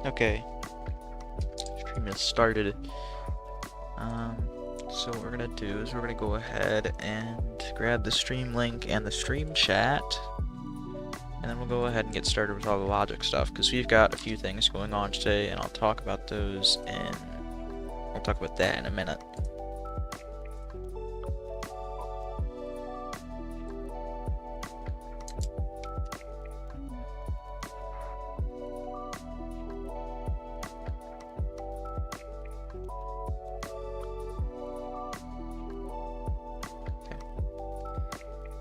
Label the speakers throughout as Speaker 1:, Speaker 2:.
Speaker 1: Okay, stream has started. So what we're gonna do is we're gonna go ahead and grab the stream link and the stream chat, and then we'll go ahead and get started with all the logic stuff, because we've got a few things going on today, and I'll talk about those, and we'll talk about that in a minute.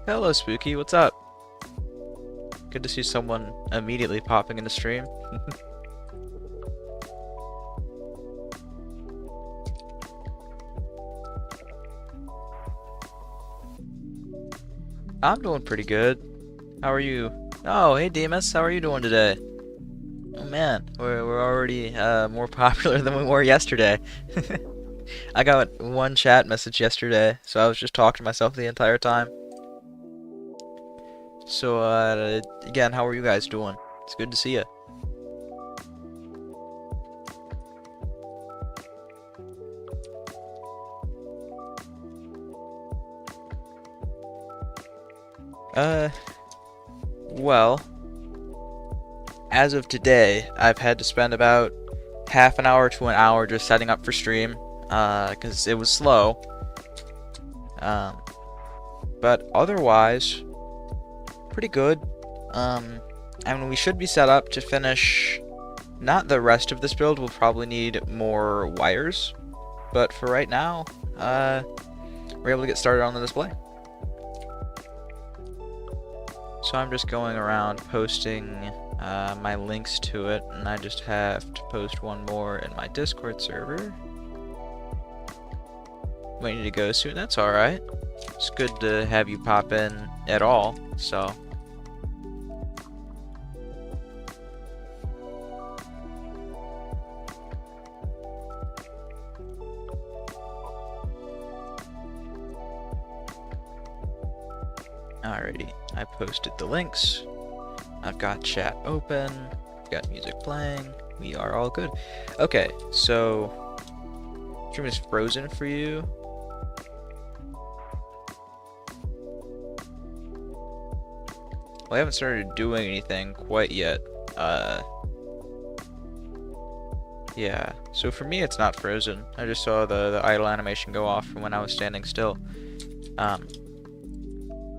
Speaker 1: Hello, Spooky. What's up? Good to see someone immediately popping in the stream. I'm doing pretty good. How are you? Oh, hey, Demas. How are you doing today? Oh man, we're already more popular than we were yesterday. I got one chat message yesterday, so I was just talking to myself the entire time. So, again, how are you guys doing? It's good to see you. Well, as of today, I've had to spend about half an hour to an hour just setting up for stream, because it was slow. But otherwise, pretty good. I mean, we should be set up to finish not the rest of this build. We'll probably need more wires, but for right now, we're able to get started on the display. So I'm just going around posting my links to it, and I just have to post one more in my Discord server. Might need to go soon. That's alright. It's good to have you pop in at all, so. Alrighty, I posted the links. I've got chat open, got music playing. We are all good. Okay, so stream is frozen for you. Well, I haven't started doing anything quite yet. Yeah, so for me it's not frozen. I just saw the idle animation go off from when I was standing still.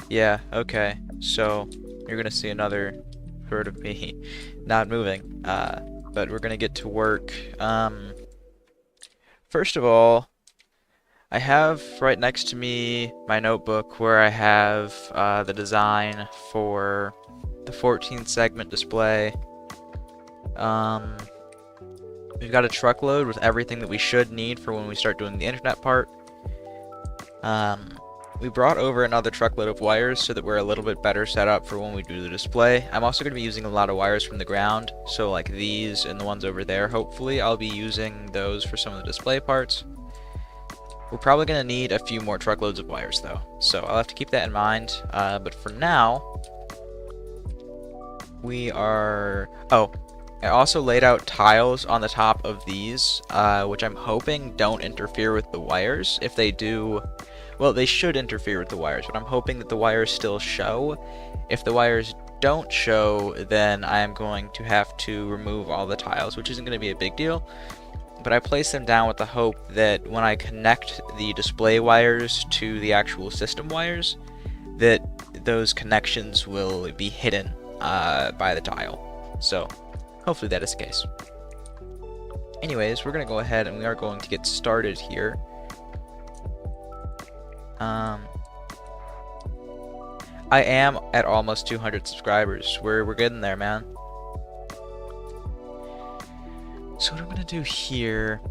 Speaker 1: Yeah, okay, so you're gonna see another sort of me not moving, but we're gonna get to work. First of all, I have right next to me my notebook where I have the design for the 14 segment display. We've got a truckload with everything that we should need for when we start doing the internet part. We brought over another truckload of wires so that we're a little bit better set up for when we do the display. I'm also going to be using a lot of wires from the ground, so like these and the ones over there, hopefully I'll be using those for some of the display parts. We're probably going to need a few more truckloads of wires though, so I'll have to keep that in mind. But for now, we are... Oh, I also laid out tiles on the top of these, which I'm hoping don't interfere with the wires. If they do... Well, they should interfere with the wires, but I'm hoping that the wires still show. If the wires don't show, then I am going to have to remove all the tiles, which isn't going to be a big deal. But I place them down with the hope that when I connect the display wires to the actual system wires, that those connections will be hidden by the tile. So, hopefully that is the case. Anyways, we're going to go ahead and we are going to get started here. I am at almost 200 subscribers. We're getting there, man. So what I'm gonna do here,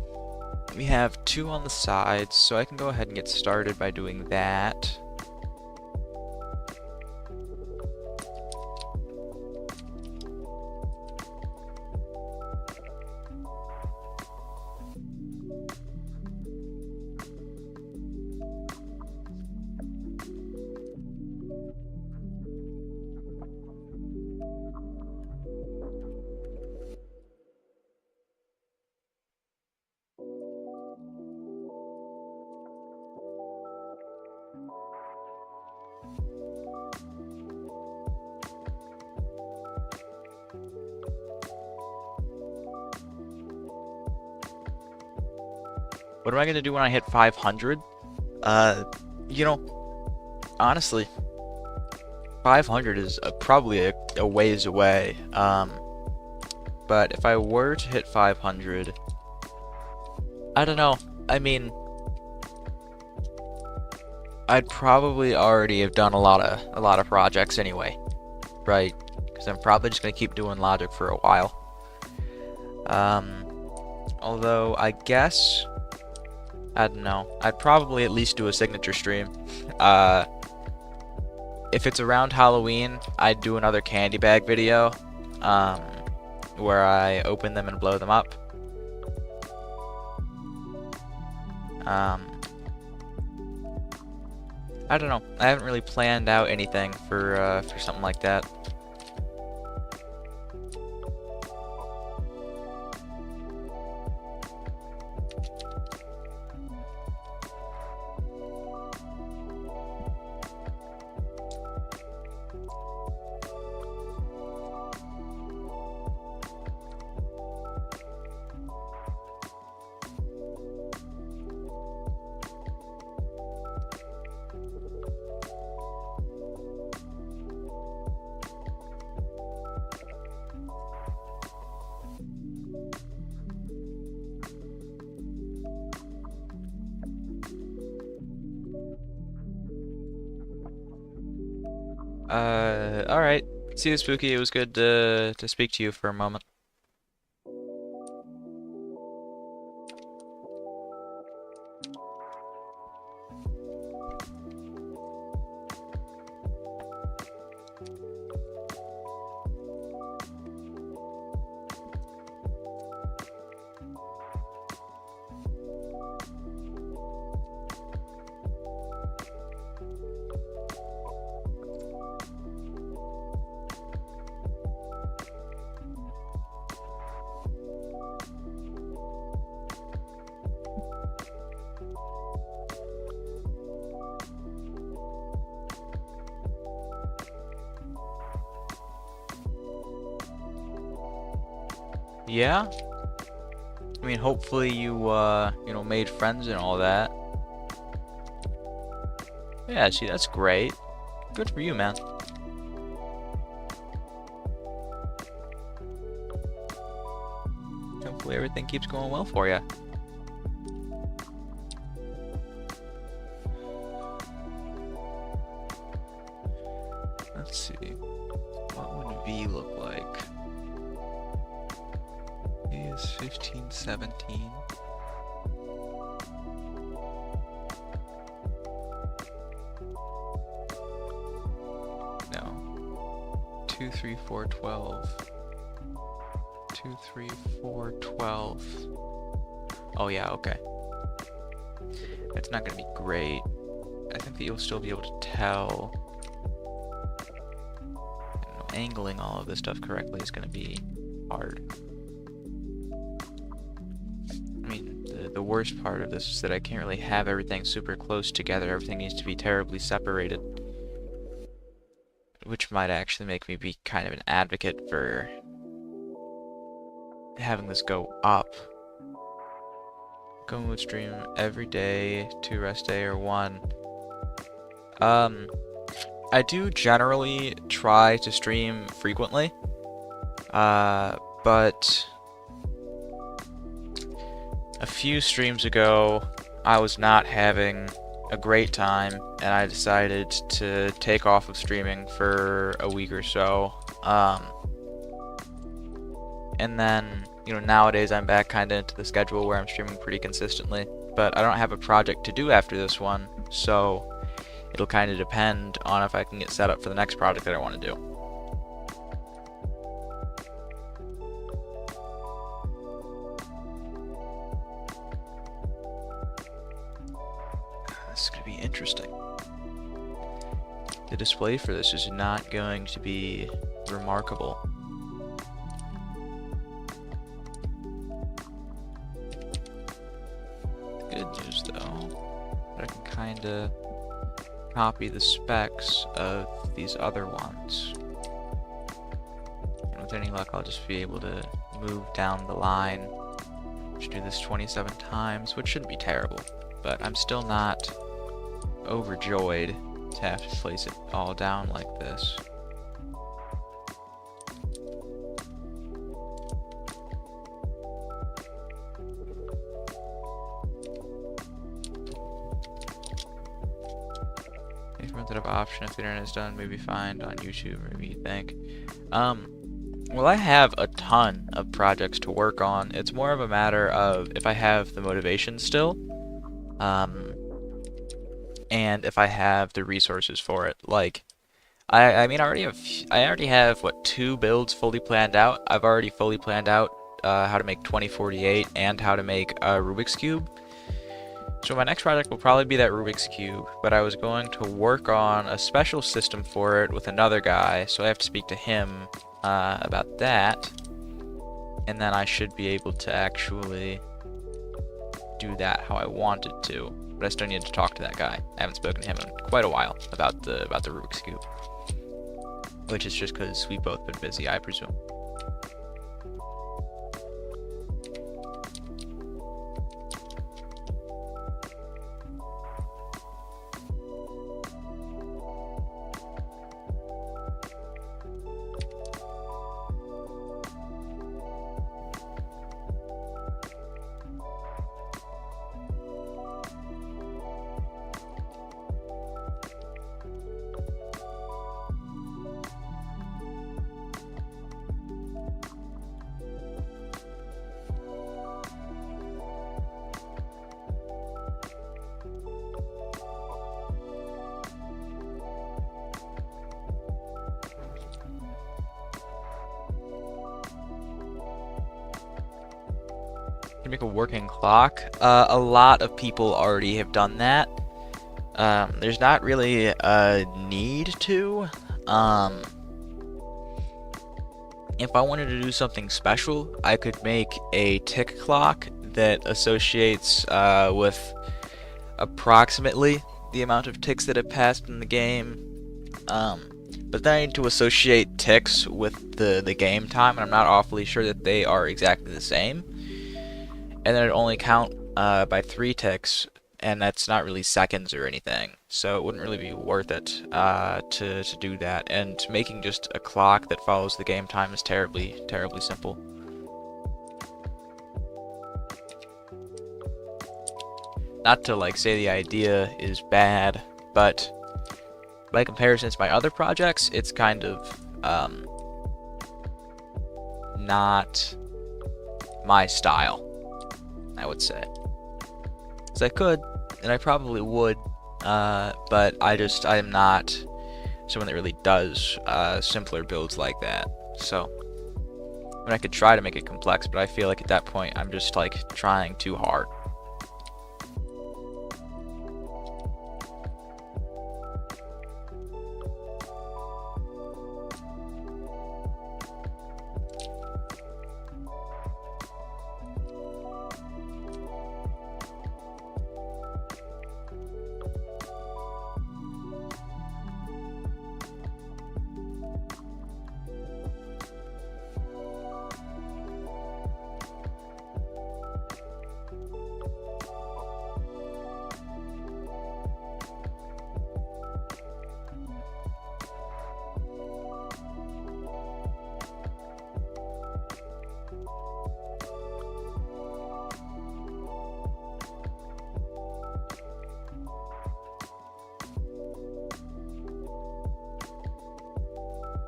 Speaker 1: we have 2 on the sides, so I can go ahead and get started by doing that. What am I gonna do when I hit 500? You know, honestly, 500 is probably a ways away. But if I were to hit 500, I don't know. I mean, I'd probably already have done a lot of projects anyway, right? Because I'm probably just gonna keep doing Logic for a while. Although I guess I don't know. I'd probably at least do a signature stream. If it's around Halloween, I'd do another candy bag video, where I open them and blow them up. I don't know. I haven't really planned out anything for something like that. Alright. See you, Spooky. It was good to speak to you for a moment. Yeah? I mean, hopefully you, you know, made friends and all that. Yeah, see, that's great. Good for you, man. Hopefully everything keeps going well for you. Let's see. What would V look like? Is 15, 17. No. 2, 3, 4, 12. 2, 3, 4, 12. Oh yeah, okay. It's not gonna be great. I think that you'll still be able to tell. I don't know, angling all of this stuff correctly is gonna be hard. The worst part of this is that I can't really have everything super close together. Everything needs to be terribly separated. Which might actually make me be kind of an advocate for having this go up. Gomi would stream every day, 2 rest day, or 1. I do generally try to stream frequently. But a few streams ago, I was not having a great time, and I decided to take off of streaming for a week or so. And then, you know, nowadays I'm back kind of into the schedule where I'm streaming pretty consistently. But I don't have a project to do after this one, so it'll kind of depend on if I can get set up for the next project that I want to do. This is going to be interesting. The display for this is not going to be remarkable. Good news though, I can kind of copy the specs of these other ones. And with any luck, I'll just be able to move down the line Should do this 27 times, which shouldn't be terrible, but I'm still not overjoyed to have to place it all down like this. Method of option if the internet is done, maybe find on YouTube, maybe you think. Well, I have a ton of projects to work on. It's more of a matter of if I have the motivation still, and if I have the resources for it. Like, I mean, I already have what, 2 builds fully planned out. I've already fully planned out how to make 2048 and how to make a Rubik's Cube. So my next project will probably be that Rubik's Cube, but I was going to work on a special system for it with another guy, so I have to speak to him about that, and then I should be able to actually do that how I wanted to, but I still need to talk to that guy. I haven't spoken to him in quite a while about the Rubik's Cube, which is just because we've both been busy, I presume. Make a working clock. A lot of people already have done that. There's not really a need to. If I wanted to do something special, I could make a tick clock that associates with approximately the amount of ticks that have passed in the game. But then I need to associate ticks with the game time, and I'm not awfully sure that they are exactly the same. And then it only count by 3 ticks, and that's not really seconds or anything, so it wouldn't really be worth it to do that. And making just a clock that follows the game time is terribly simple. Not to like say the idea is bad, but by comparison to my other projects, it's kind of not my style, I would say. So I could, and I probably would, but I am not someone that really does simpler builds like that. So, I mean, I could try to make it complex, but I feel like at that point I'm just like trying too hard.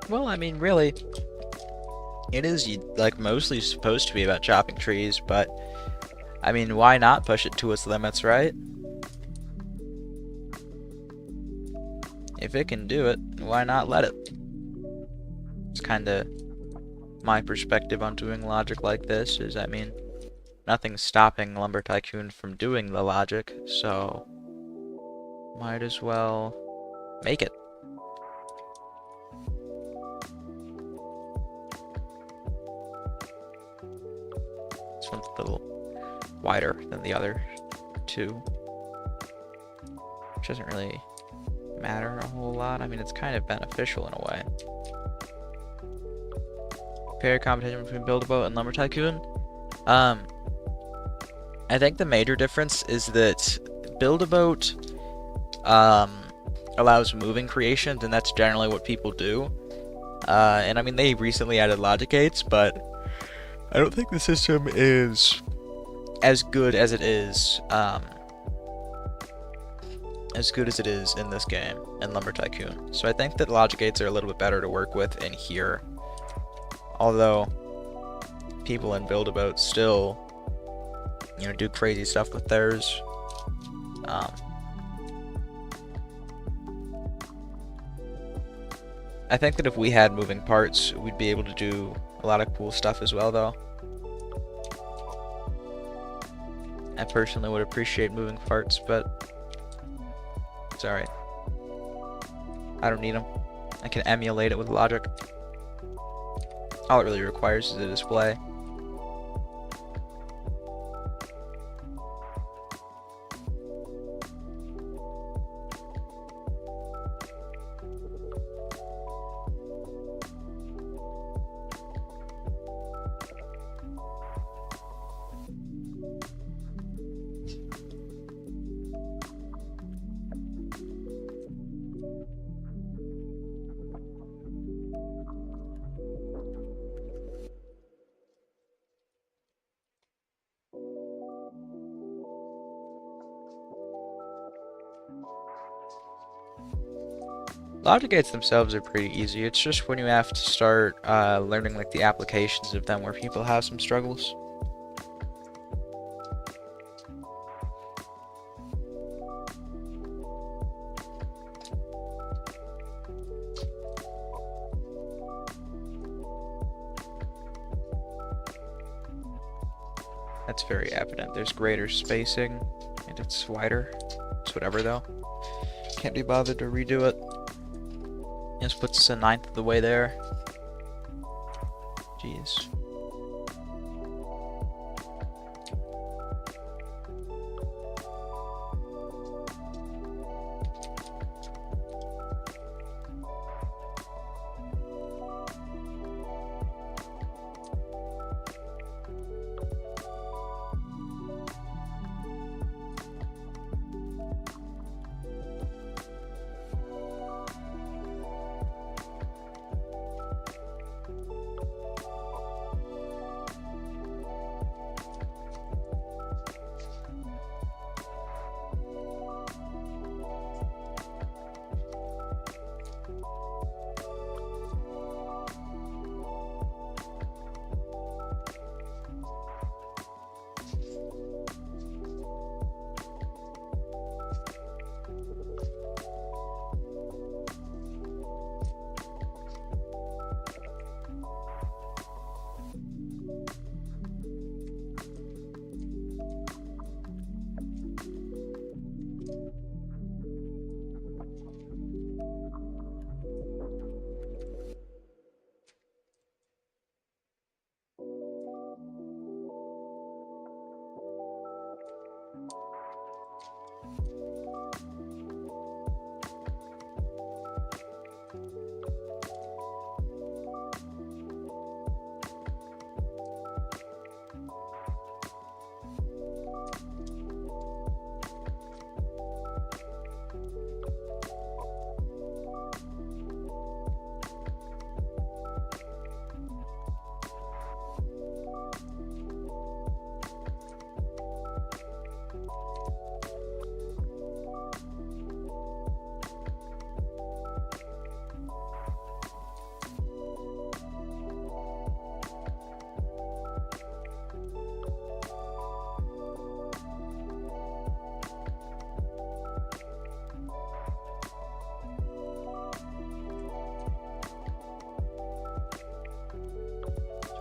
Speaker 1: Well, I mean, really, it is like mostly supposed to be about chopping trees, but I mean, why not push it to its limits, right? If it can do it, why not let it? It's kind of my perspective on doing logic like this is, I mean, nothing's stopping Lumber Tycoon from doing the logic, so might as well make it. This one's a little wider than the other two, which doesn't really matter a whole lot. I mean, it's kind of beneficial in a way. Fair competition between Build-A-Boat and Lumber Tycoon. I think the major difference is that Build-A-Boat allows moving creations, and that's generally what people do. And I mean, they recently added logic gates, but I don't think the system is as good as it is in this game, in Lumber Tycoon. So I think that logic gates are a little bit better to work with in here. Although people in Build-A-Boat still, you know, do crazy stuff with theirs. I think that if we had moving parts, we'd be able to do a lot of cool stuff as well, though. I personally would appreciate moving parts, but it's alright. I don't need them. I can emulate it with logic. All it really requires is a display. Logic gates themselves are pretty easy. It's just when you have to start learning like the applications of them where people have some struggles. That's very evident. There's greater spacing and it's wider. It's whatever though. Can't be bothered to redo it. Just puts us a ninth of the way there. Jeez.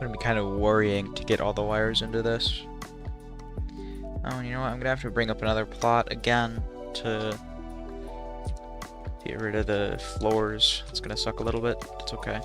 Speaker 1: Gonna be kind of worrying to get all the wires into this. Oh, and you know what? I'm gonna have to bring up another plot again to get rid of the floors. It's gonna suck a little bit. It's okay.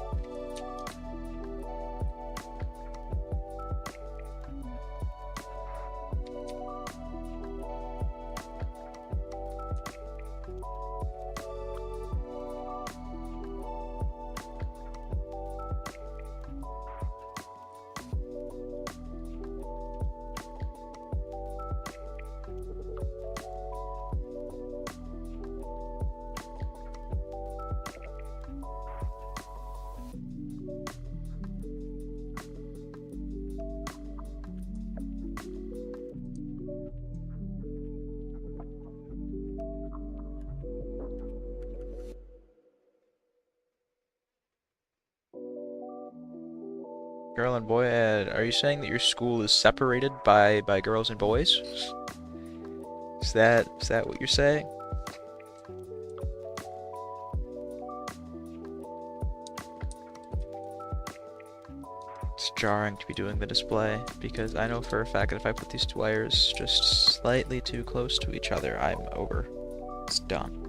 Speaker 1: Girl and boy ed. Are you saying that your school is separated by girls and boys? Is that what you're saying? It's jarring to be doing the display, because I know for a fact that if I put these two wires just slightly too close to each other, I'm over. It's done.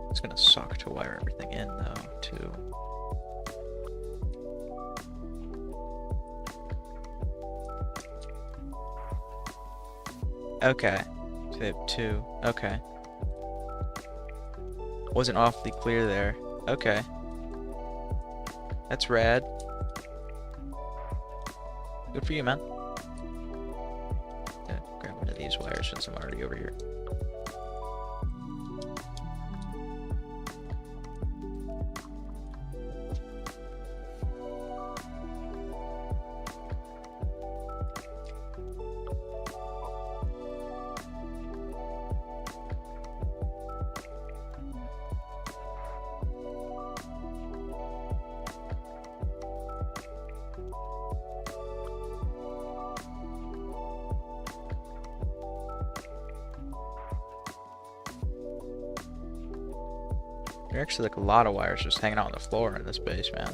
Speaker 1: It's gonna suck to wire everything in, though, too. Okay. So they have two. Okay. Wasn't awfully clear there. Okay. That's rad. Good for you, man. Yeah, grab one of these wires since I'm already over here. There are actually like a lot of wires just hanging out on the floor in this base, man.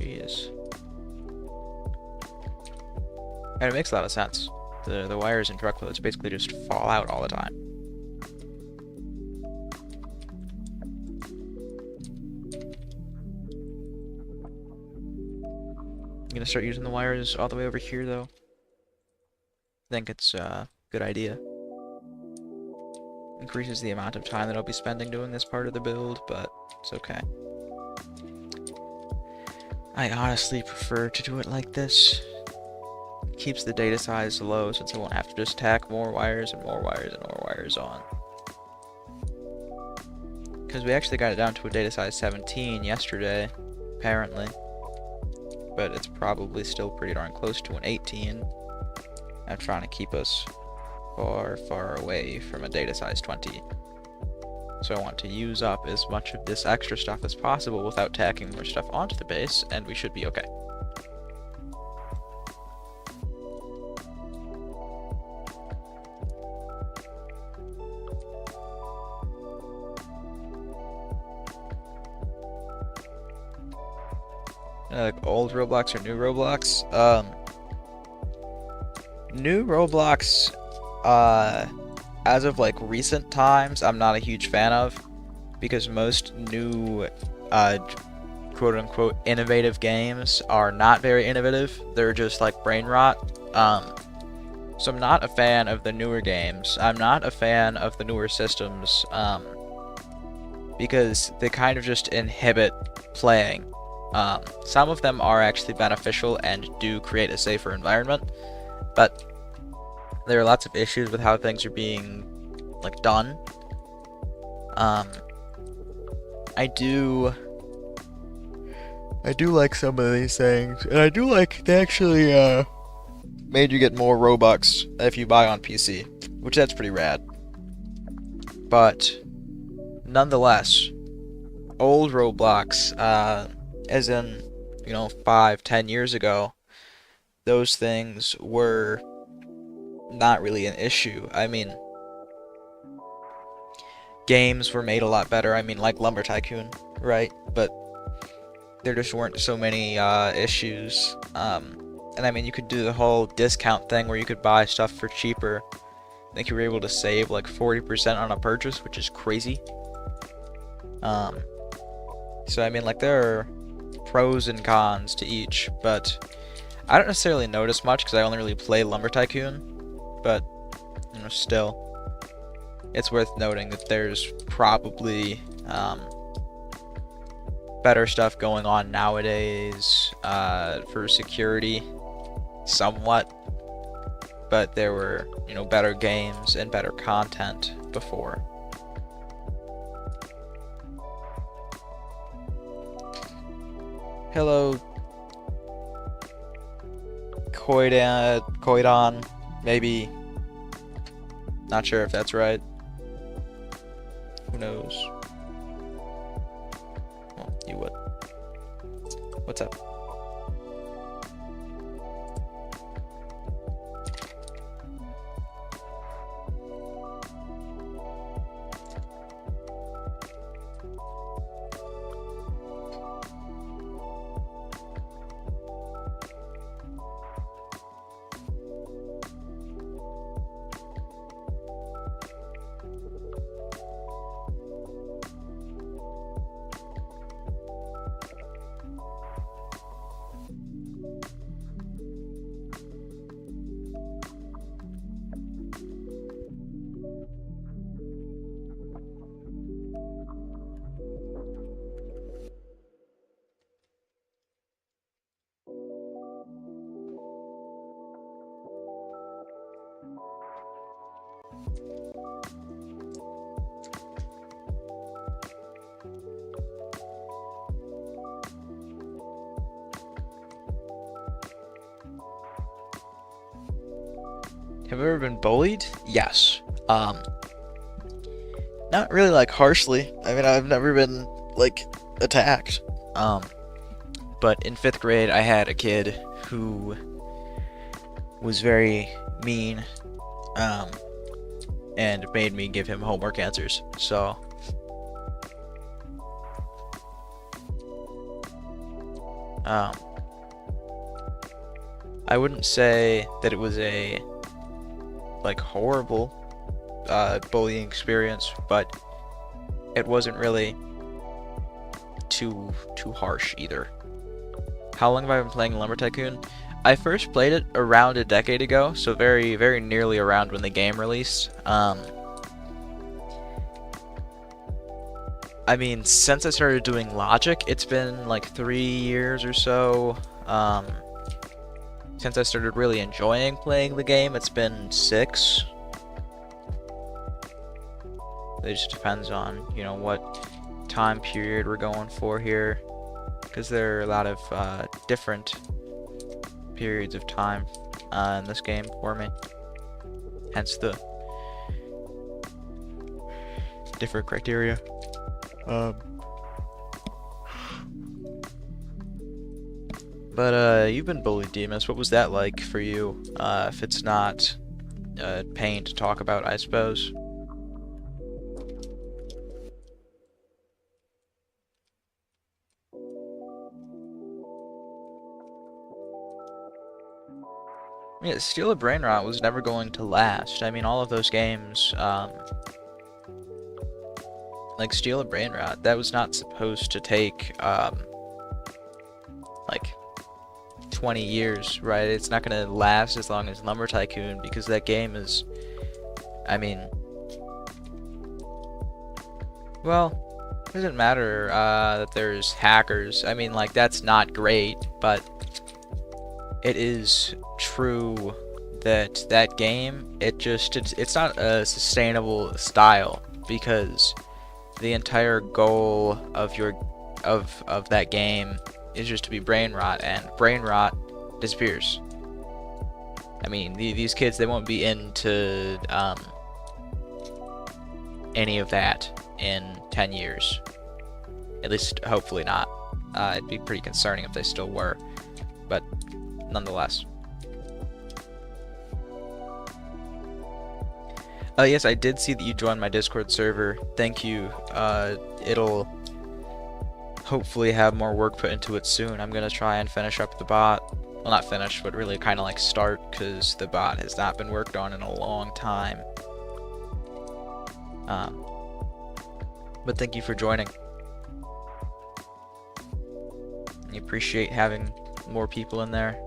Speaker 1: Jeez. And it makes a lot of sense. The wires in truckloads basically just fall out all the time. I'm gonna start using the wires all the way over here, though. I think it's a good idea. Increases the amount of time that I'll be spending doing this part of the build, but it's okay. I honestly prefer to do it like this. Keeps the data size low since I won't have to just tack more wires and more wires and more wires on. Because we actually got it down to a data size 17 yesterday, apparently. But it's probably still pretty darn close to an 18. I'm trying to keep us far away from a data size 20. So I want to use up as much of this extra stuff as possible without tacking more stuff onto the base, and we should be okay. Like old Roblox or new Roblox? New Roblox, as of like recent times, I'm not a huge fan of, because most new quote unquote innovative games are not very innovative. They're just like brain rot. So I'm not a fan of the newer games. I'm not a fan of the newer systems, because they kind of just inhibit playing. Some of them are actually beneficial and do create a safer environment, but there are lots of issues with how things are being like done. I do like some of these things, and I do like they actually made you get more Robux if you buy on PC, which that's pretty rad. But nonetheless, old Roblox, as in, you know, 5-10 years ago, those things were not really an issue. I mean, games were made a lot better. I mean, like Lumber Tycoon, right? But there just weren't so many issues. And I mean, you could do the whole discount thing where you could buy stuff for cheaper. I think you were able to save like 40% on a purchase, which is crazy. So I mean, like, there are pros and cons to each, but I don't necessarily notice much because I only really play Lumber Tycoon. But, you know, still, it's worth noting that there's probably better stuff going on nowadays for security, somewhat. But there were, you know, better games and better content before. Hello, Koidon, maybe. Not sure if that's right. Who knows? What's up? Have I ever been bullied? Yes. Not really like harshly. I mean, I've never been like attacked. But in 5th grade, I had a kid who was very mean, and made me give him homework answers. So, I wouldn't say that it was a like horrible bullying experience, but it wasn't really too harsh either. How long have I been playing Lumber Tycoon? I first played it around a decade ago, so very, very nearly around when the game released. I mean, since I started doing Logic, it's been like 3 years or so. Since I started really enjoying playing the game, it's been 6. It just depends on, you know, what time period we're going for here, because there are a lot of different periods of time in this game for me, hence the different criteria. But you've been bullied, Demas. What was that like for you? If it's not pain to talk about, I suppose. Yeah, Steal a Brain Rot was never going to last. I mean, all of those games, like Steal a Brain Rot, that was not supposed to take, like 20 years, right? It's not going to last as long as Lumber Tycoon, because that game is, I mean, well, it doesn't matter that there's hackers. I mean, like, that's not great, but it is true that that game, it's not a sustainable style, because the entire goal of of that game is just to be brain rot, and brain rot disappears. I mean, these kids, they won't be into any of that in 10 years. At least, hopefully not. It'd be pretty concerning if they still were, but nonetheless. Yes, I did see that you joined my Discord server. Thank you. It'll hopefully have more work put into it soon. I'm gonna try and finish up the bot. Well, not finish, but really kind of like start, because the bot has not been worked on in a long time. But thank you for joining. I appreciate having more people in there.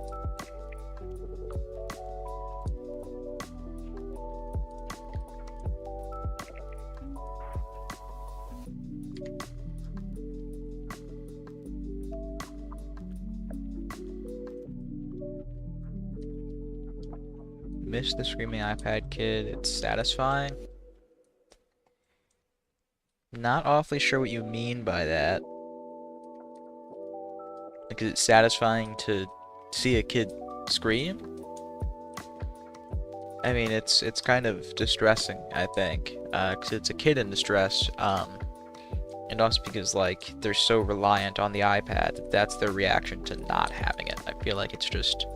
Speaker 1: Miss the screaming iPad kid. It's satisfying. Not awfully sure what you mean by that. Like, is it satisfying to see a kid scream? I mean, it's kind of distressing, I think, because it's a kid in distress. And also because, like, they're so reliant on the iPad that that's their reaction to not having it. I feel like it's just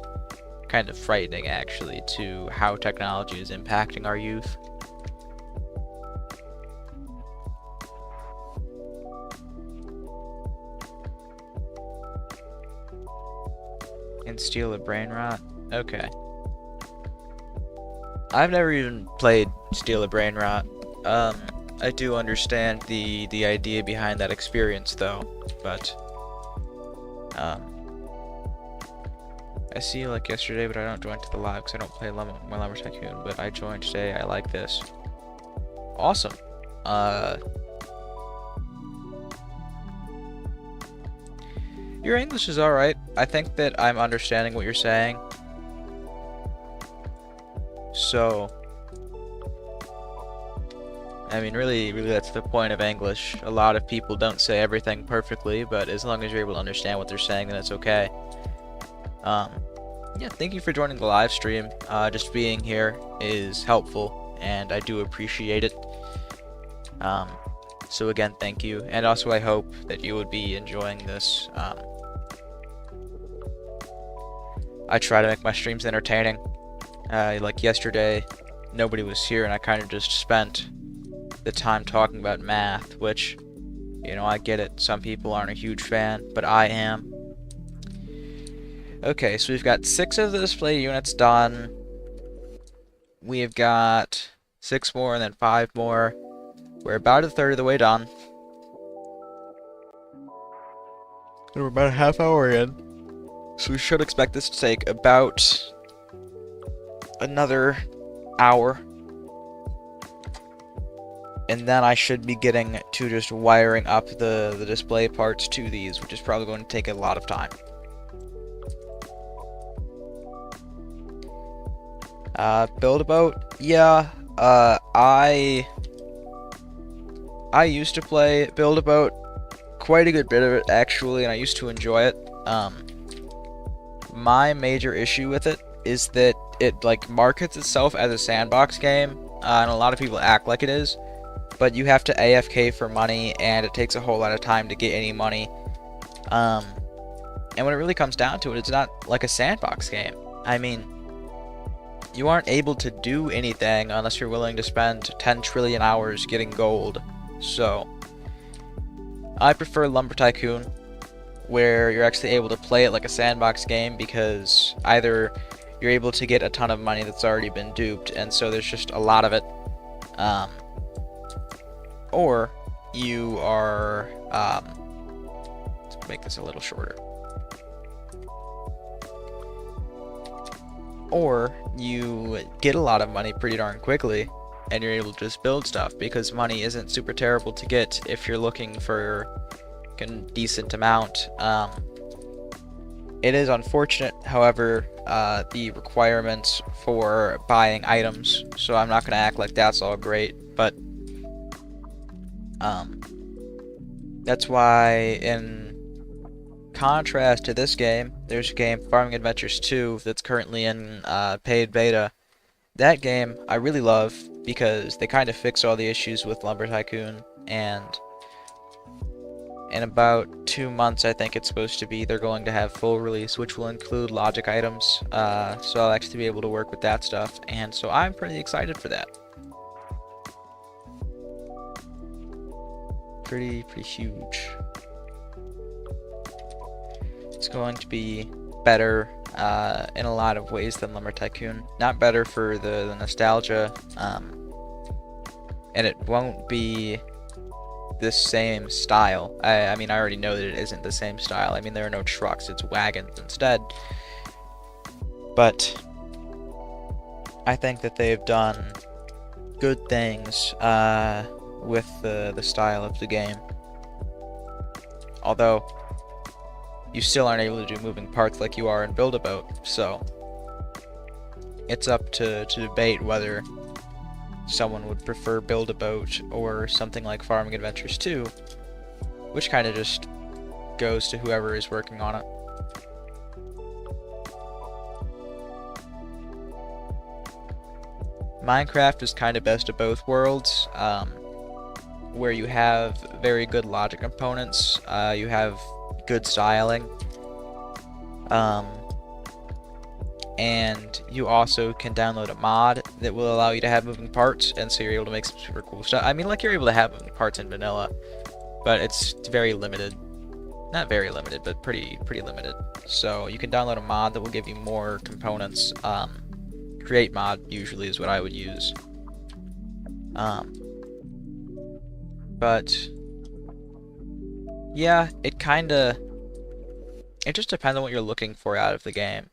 Speaker 1: kind of frightening, actually, to how technology is impacting our youth. And steal a brain rot? Okay. I've never even played Steal a Brain Rot. I do understand the idea behind that experience, though, but I see you like yesterday, but I don't join to the live because I don't play Lumber Tycoon, but I joined today. I like this. Awesome. Your English is alright. I think that I'm understanding what you're saying. So, I mean, really that's the point of English. A lot of people don't say everything perfectly, but as long as you're able to understand what they're saying, then it's okay. Yeah, thank you for joining the live stream. Just being here is helpful, and I do appreciate it. So again, thank you. And also, I hope that you would be enjoying this. I try to make my streams entertaining. Like yesterday, nobody was here, and I kind of just spent the time talking about math, which, you know, I get it. Some people aren't a huge fan, but I am. Okay, so we've got 6 of the display units done. We've got 6 more and then 5 more. We're about a third of the way done. And we're about a half hour in. So we should expect this to take about another hour. And then I should be getting to just wiring up the display parts to these, which is probably going to take a lot of time. Build-A-Boat? Yeah, I used to play Build-A-Boat quite a good bit of it, actually, and I used to enjoy it. My major issue with it is that it, like, markets itself as a sandbox game, and a lot of people act like it is, but you have to AFK for money, and it takes a whole lot of time to get any money. And when it really comes down to it, it's not like a sandbox game. I mean, you aren't able to do anything unless you're willing to spend 10 trillion hours getting gold. So, I prefer Lumber Tycoon, where you're actually able to play it like a sandbox game, because either you're able to get a ton of money that's already been duped, and so there's just a lot of it, or you are, let's make this a little shorter, or you get a lot of money pretty darn quickly, and you're able to just build stuff, because money isn't super terrible to get if you're looking for a decent amount. It is unfortunate, however, the requirements for buying items, so I'm not going to act like that's all great, but that's why, in contrast to this game, there's a game, Farming Adventures 2, that's currently in paid beta. That game I really love because they kind of fix all the issues with Lumber Tycoon, and in about 2 months, I think it's supposed to be, they're going to have full release, which will include logic items, so I'll actually be able to work with that stuff, and so I'm pretty excited for that. Pretty huge. It's going to be better in a lot of ways than Lumber Tycoon. Not better for the nostalgia, and it won't be the same style. I mean, I already know that it isn't the same style. I mean, there are no trucks, it's wagons instead. But I think that they've done good things with the style of the game. Although, you still aren't able to do moving parts like you are in Build-A-Boat, so it's up to debate whether someone would prefer Build-A-Boat or something like Farming Adventures 2, which kind of just goes to whoever is working on it. Minecraft is kind of best of both worlds. where you have very good logic components, you have good styling, and you also can download a mod that will allow you to have moving parts, and so you're able to make some super cool stuff. I mean, like, you're able to have moving parts in vanilla, but it's very limited. Not very limited, but pretty limited. So you can download a mod that will give you more components. Create mod usually is what I would use. But yeah, it just depends on what you're looking for out of the game.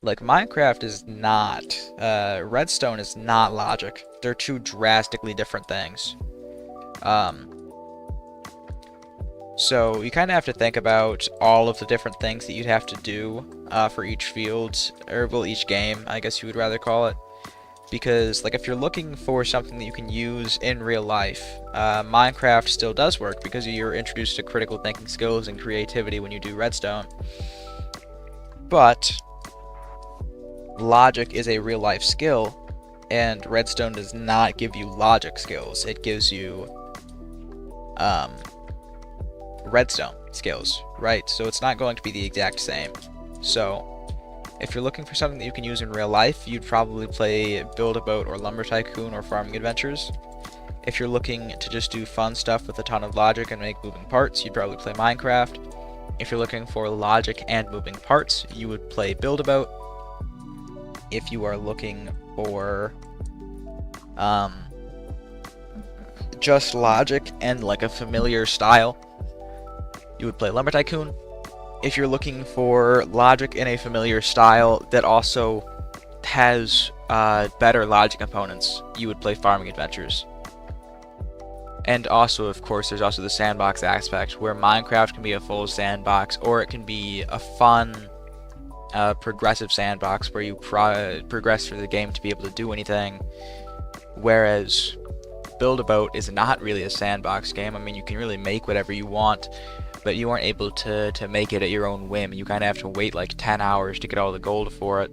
Speaker 1: Like, Minecraft is not, Redstone is not logic. They're two drastically different things. So you kind of have to think about all of the different things that you'd have to do for each field, or well, each game, I guess you would rather call it. Because, like, if you're looking for something that you can use in real life, Minecraft still does work because you're introduced to critical thinking skills and creativity when you do Redstone. But logic is a real life skill, and Redstone does not give you logic skills. It gives you redstone skills, right? So it's not going to be the exact same. So if you're looking for something that you can use in real life, you'd probably play Build-A-Boat or Lumber Tycoon or Farming Adventures. If you're looking to just do fun stuff with a ton of logic and make moving parts, you'd probably play Minecraft. If you're looking for logic and moving parts, you would play Build-A-Boat. If you are looking for just logic and like a familiar style, you would play Lumber Tycoon. If you're looking for logic in a familiar style that also has better logic components, you would play Farming Adventures. And also, of course, there's also the sandbox aspect, where Minecraft can be a full sandbox, or it can be a fun, progressive sandbox where you progress through the game to be able to do anything. Whereas Build-A-Boat is not really a sandbox game. I mean, you can really make whatever you want, but you aren't able to make it at your own whim. You kind of have to wait like 10 hours to get all the gold for it.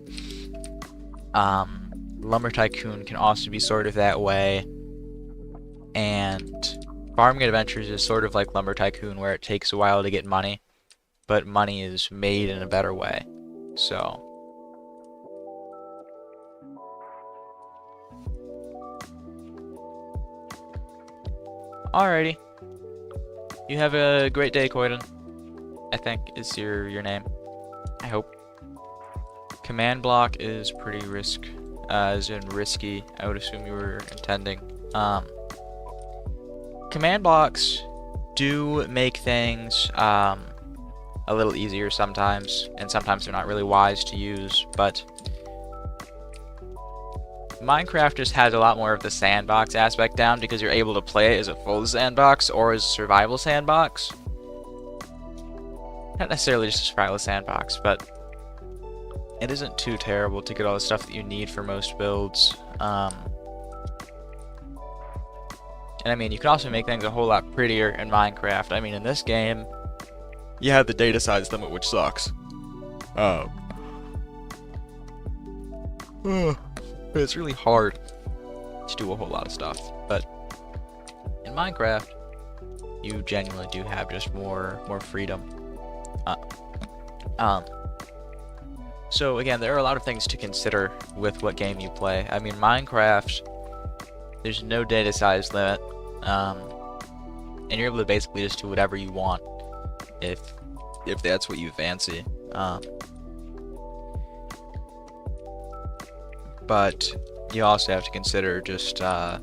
Speaker 1: Lumber Tycoon can also be sort of that way. And Farming Adventures is sort of like Lumber Tycoon, where it takes a while to get money, but money is made in a better way. So alrighty. You have a great day, Koiden. I think is your name. I hope. Command block is pretty as in risky. I would assume you were intending. Command blocks do make things a little easier sometimes, and sometimes they're not really wise to use, but Minecraft just has a lot more of the sandbox aspect down because you're able to play it as a full sandbox or as a survival sandbox. Not necessarily just a survival sandbox, but it isn't too terrible to get all the stuff that you need for most builds. And I mean, you can also make things a whole lot prettier in Minecraft. I mean, in this game, you have the data size limit, which sucks. It's really hard to do a whole lot of stuff, but in Minecraft, you genuinely do have just more freedom. So again, there are a lot of things to consider with what game you play. I mean, Minecraft, there's no data size limit, and you're able to basically just do whatever you want if that's what you fancy. But you also have to consider just the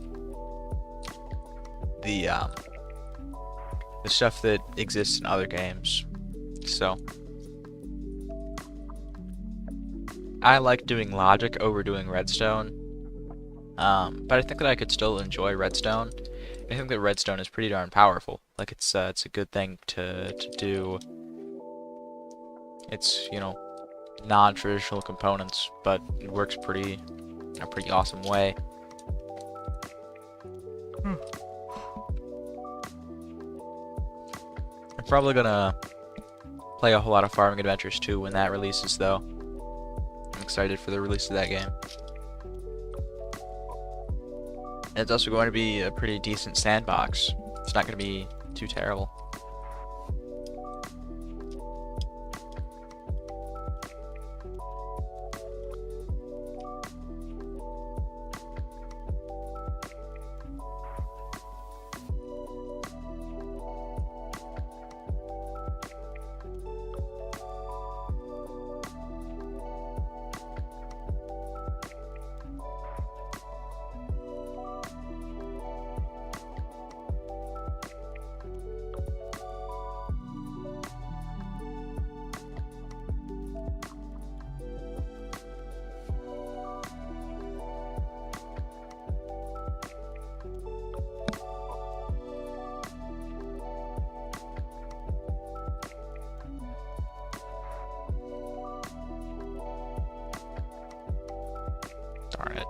Speaker 1: stuff that exists in other games. So I like doing logic over doing redstone, but I think that I could still enjoy redstone. I think that redstone is pretty darn powerful. Like, it's a good thing to do. It's, you know, non-traditional components, but it works in a pretty awesome way. I'm probably gonna play a whole lot of Farming Adventures too when that releases, though. I'm excited for the release of that game. And it's also going to be a pretty decent sandbox. It's not going to be too terrible. Darn it.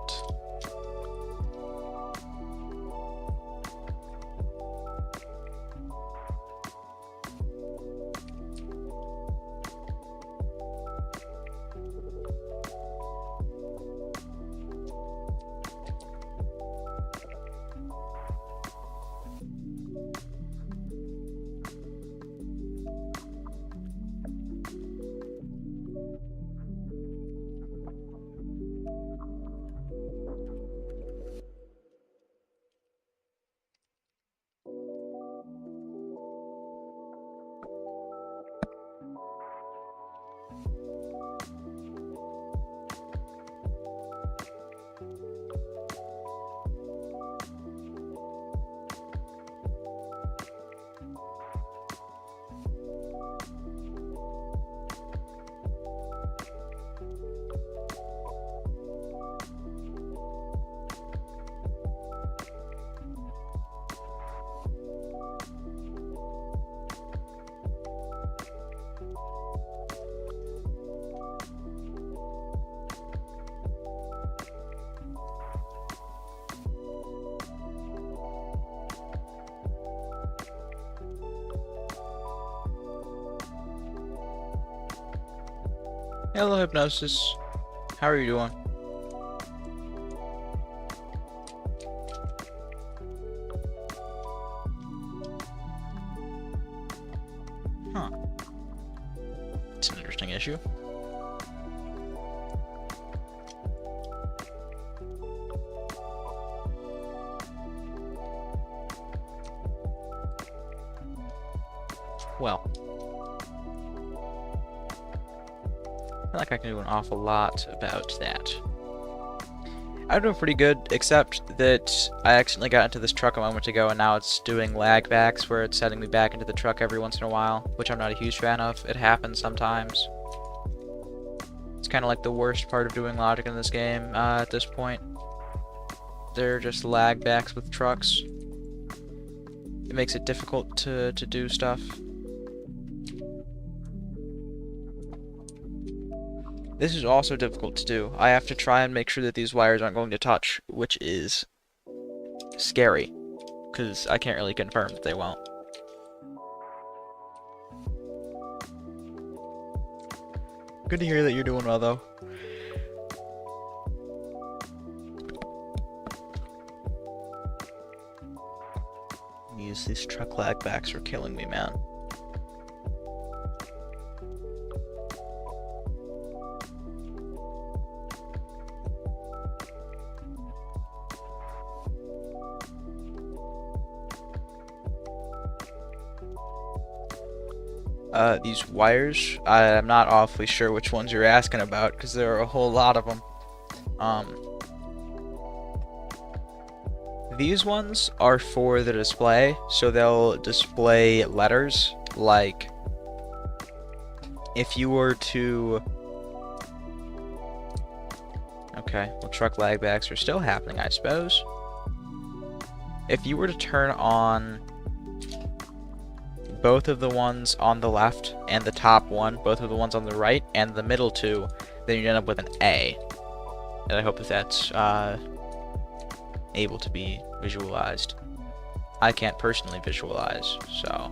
Speaker 1: Hello, Hypnosis. How are you doing? Huh. It's an interesting issue. Well. I feel like I can do an awful lot about that. I'm doing pretty good, except that I accidentally got into this truck a moment ago, and now it's doing lag backs where it's setting me back into the truck every once in a while, which I'm not a huge fan of. It happens sometimes. It's kind of like the worst part of doing logic in this game at this point. They're just lag backs with trucks. It makes it difficult to do stuff. This is also difficult to do. I have to try and make sure that these wires aren't going to touch, which is scary, because I can't really confirm that they won't. Good to hear that you're doing well, though. These truck lag backs are killing me, man. These wires, I'm not awfully sure which ones you're asking about, because there are a whole lot of them. These ones are for the display, so they'll display letters, like, if you were to... Okay, well, truck lag backs are still happening, I suppose. If you were to turn on both of the ones on the left and the top one, both of the ones on the right, and the middle two, then you'd end up with an A. And I hope that that's able to be visualized. I can't personally visualize, so...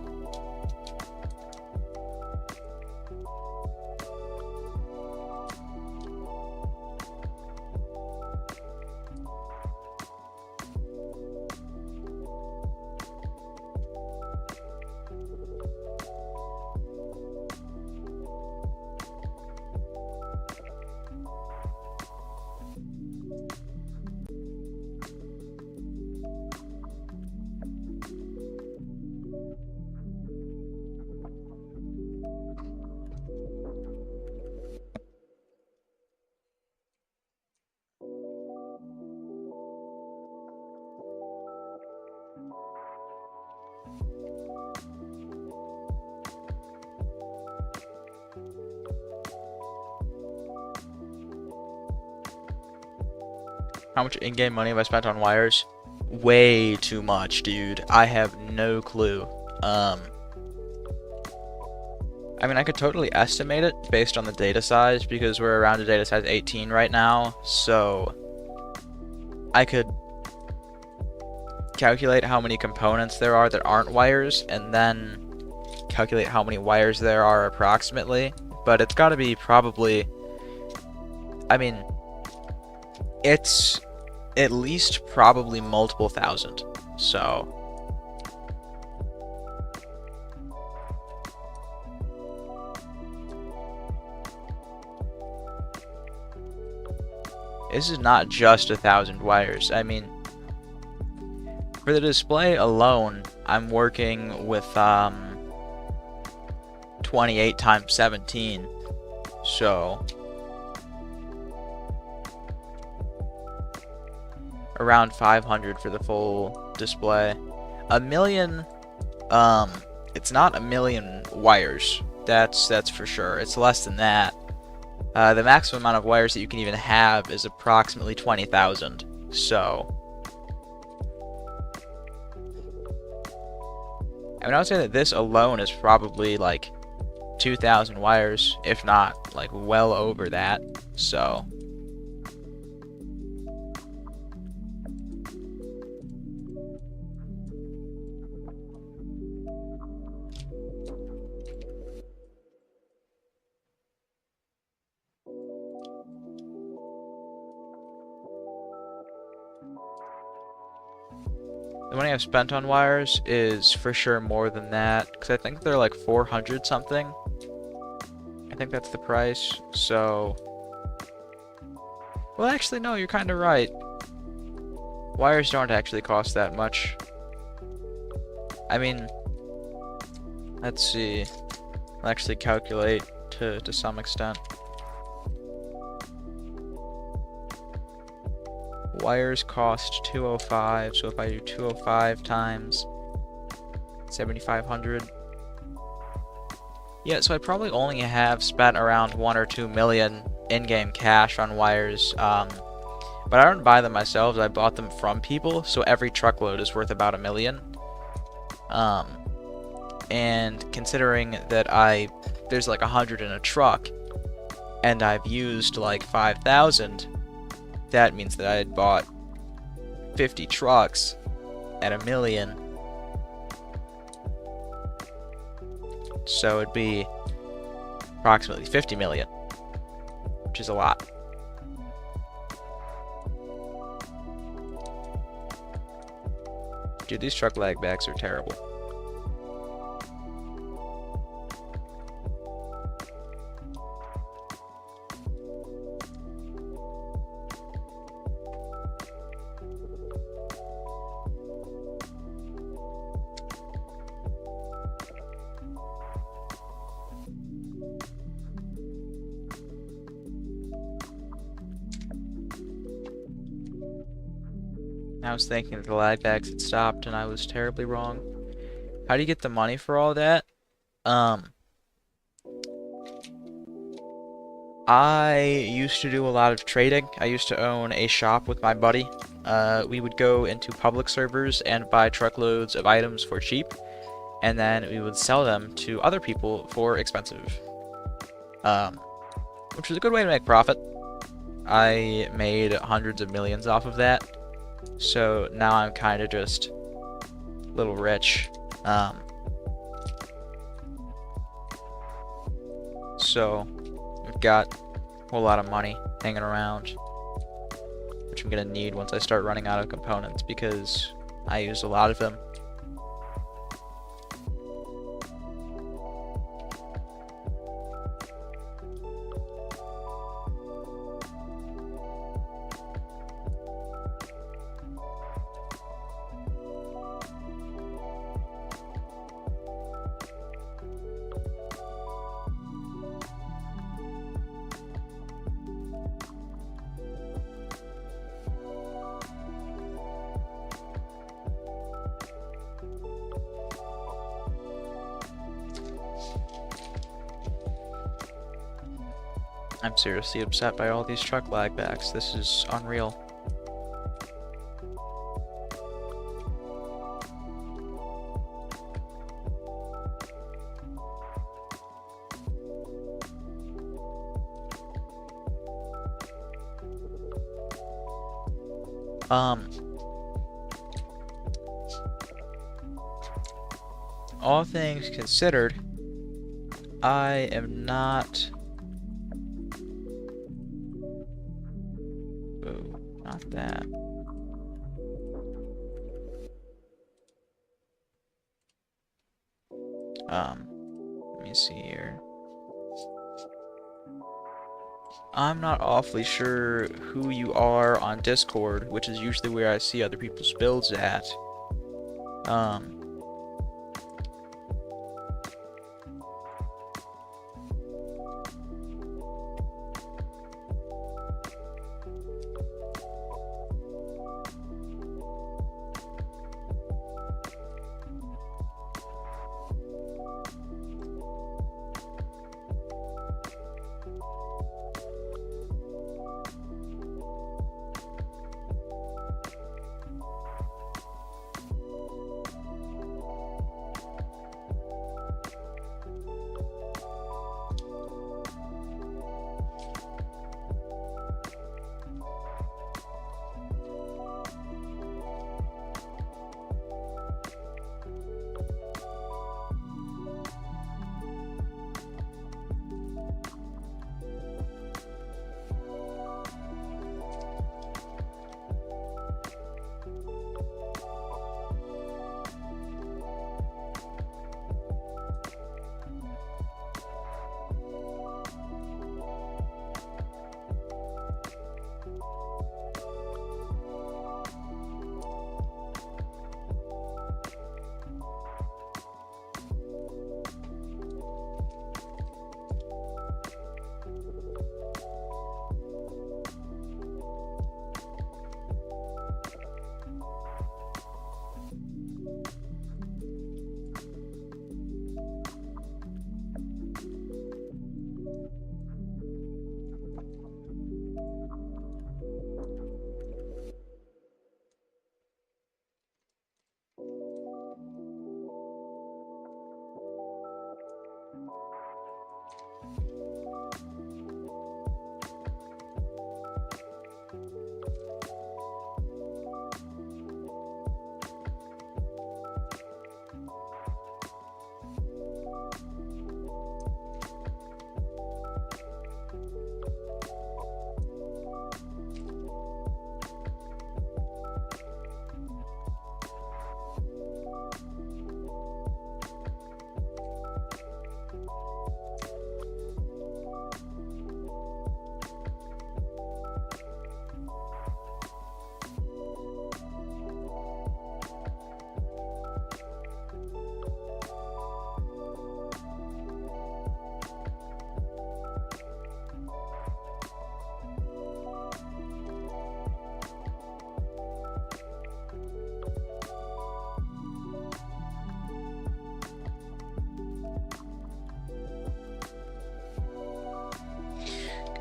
Speaker 1: How much in-game money have I spent on wires? Way too much, dude. I have no clue. I mean, I could totally estimate it based on the data size because we're around a data size 18 right now, so I could calculate how many components there are that aren't wires and then calculate how many wires there are approximately, but it's got to be probably, I mean, it's at least probably multiple thousand, so this is not just 1,000 wires. I mean, for the display alone, I'm working with 28 times 17, so around 500 for the full display. A million, it's not a million wires, that's for sure. It's less than that. The maximum amount of wires that you can even have is approximately 20,000, so I mean, I would say that this alone is probably like 2,000 wires, if not like well over that, so the money I've spent on wires is for sure more than that, because I think they're like 400 something. I think that's the price, so well, actually no, you're kind of right. Wires don't actually cost that much. I mean, let's see, I'll actually calculate to some extent. Wires cost 205, so if I do 205 times 7,500, yeah, so I probably only have spent around 1 or 2 million in-game cash on wires, but I don't buy them myself, I bought them from people, so every truckload is worth about $1 million. And considering that there's like 100 in a truck, and I've used like 5,000, that means that I had bought 50 trucks at $1 million. So it'd be approximately 50 million, which is a lot. Dude, these truck lag backs are terrible. I was thinking that the lag bags had stopped and I was terribly wrong. How do you get the money for all that? I used to do a lot of trading. I used to own a shop with my buddy. We would go into public servers and buy truckloads of items for cheap, and then we would sell them to other people for expensive. Which was a good way to make profit. I made hundreds of millions off of that. So now I'm kind of just a little rich. So I've got a whole lot of money hanging around, which I'm gonna need once I start running out of components because I use a lot of them. I'm seriously upset by all these truck lag backs. This is unreal. All things considered, I am not... Oh, not that. Let me see here. I'm not awfully sure who you are on Discord, which is usually where I see other people's builds at.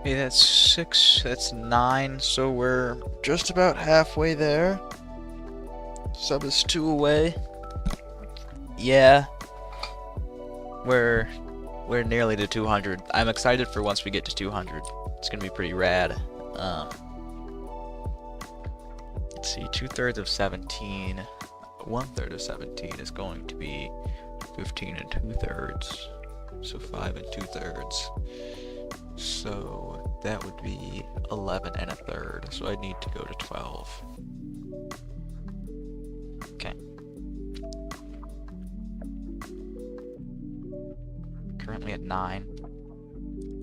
Speaker 1: Okay, that's 6, that's 9, so we're just about halfway there. Sub is 2 away. Yeah. We're nearly to 200. I'm excited for once we get to 200. It's gonna be pretty rad. Let's see, 2/3 of 17. 1/3 of 17 is going to be 15 and 2/3. So 5 and 2/3. So that would be 11 and 1/3. So I need to go to 12. Okay. Currently at 9.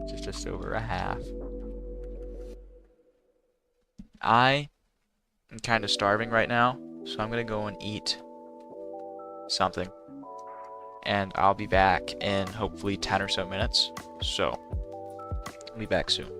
Speaker 1: Just over a half. I am kind of starving right now, so I'm gonna go and eat something. And I'll be back in hopefully 10 or so minutes. So I'll be back soon.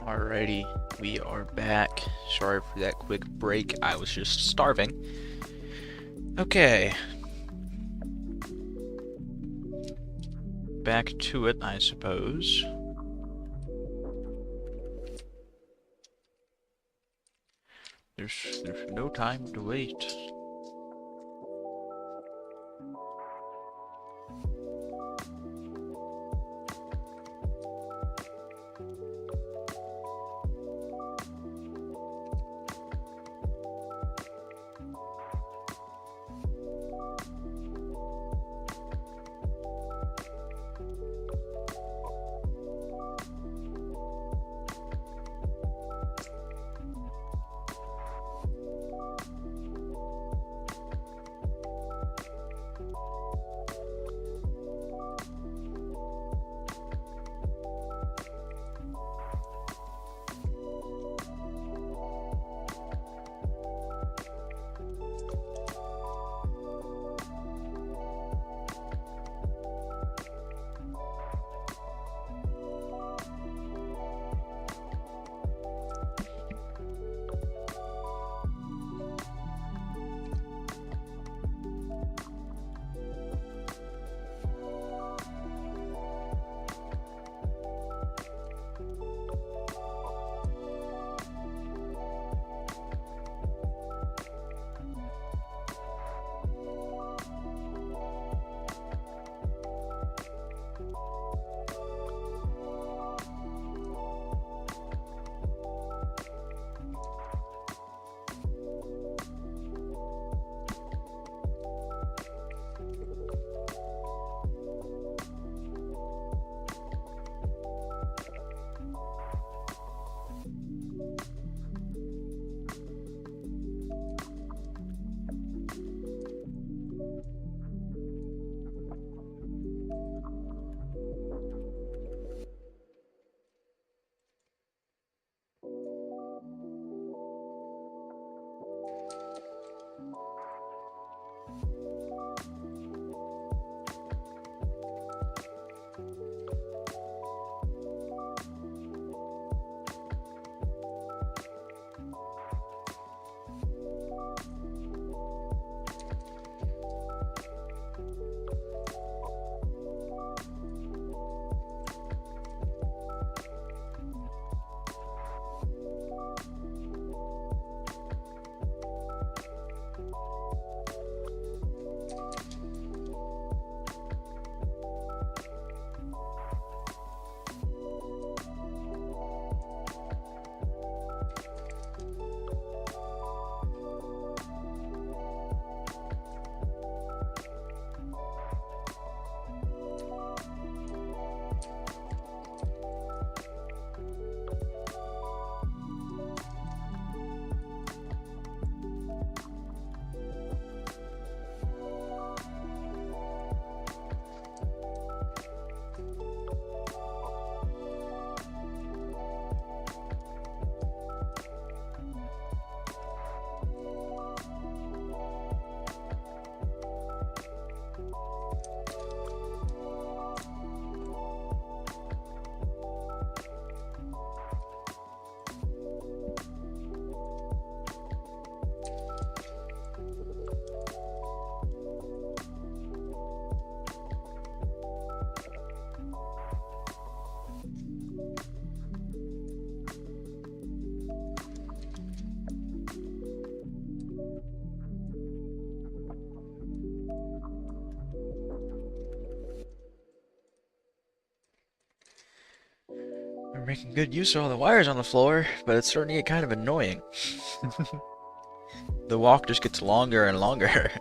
Speaker 1: Alrighty, we are back. Sorry for that quick break. I was just starving. Okay. Back to it, I suppose. There's no time to wait. We're making good use of all the wires on the floor, but it's starting to get kind of annoying. The walk just gets longer and longer.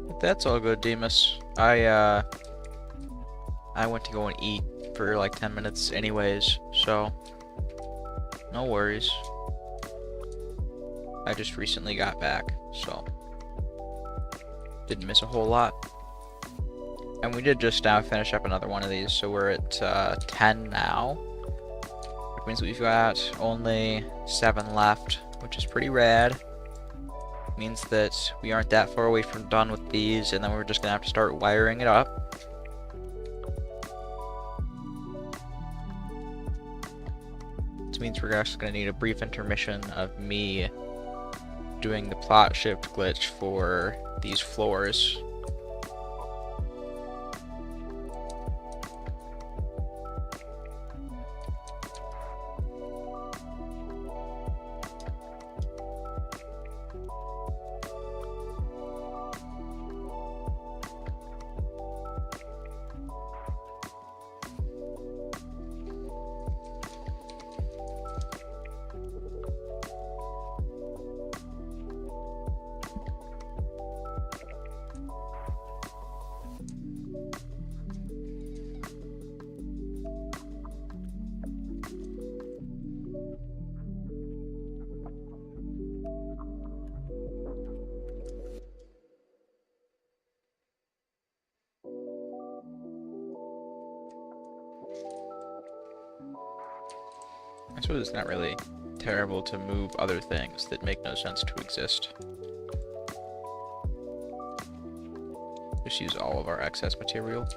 Speaker 1: But that's all good, Demas. I went to go and eat for like 10 minutes anyways, so no worries. I just recently got back, so didn't miss a whole lot. And we did just now finish up another one of these, so we're at 10 now. means we've got only 7 left, which is pretty rad. Means that we aren't that far away from done with these, and then we're just gonna have to start wiring it up. This means we're just gonna need a brief intermission of me doing the plot shift glitch for these floors. I suppose it's not really terrible to move other things that make no sense to exist. Just use all of our excess material.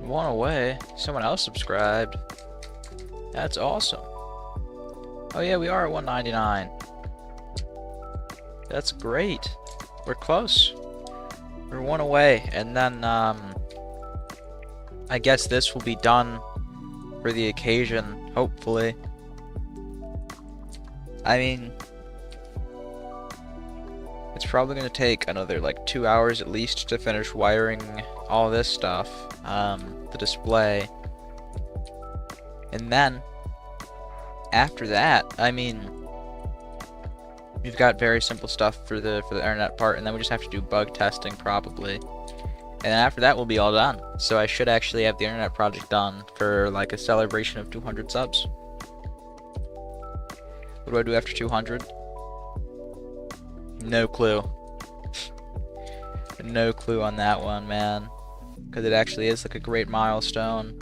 Speaker 1: One away. Someone else subscribed. That's awesome. Oh yeah, we are at 199. That's great. We're close. We're one away, and then I guess this will be done for the occasion, hopefully. I mean, it's probably going to take another like 2 hours at least to finish wiring all this stuff, the display, and then after that, I mean, we've got very simple stuff for the internet part, and then we just have to do bug testing probably, and then after that we'll be all done. So I should actually have the internet project done for like a celebration of 200 subs. What do I do after 200? No clue. No clue on that one, man. Because it actually is like a great milestone.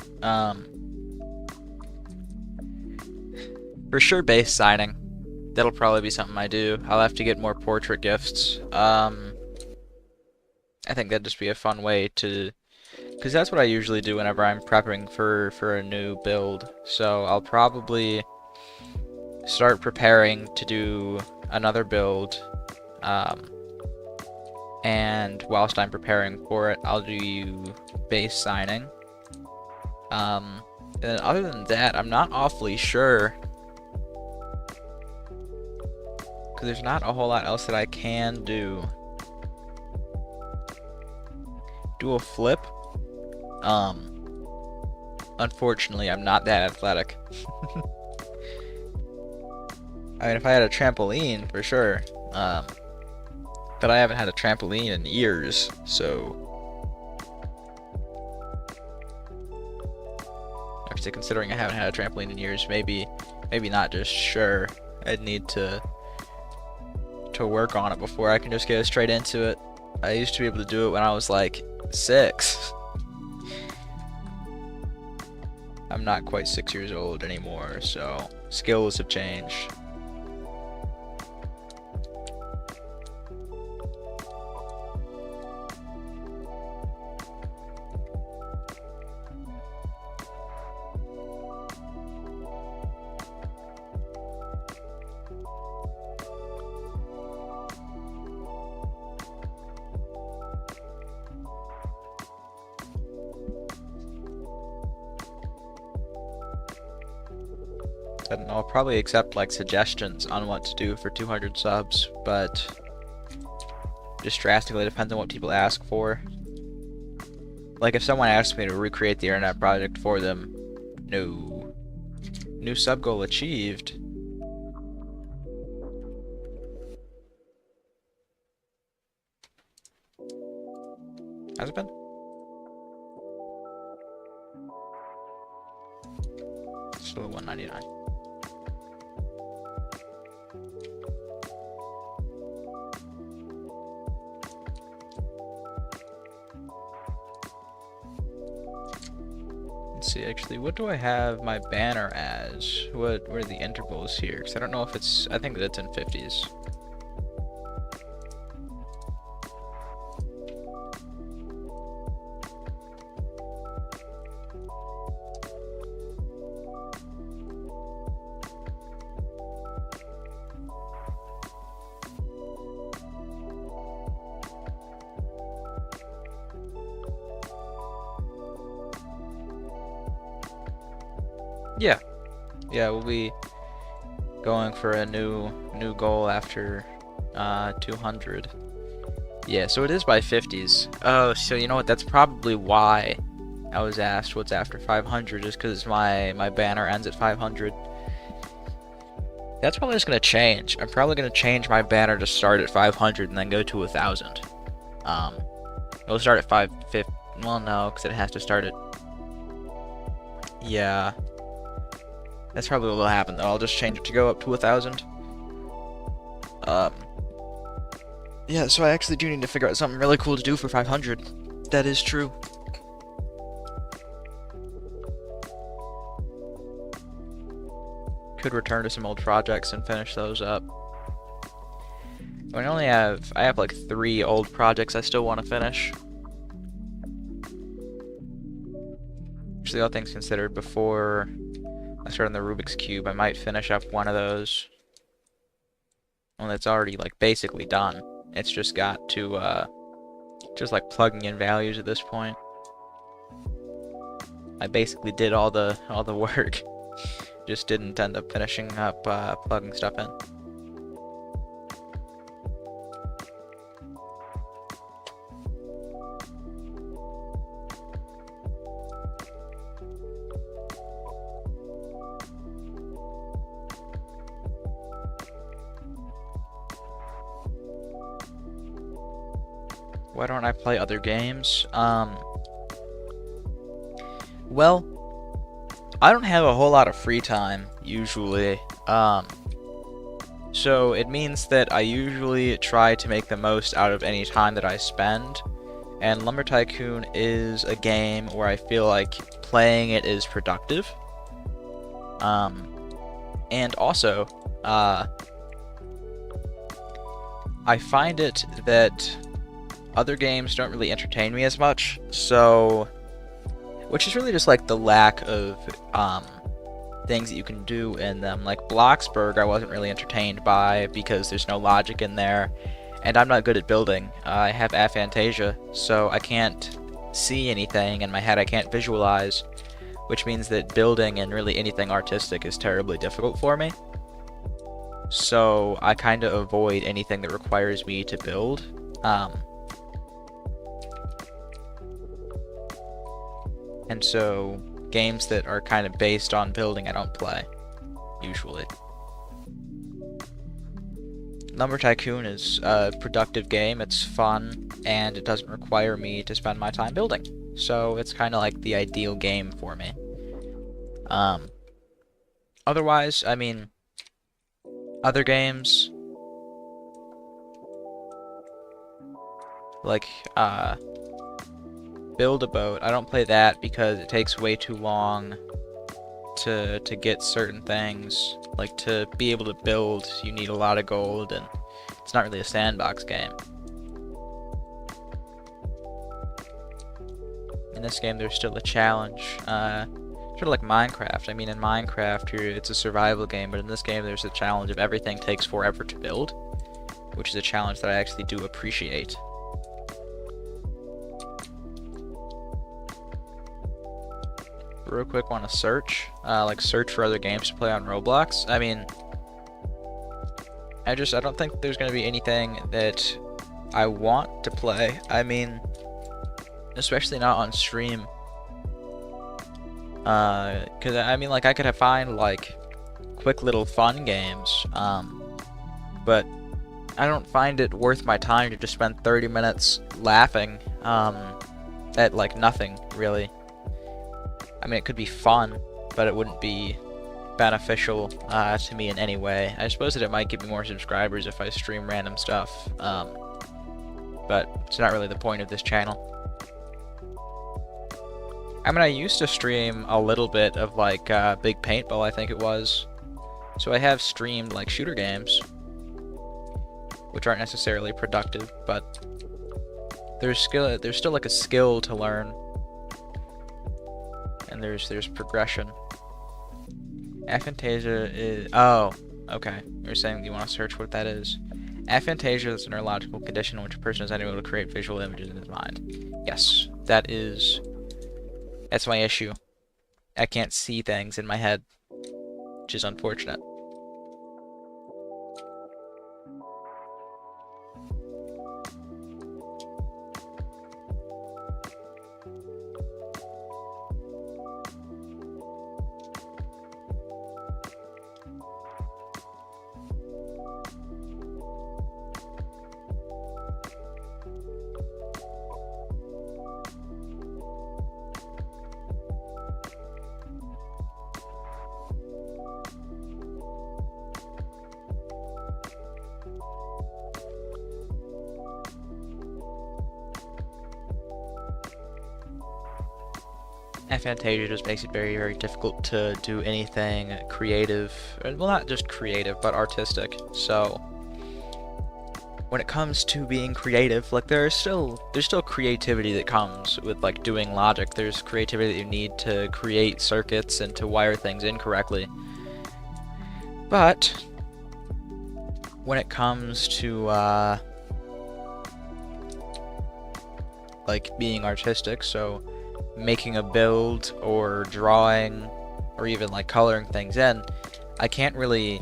Speaker 1: For sure, base signing. That'll probably be something I do. I'll have to get more portrait gifts. I think that'd just be a fun way to... Because that's what I usually do whenever I'm prepping for a new build. So I'll probably start preparing to do another build. And whilst I'm preparing for it, I'll do base signing. And then other than that, I'm not awfully sure, because there's not a whole lot else that I can do. Do a flip? Unfortunately, I'm not that athletic. I mean, if I had a trampoline, for sure. But I haven't had a trampoline in years, so... Actually, considering I haven't had a trampoline in years, maybe not just sure. I'd need to work on it before I can just get straight into it. I used to be able to do it when I was like 6. I'm not quite 6 years old anymore, so skills have changed. And I'll probably accept like suggestions on what to do for 200 subs, but just drastically depends on what people ask for. Like if someone asks me to recreate the internet project for them, no. New sub goal achieved. Has it been? Still at 199. Let's see, actually, what do I have my banner as? What are the intervals here? Because I don't know if it's, I think that it's in 50s. Yeah, we'll be going for a new goal after 200. Yeah, so it is by 50s. Oh, so you know what? That's probably why I was asked what's after 500, just because my banner ends at 500. That's probably just gonna change. I'm probably gonna change my banner to start at 500 and then go to 1,000. It'll start at 550. Well, no, because it has to start at. Yeah. That's probably what will happen, though. I'll just change it to go up to 1,000. Yeah, so I actually do need to figure out something really cool to do for 500. That is true. Could return to some old projects and finish those up. I have like 3 old projects I still want to finish. Actually, all things considered, before I start on the Rubik's Cube, I might finish up one of those. Well, it's already like basically done. It's just got to just like plugging in values at this point. I basically did all the work. Just didn't end up finishing up plugging stuff in. Why don't I play other games? Well, I don't have a whole lot of free time, usually. So it means that I usually try to make the most out of any time that I spend. And Lumber Tycoon is a game where I feel like playing it is productive. And also, I find it that other games don't really entertain me as much, so, which is really just like the lack of things that you can do in them. Like Bloxburg I wasn't really entertained by because there's no logic in there, and I'm not good at building. I have aphantasia, so I can't see anything in my head, I can't visualize, which means that building and really anything artistic is terribly difficult for me. So I kind of avoid anything that requires me to build. And so games that are kind of based on building I don't play, usually. Lumber Tycoon is a productive game, it's fun, and it doesn't require me to spend my time building. So it's kind of like the ideal game for me. Otherwise, I mean, other games, like, Build a Boat, I don't play that because it takes way too long to get certain things. Like, to be able to build, you need a lot of gold, and it's not really a sandbox game. In this game, there's still a challenge. Sort of like Minecraft. I mean, in Minecraft, it's a survival game, but in this game, there's a challenge of everything takes forever to build, which is a challenge that I actually do appreciate. Real quick, want to search, search for other games to play on Roblox. I mean, I don't think there's going to be anything that I want to play. I mean, especially not on stream. Because, I mean, like, I could find, like, quick little fun games, but I don't find it worth my time to just spend 30 minutes laughing, at like nothing really. I mean, it could be fun, but it wouldn't be beneficial to me in any way. I suppose that it might give me more subscribers if I stream random stuff, but it's not really the point of this channel. I mean, I used to stream a little bit of like Big Paintball, I think it was. So I have streamed like shooter games, which aren't necessarily productive, but there's still like a skill to learn, and there's progression. Aphantasia is... Oh, okay. You're saying you want to search what that is. Aphantasia is a neurological condition in which a person is unable to create visual images in his mind. Yes, that's my issue. I can't see things in my head, which is unfortunate. Aphantasia just makes it very, very difficult to do anything creative. Well, not just creative, but artistic. So, when it comes to being creative, like there's still creativity that comes with like doing logic. There's creativity that you need to create circuits and to wire things incorrectly. But when it comes to like being artistic, so making a build or drawing or even like coloring things in, I can't really,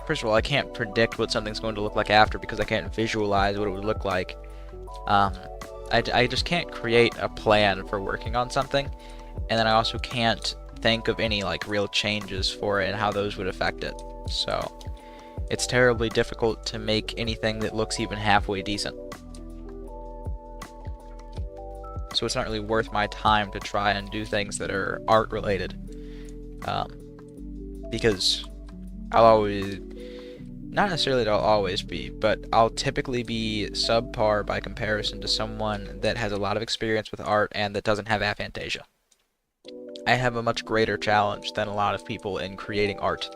Speaker 1: first of all, I can't predict what something's going to look like after because I can't visualize what it would look like. I just can't create a plan for working on something, and then I also can't think of any like real changes for it and how those would affect it. So it's terribly difficult to make anything that looks even halfway decent. So it's not really worth my time to try and do things that are art related, because I'll always, not necessarily that I'll always be, but I'll typically be subpar by comparison to someone that has a lot of experience with art and that doesn't have aphantasia. I have a much greater challenge than a lot of people in creating art,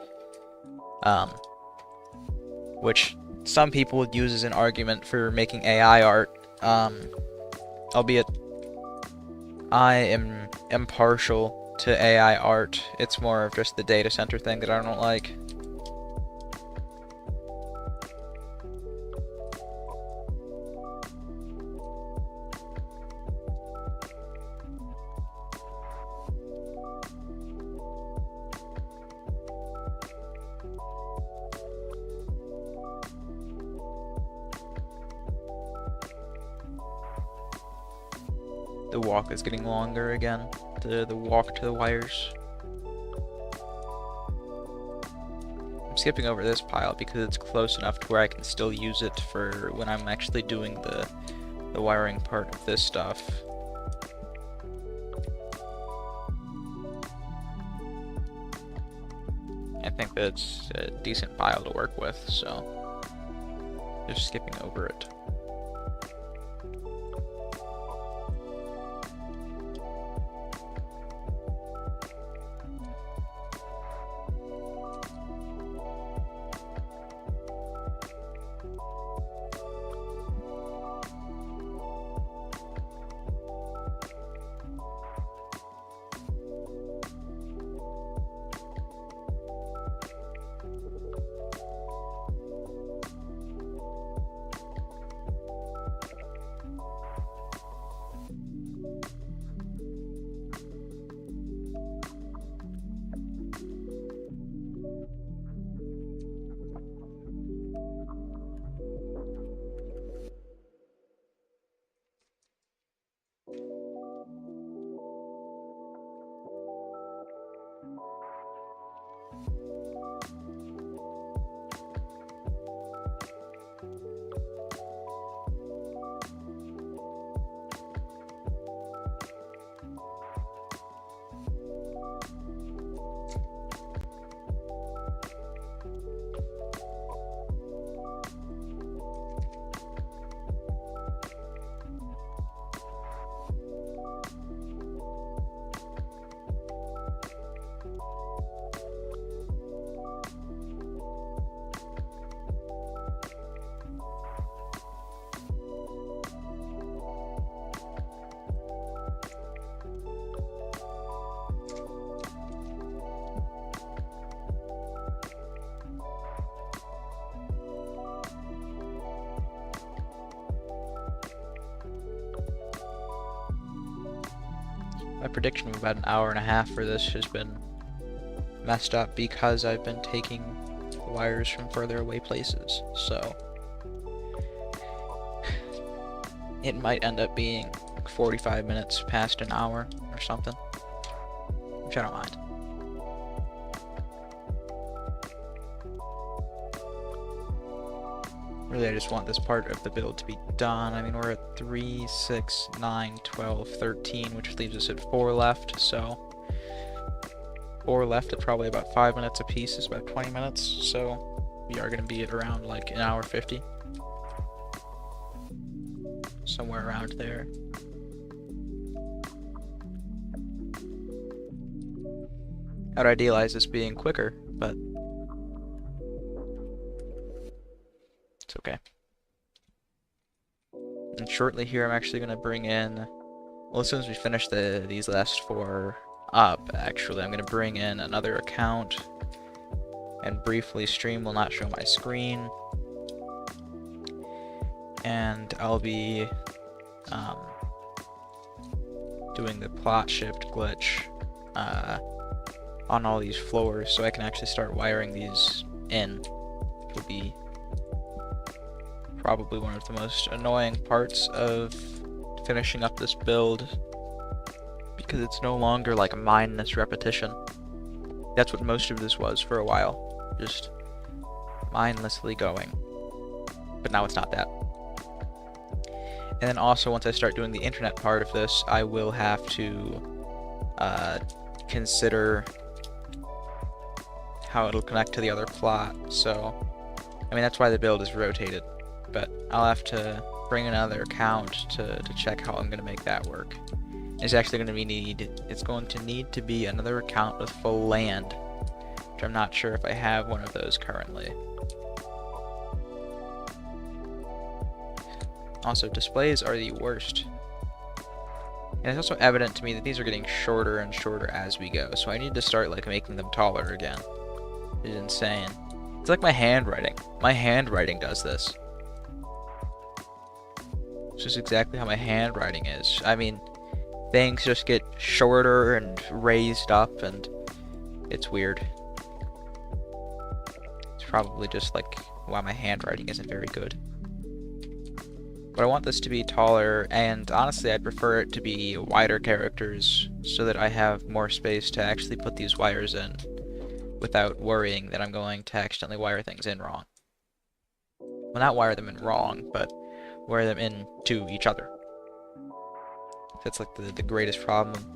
Speaker 1: which some people would use as an argument for making AI art, albeit I am impartial to AI art. It's more of just the data center thing that I don't like. The walk is getting longer again, the walk to the wires. I'm skipping over this pile because it's close enough to where I can still use it for when I'm actually doing the wiring part of this stuff. I think that's a decent pile to work with, so just skipping over it. My prediction of about an hour and a half for this has been messed up because I've been taking wires from further away places, so it might end up being 45 minutes past an hour or something, which I don't mind. Really, I just want this part of the build to be done. I mean, we're at 3, 6, 9, 12, 13, which leaves us at 4 left, so 4 left at probably about 5 minutes a piece is about 20 minutes, so we are going to be at around like an hour 50. Somewhere around there. I'd idealize this being quicker, but it's okay. And shortly here, I'm actually going to bring in, well, as soon as we finish these last 4 up, actually, I'm going to bring in another account and briefly stream will not show my screen. And I'll be doing the plot shift glitch on all these floors so I can actually start wiring these in. Which will be probably one of the most annoying parts of finishing up this build, because it's no longer like a mindless repetition. That's what most of this was for a while, just mindlessly going, but now it's not that. And then also, once I start doing the internet part of this, I will have to consider how it'll connect to the other plot. So, I mean, that's why the build is rotated, but I'll have to bring another account to check how I'm going to make that work. It's actually going to need to be another account with full land, which I'm not sure if I have one of those currently. Also, displays are the worst. And it's also evident to me that these are getting shorter and shorter as we go, so I need to start like making them taller again. It's insane. It's like my handwriting. My handwriting does this. It's just exactly how my handwriting is. I mean, things just get shorter and raised up, and it's weird. It's probably just like why my handwriting isn't very good. But I want this to be taller, and honestly I'd prefer it to be wider characters so that I have more space to actually put these wires in without worrying that I'm going to accidentally wire things in wrong. Well, not wire them in wrong, but wire them into each other. That's like the greatest problem.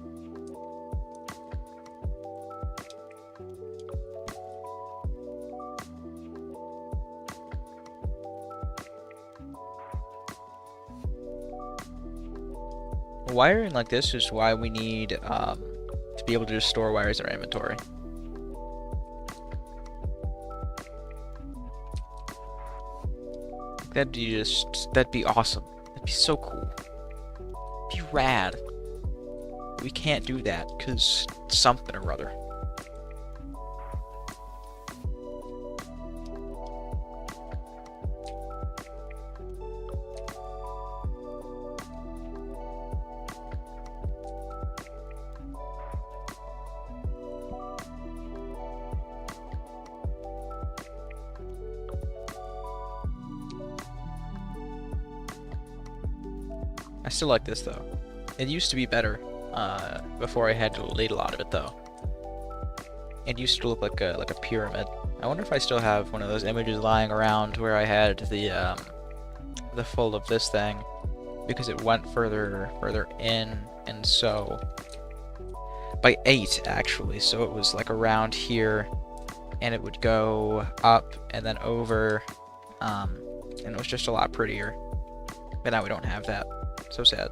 Speaker 1: Wiring like this is why we need to be able to just store wires in our inventory. That'd be awesome. That'd be so cool. It'd be rad. We can't do that because something or other. I still like this though. It used to be better before I had to delete a lot of it though. It used to look like a pyramid. I wonder if I still have one of those images lying around where I had the full of this thing, because it went further in, and so by 8 actually, so it was like around here, and it would go up and then over, and it was just a lot prettier. But now we don't have that. So sad.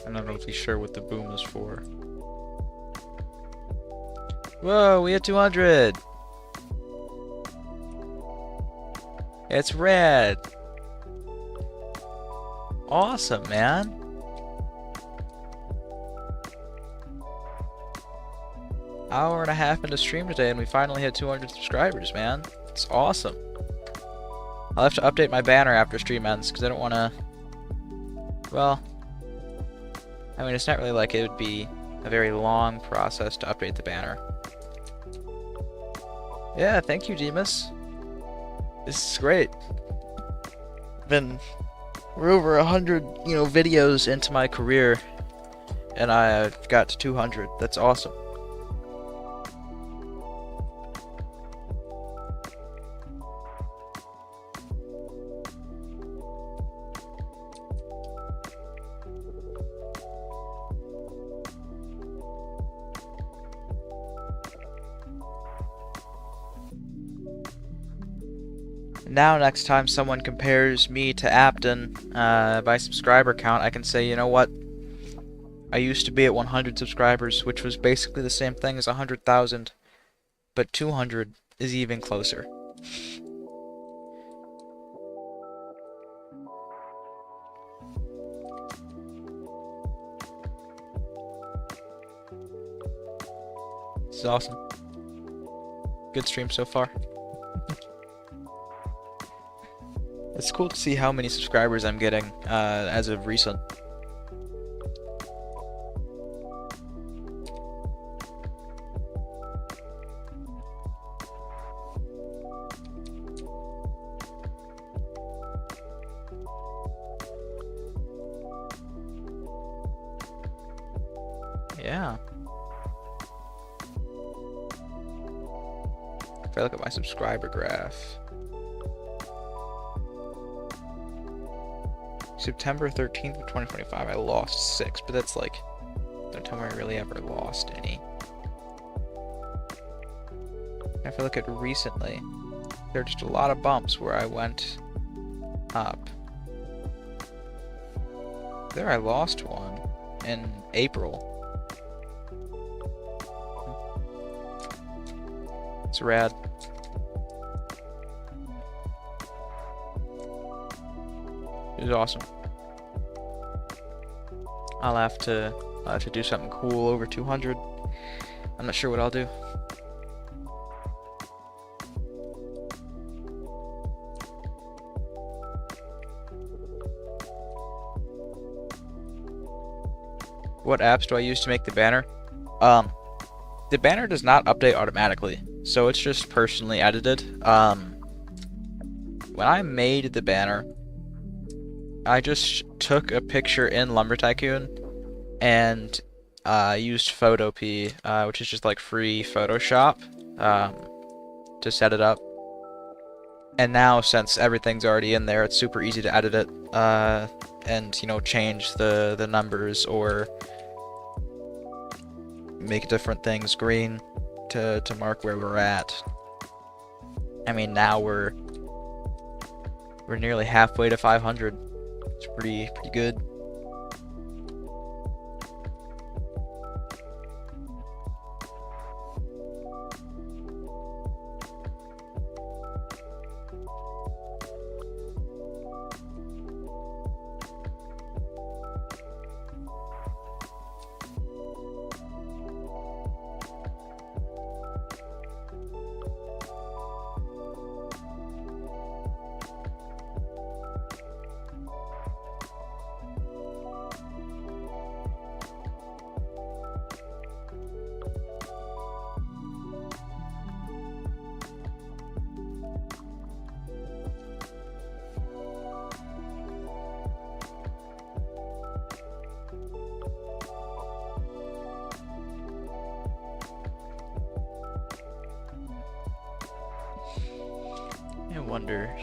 Speaker 1: I'm not really sure what the boom is for. Whoa, we hit 200! It's red! Awesome, man! Hour and a half into stream today and we finally hit 200 subscribers, man. It's awesome. I'll have to update my banner after stream ends because I don't want to... Well... I mean, it's not really like it would be a very long process to update the banner. Yeah, thank you, Demas. This is great. We're over 100, videos into my career, and I've got to 200. That's awesome. Now, next time someone compares me to Aptyn by subscriber count, I can say, you know what? I used to be at 100 subscribers, which was basically the same thing as 100,000, but 200 is even closer. This is awesome. Good stream so far. It's cool to see how many subscribers I'm getting as of recent. Yeah. If I look at my subscriber graph. September 13th of 2025, I lost 6, but that's like, don't tell me I really ever lost any. If I look at recently, there are just a lot of bumps where I went up. There I lost one in April. It's rad. It was awesome. I'll have to do something cool over 200. I'm not sure what I'll do. What apps do I use to make the banner? The banner does not update automatically, so it's just personally edited. When I made the banner, I just took a picture in Lumber Tycoon and used Photopea, which is just like free Photoshop, to set it up. And now, since everything's already in there, it's super easy to edit it and change the numbers or make different things green to mark where we're at. I mean, now we're nearly halfway to 500. It's pretty good. I wonder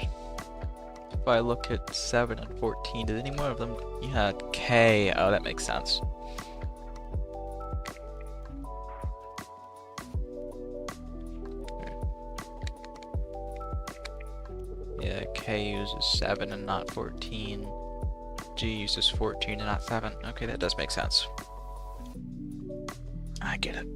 Speaker 1: if I look at 7 and 14, did any one of them? Yeah, K. Oh, that makes sense. Yeah, K uses 7 and not 14. SSD uses 14 and not 7. Okay, that does make sense. I get it.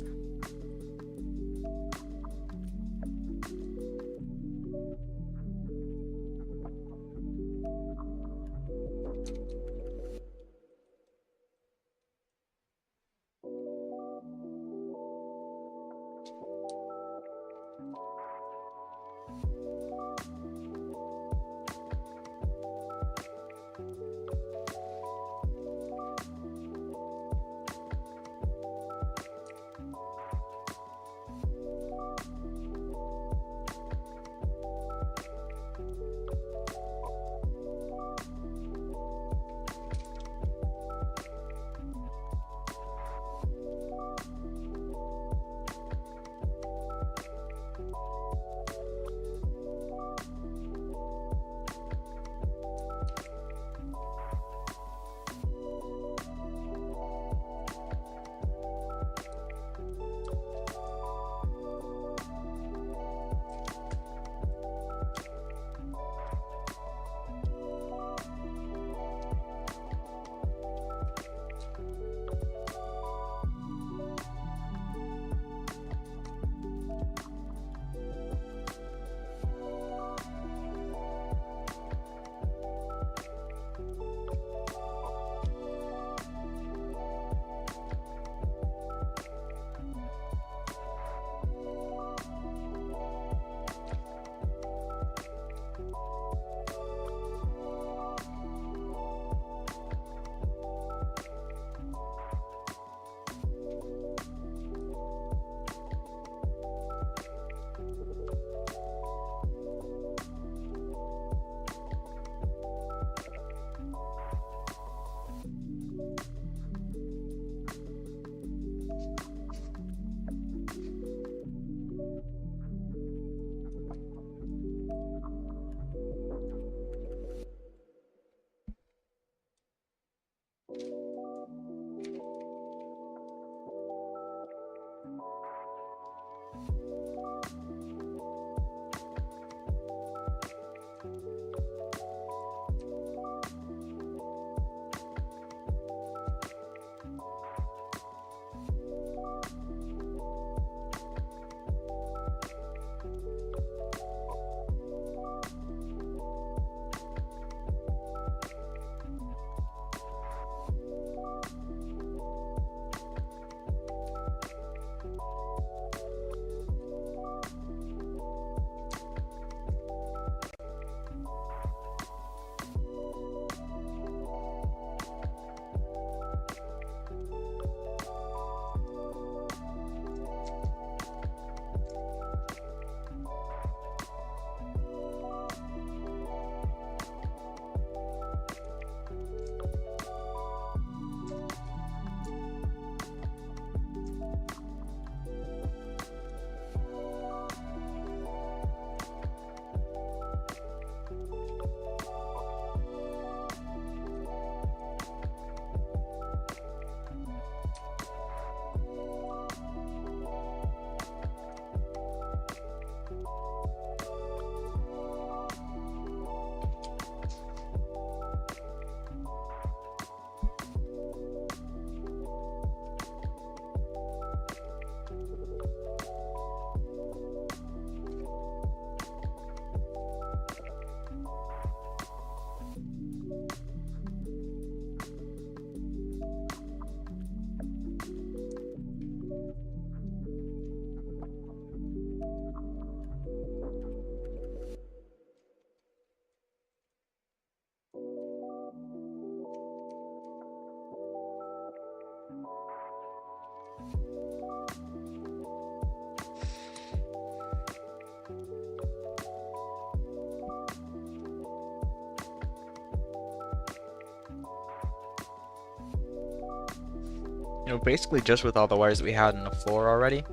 Speaker 1: You know, basically just with all the wires that we had on the floor already,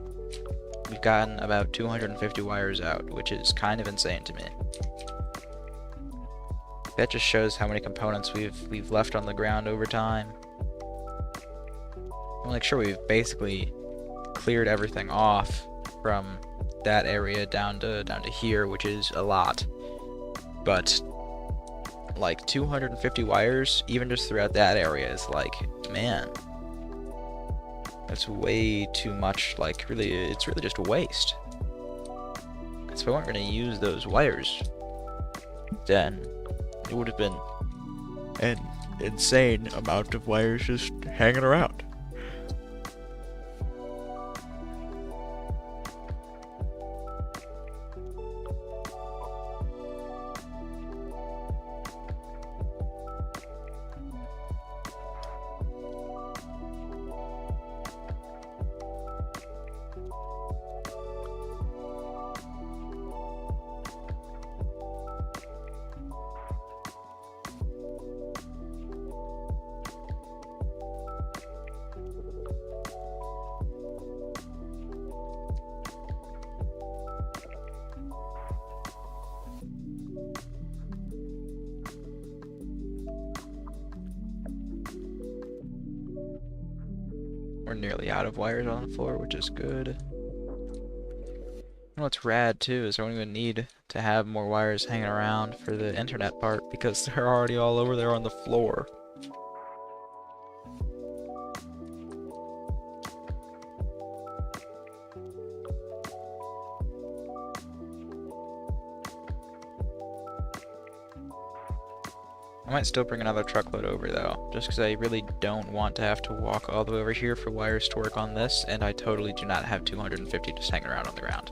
Speaker 1: we've gotten about 250 wires out, which is kind of insane to me. That just shows how many components we've left on the ground over time. I'm like sure we've basically cleared everything off from that area down to here, which is a lot. But like 250 wires, even just throughout that area, is like, man, that's way too much. Like, really, it's really just a waste. So if I weren't going to use those wires, then it would have been an insane amount of wires just hanging around. We're nearly out of wires on the floor, which is good. And what's rad too is I don't even need to have more wires hanging around for the internet part because they're already all over there on the floor. I might still bring another truckload over though, just because I really don't want to have to walk all the way over here for wires to work on this, and I totally do not have 250 just hanging around on the ground.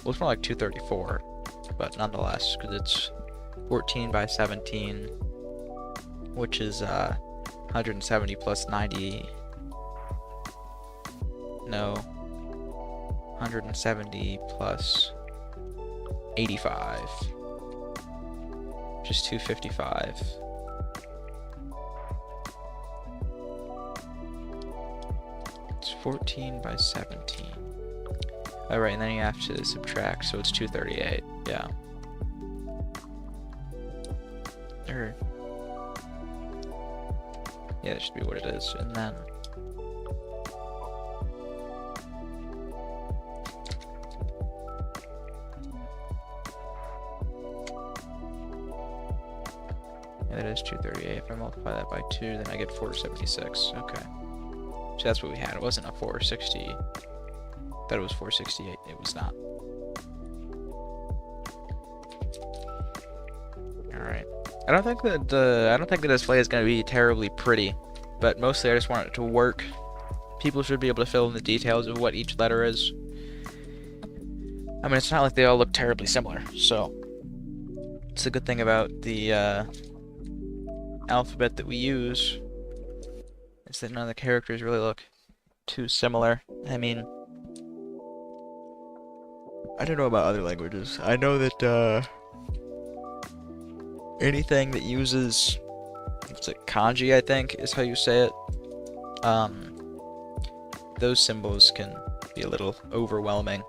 Speaker 1: Well, it's more like 234, but nonetheless, because it's 14 by 17, which is 170 plus 90. No, 170 plus 85, which is 255. It's 14 by 17. Oh, right, and then you have to subtract, so it's 238. Yeah. Yeah, that should be what it is. And then that is 238. If I multiply that by 2, then I get 476. Okay. So that's what we had. It wasn't a 460. I thought it was 468. It was not. Alright. I don't think that the display is going to be terribly pretty, but mostly I just want it to work. People should be able to fill in the details of what each letter is. I mean, it's not like they all look terribly similar, so it's a good thing about the alphabet that we use is that none of the characters really look too similar. I mean, I don't know about other languages. I know that anything that uses, what's it, kanji, I think is how you say it, those symbols can be a little overwhelming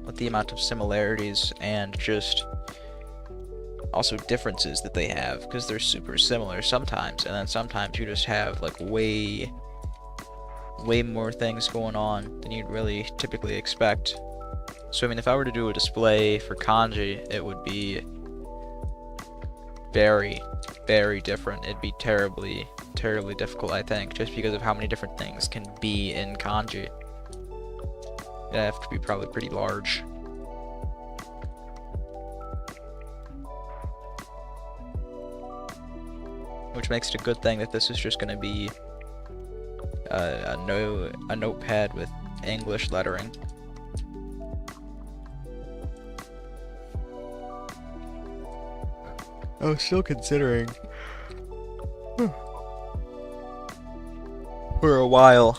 Speaker 1: with the amount of similarities and just also differences that they have, because they're super similar sometimes, and then sometimes you just have like way more things going on than you'd really typically expect. So I mean, if I were to do a display for kanji, it would be very, very different. It'd be terribly difficult, I think, just because of how many different things can be in kanji. It'd have to be probably pretty large. Which makes it a good thing that this is just going to be a notepad with English lettering. I was still considering for a while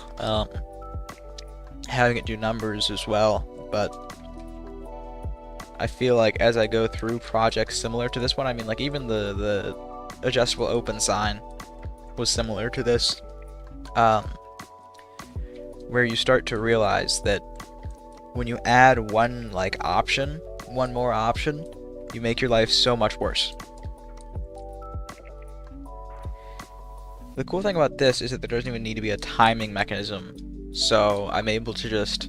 Speaker 1: having it do numbers as well, but I feel like as I go through projects similar to this one, I mean, like even the adjustable open sign was similar to this, where you start to realize that when you add one more option, you make your life so much worse. The cool thing about this is that there doesn't even need to be a timing mechanism, so I'm able to just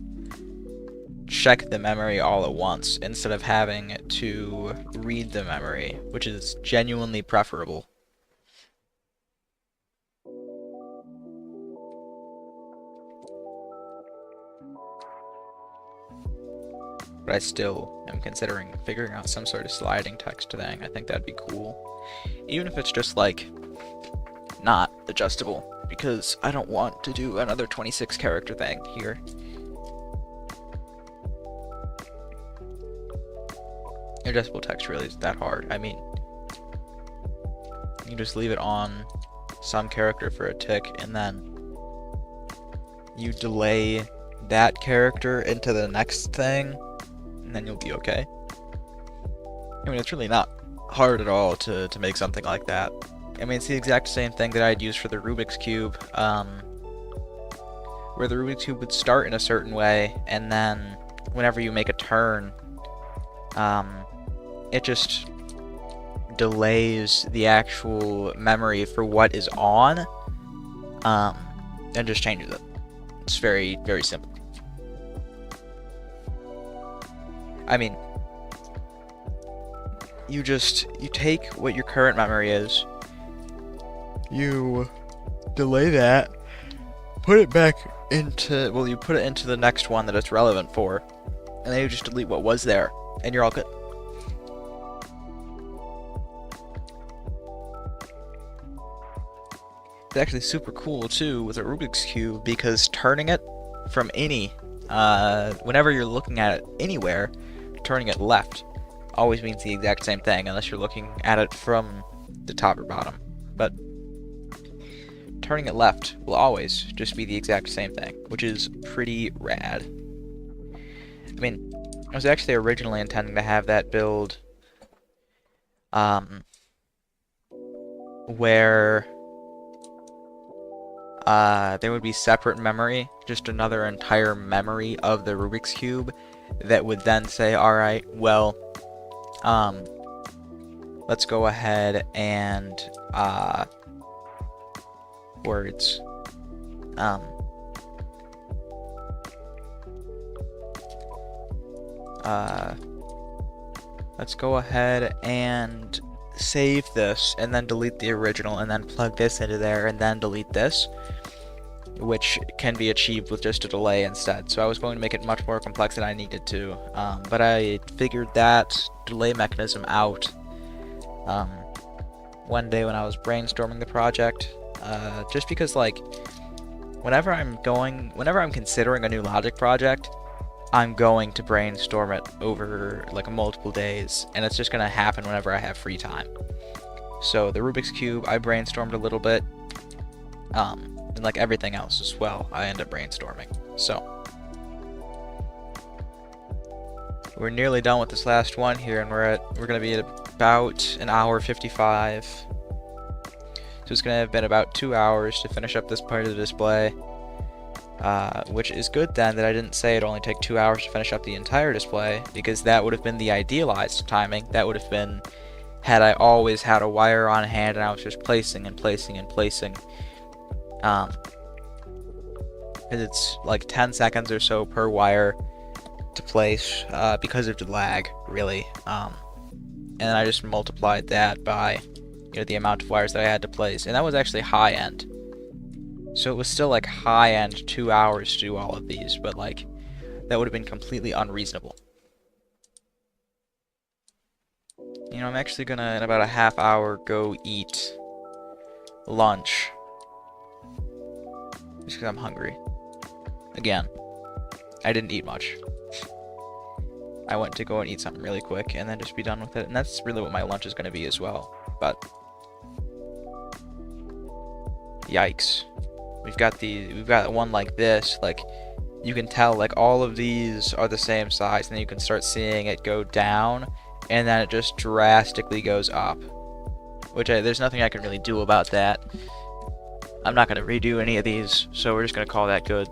Speaker 1: check the memory all at once instead of having to read the memory, which is genuinely preferable. But I still am considering figuring out some sort of sliding text thing. I think that'd be cool. Even if it's just like not adjustable, because I don't want to do another 26 character thing here. Adjustable text really isn't that hard. I mean, you just leave it on some character for a tick, and then you delay that character into the next thing, and then you'll be okay. I mean, it's really not hard at all to make something like that. I mean, it's the exact same thing that I'd use for the Rubik's Cube, where the Rubik's Cube would start in a certain way, and then whenever you make a turn, it just delays the actual memory for what is on, and just changes it. It's very, very simple. I mean, you take what your current memory is, you delay that, put it back into, well, you put it into the next one that it's relevant for, and then you just delete what was there, and you're all good. It's actually super cool too with a Rubik's Cube, because turning it from any, whenever you're looking at it anywhere, turning it left always means the exact same thing, unless you're looking at it from the top or bottom. But turning it left will always just be the exact same thing, which is pretty rad. I mean, I was actually originally intending to have that build where there would be separate memory, just another entire memory of the Rubik's Cube that would then say, alright, well, let's go ahead and, let's go ahead and save this, and then delete the original, and then plug this into there, and then delete this, which can be achieved with just a delay instead. So I was going to make it much more complex than I needed to, but I figured that delay mechanism out one day when I was brainstorming the project, just because, like, whenever I'm considering a new logic project, I'm going to brainstorm it over like multiple days, and it's just gonna happen whenever I have free time. So the Rubik's Cube, I brainstormed a little bit, and like everything else as well, I end up brainstorming. So we're nearly done with this last one here, and we're gonna be at about an hour 55. So it's gonna have been about 2 hours to finish up this part of the display. Which is good then that I didn't say it'd only take 2 hours to finish up the entire display, because that would have been the idealized timing. That would have been had I always had a wire on hand and I was just placing and placing and placing. Because it's like 10 seconds or so per wire to place, because of the lag, really. And I just multiplied that by, you know, the amount of wires that I had to place, and that was actually high end. So it was still like high-end 2 hours to do all of these, but like that would have been completely unreasonable. You know, I'm actually gonna, in about a half hour, go eat lunch. Just because I'm hungry. Again, I didn't eat much. I went to go and eat something really quick and then just be done with it, and that's really what my lunch is gonna be as well. But yikes. We've got one like this, like, you can tell, like, all of these are the same size, and then you can start seeing it go down, and then it just drastically goes up. Which, there's nothing I can really do about that. I'm not going to redo any of these, so we're just going to call that good.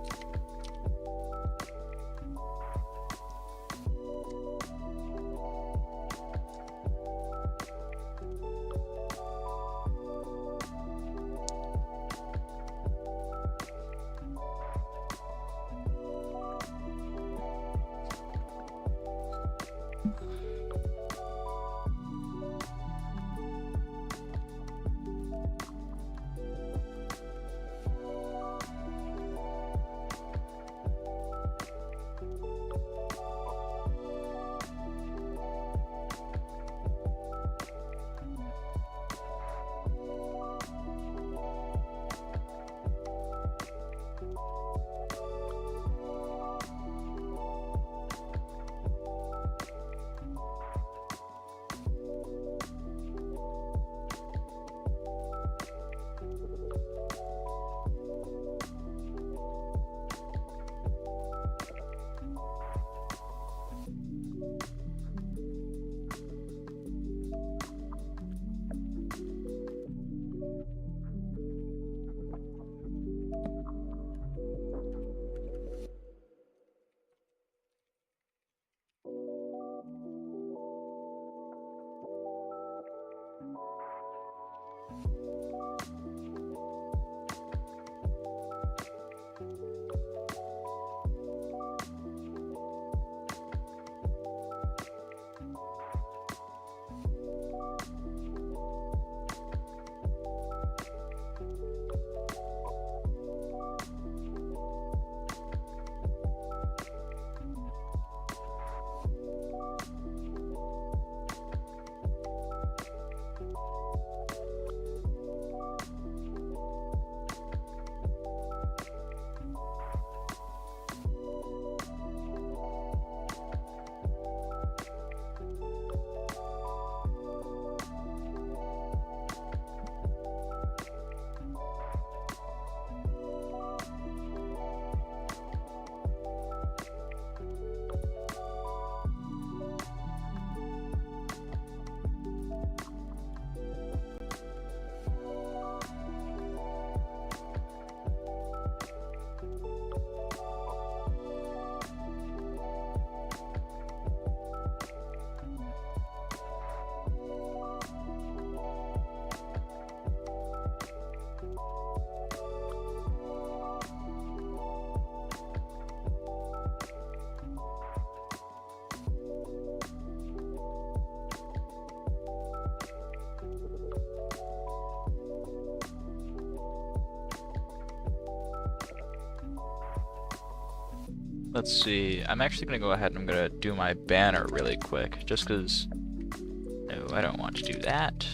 Speaker 1: let's see. I'm actually gonna go ahead and I'm gonna do my banner really quick, just because. No, I don't want to do that.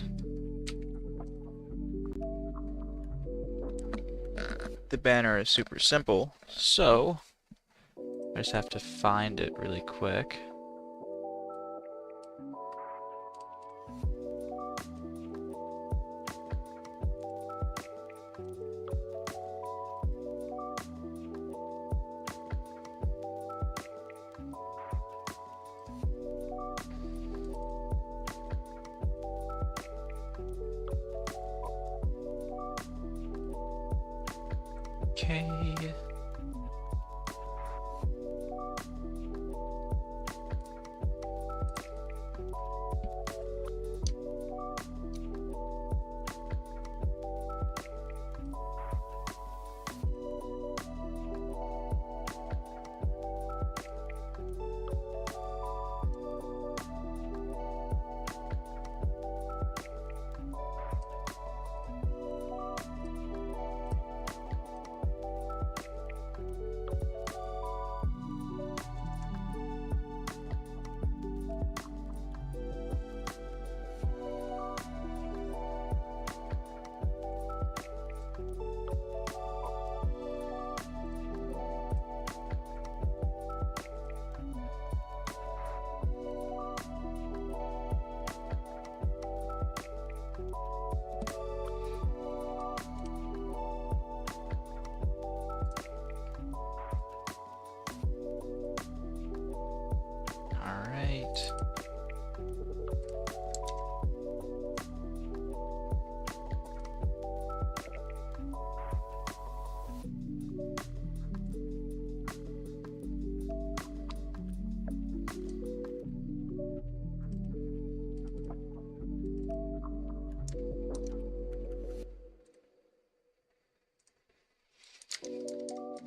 Speaker 1: The banner is super simple, so I just have to find it really quick. Okay.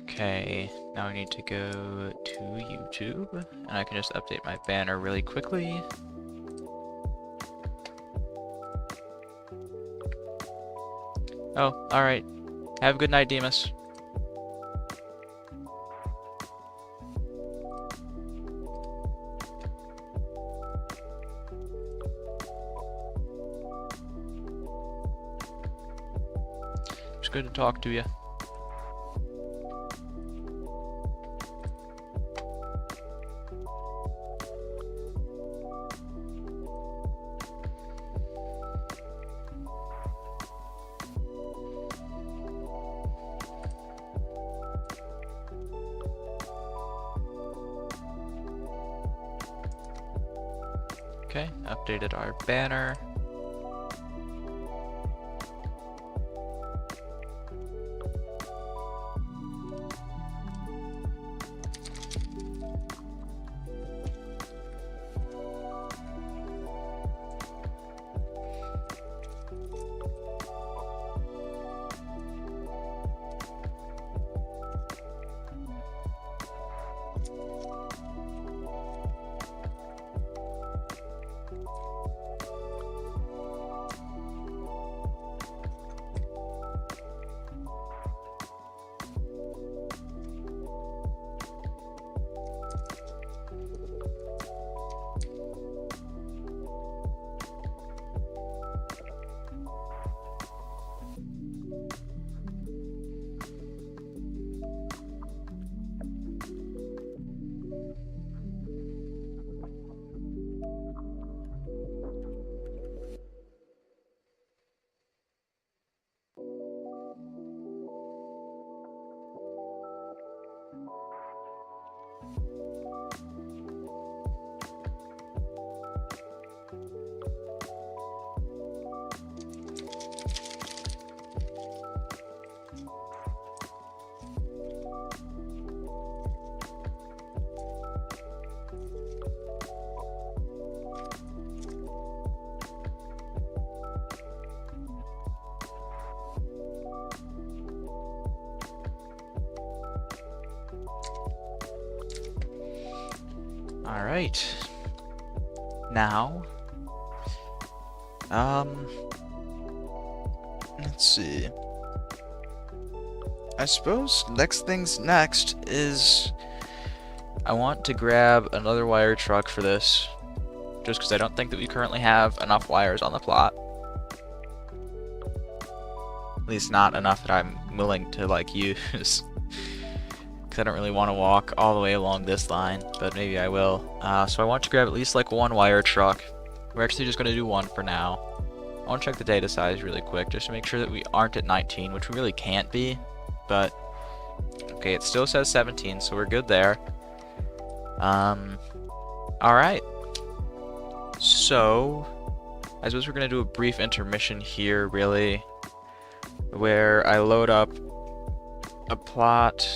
Speaker 1: Okay, now I need to go to YouTube, and I can just update my banner really quickly. Oh, alright. Have a good night, Demas. It's good to talk to you. Okay, updated our banner. Alright. Now, let's see. I suppose next thing's next is I want to grab another wire truck for this, just because I don't think that we currently have enough wires on the plot. At least not enough that I'm willing to like use, because I don't really want to walk all the way along this line, but maybe I will. So I want to grab at least like one wire truck. We're actually just going to do one for now. I want to check the data size really quick, just to make sure that we aren't at 19, which we really can't be, but okay, it still says 17, so we're good there. Alright. So, I suppose we're going to do a brief intermission here, really, where I load up a plot.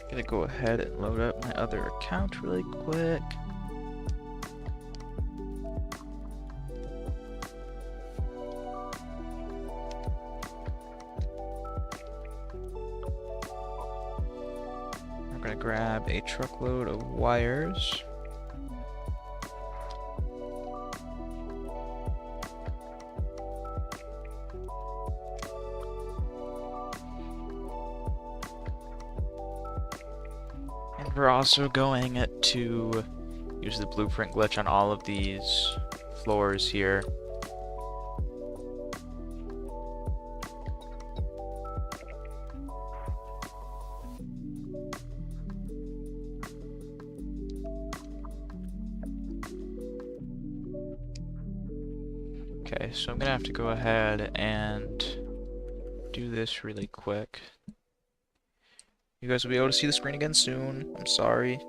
Speaker 1: Gonna go ahead and load up my other account really quick. We're gonna grab a truckload of wires. We're also going to use the blueprint glitch on all of these floors here. Okay, so I'm gonna have to go ahead and do this really quick. You guys will be able to see the screen again soon. I'm sorry.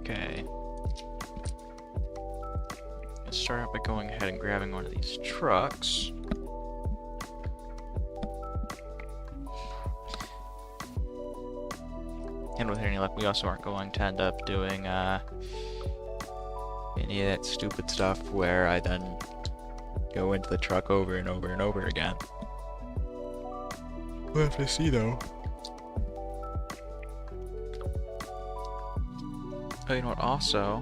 Speaker 1: Okay. Let's start out by going ahead and grabbing one of these trucks. And with any luck, we also aren't going to end up doing any of that stupid stuff where I then go into the truck over and over and over again. We'll have to see though. Oh, you know what, also...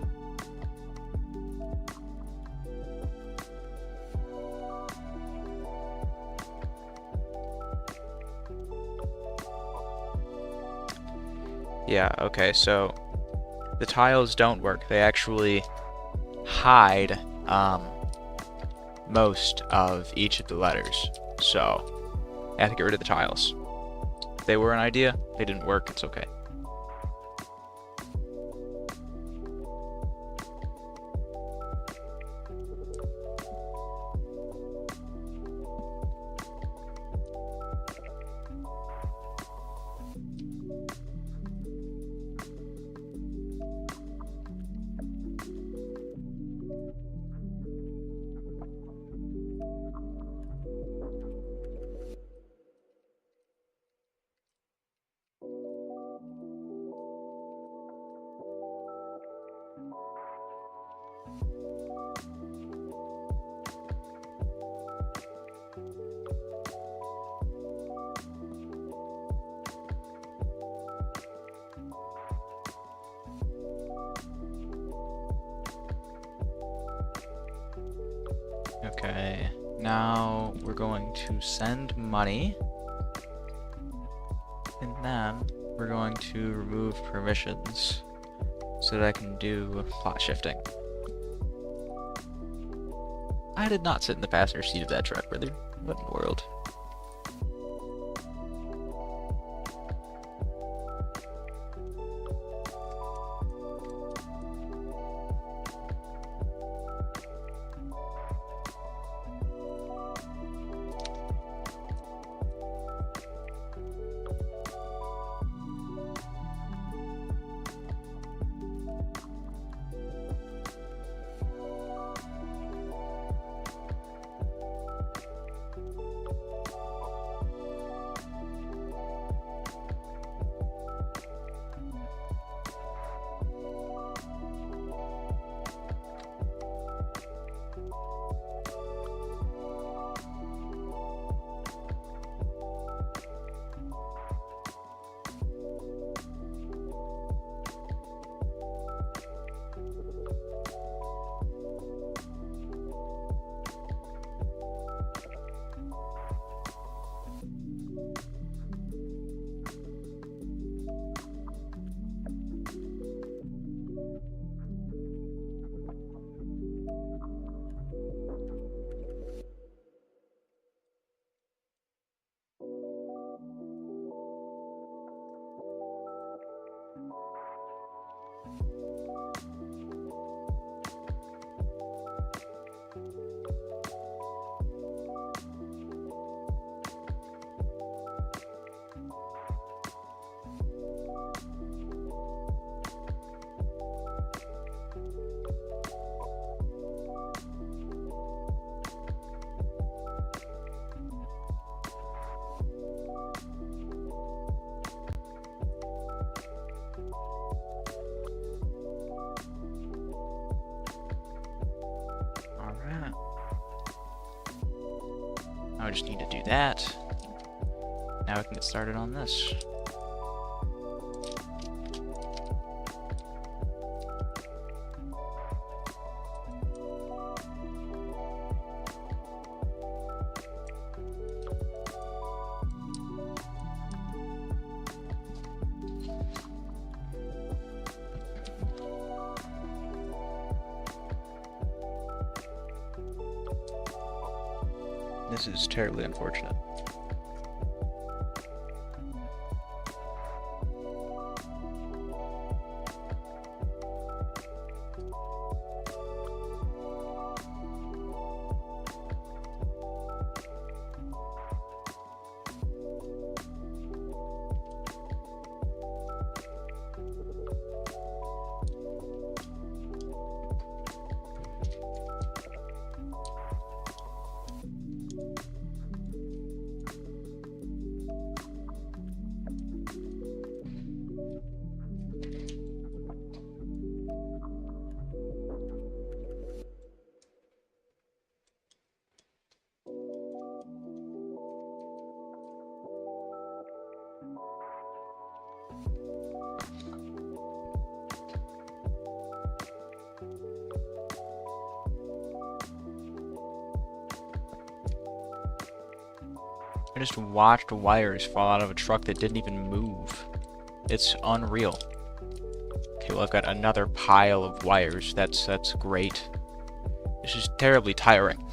Speaker 1: Yeah, okay, so the tiles don't work. They actually hide most of each of the letters. So I have to get rid of the tiles. If they were an idea, they didn't work, it's okay. Okay, now we're going to send money, and then we're going to remove permissions so that I can do plot shifting. I did not sit in the passenger seat of that truck, brother. What in the world? I just need to do that. Now I can get started on this. This is terribly unfortunate. I just watched wires fall out of a truck that didn't even move. It's unreal. Okay, well, I've got another pile of wires. That's great. This is terribly tiring.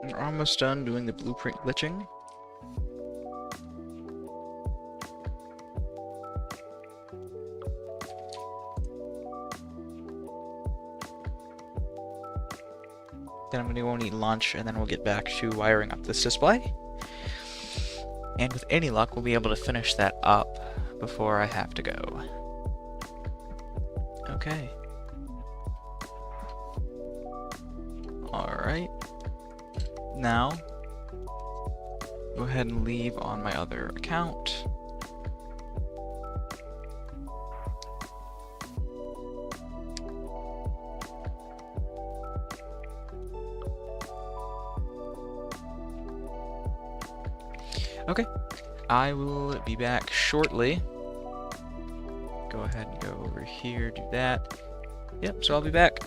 Speaker 1: We're almost done doing the blueprint glitching. Then I'm going to go and eat lunch, and then we'll get back to wiring up this display. And with any luck, we'll be able to finish that up before I have to go. Okay. Alright. Now, go ahead and leave on my other account. Okay, I will be back shortly. Go ahead and go over here, do that. Yep, so I'll be back.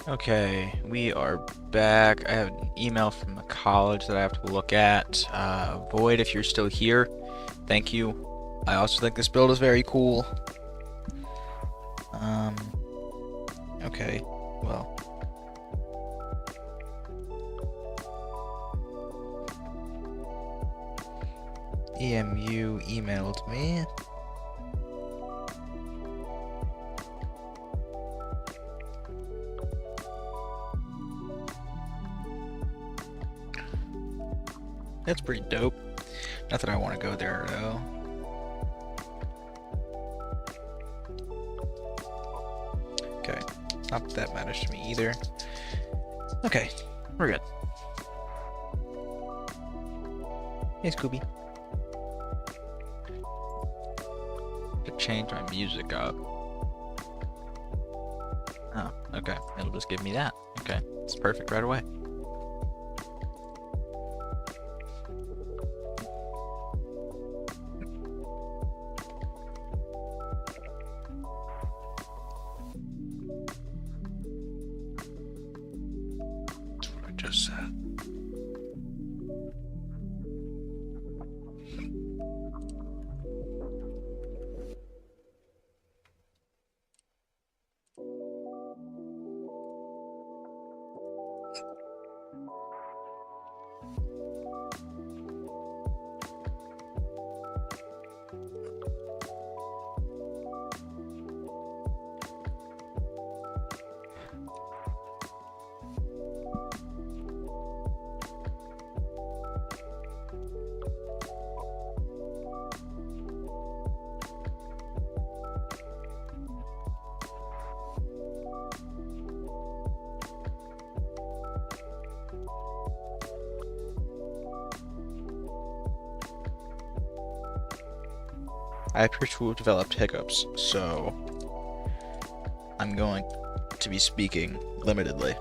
Speaker 1: Okay, we are back. I have an email from the college that I have to look at. Void, if you're still here, thank you. I also think this build is very cool. Okay, well. EMU emailed me. That's pretty dope. Not that I want to go there, though. Okay, not that that matters to me either. Okay, we're good. Hey, Scooby. To change my music up. Oh, okay. It'll just give me that. Okay, it's perfect right away. That's what I just said. I appear to have developed hiccups, so I'm going to be speaking limitedly.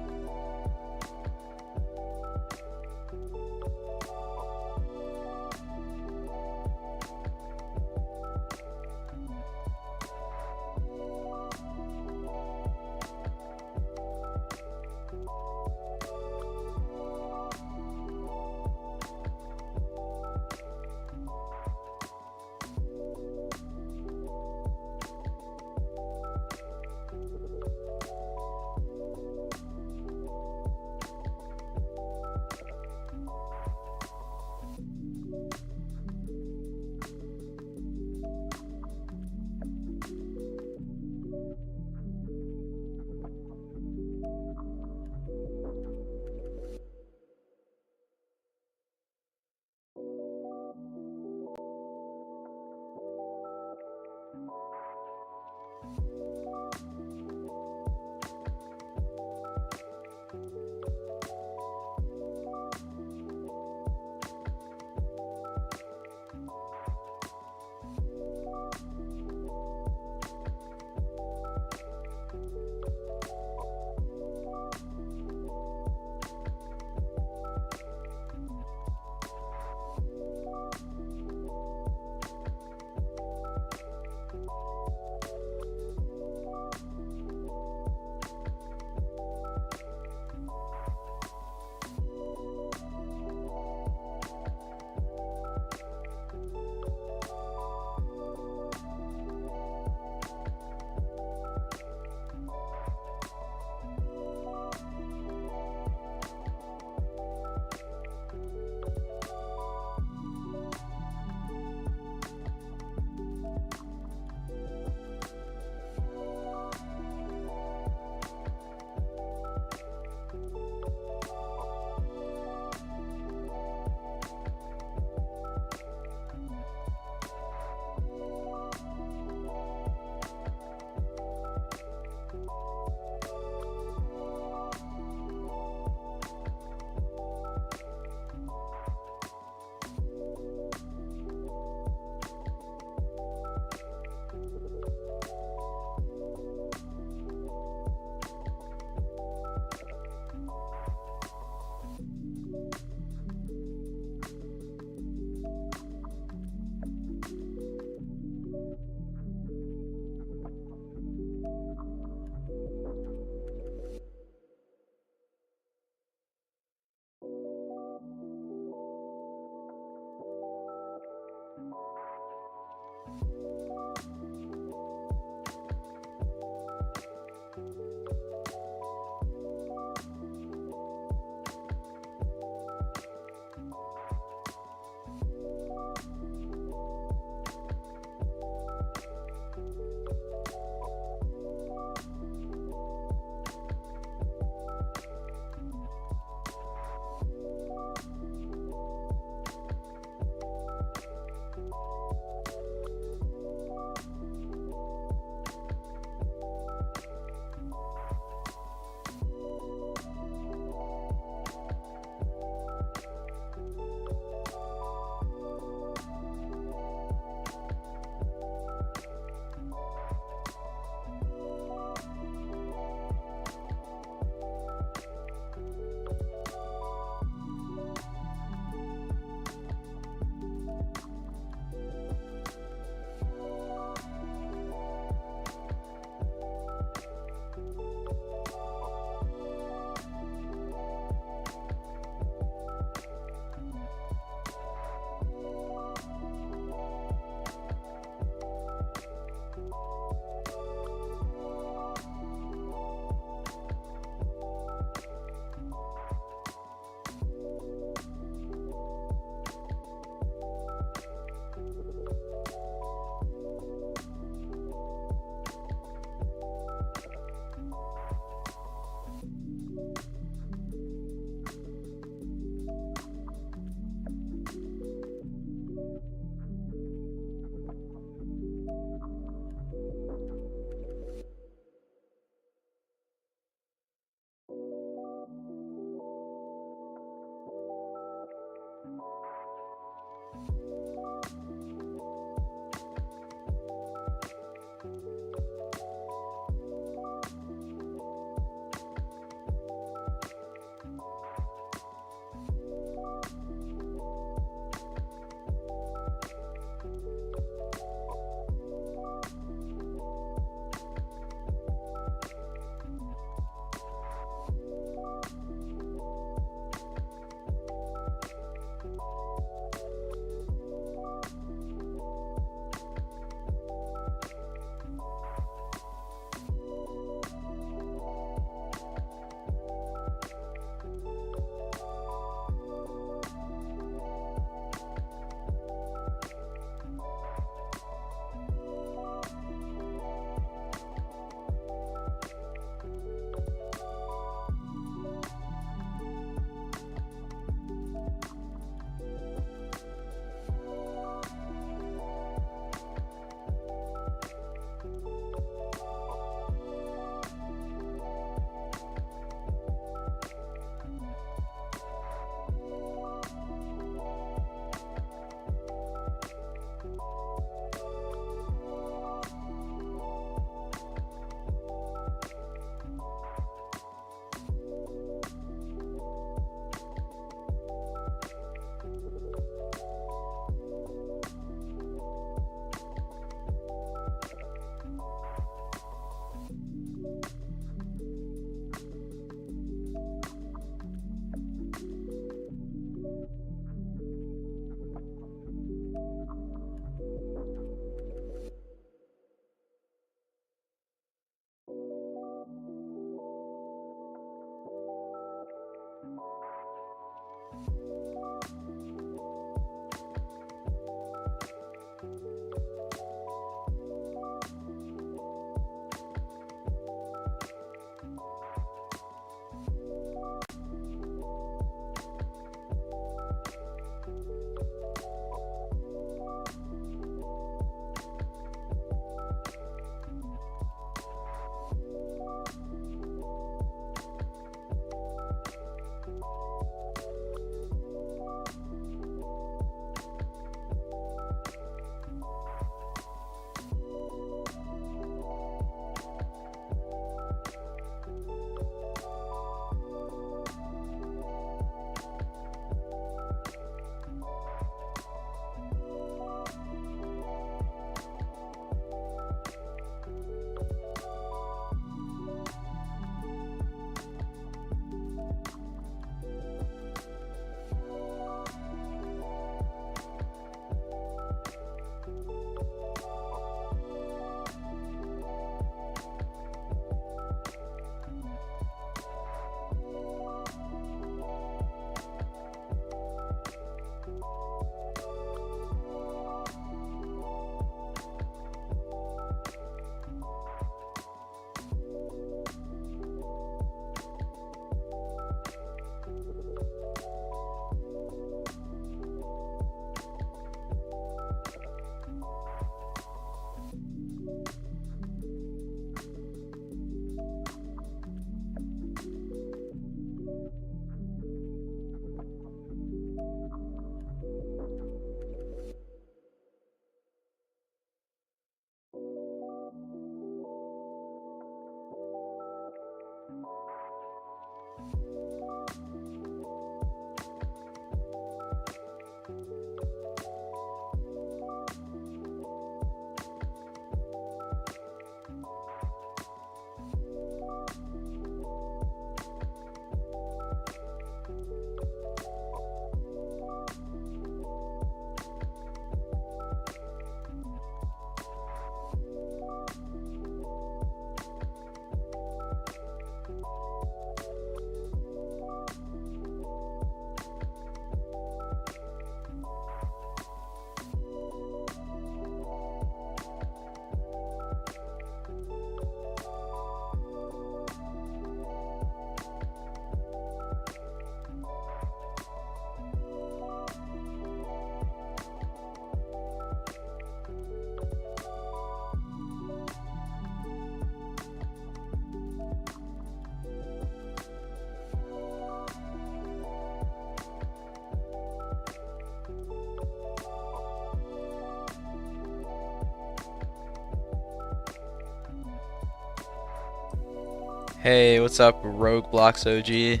Speaker 1: Hey, what's up, Rogue Blocks OG?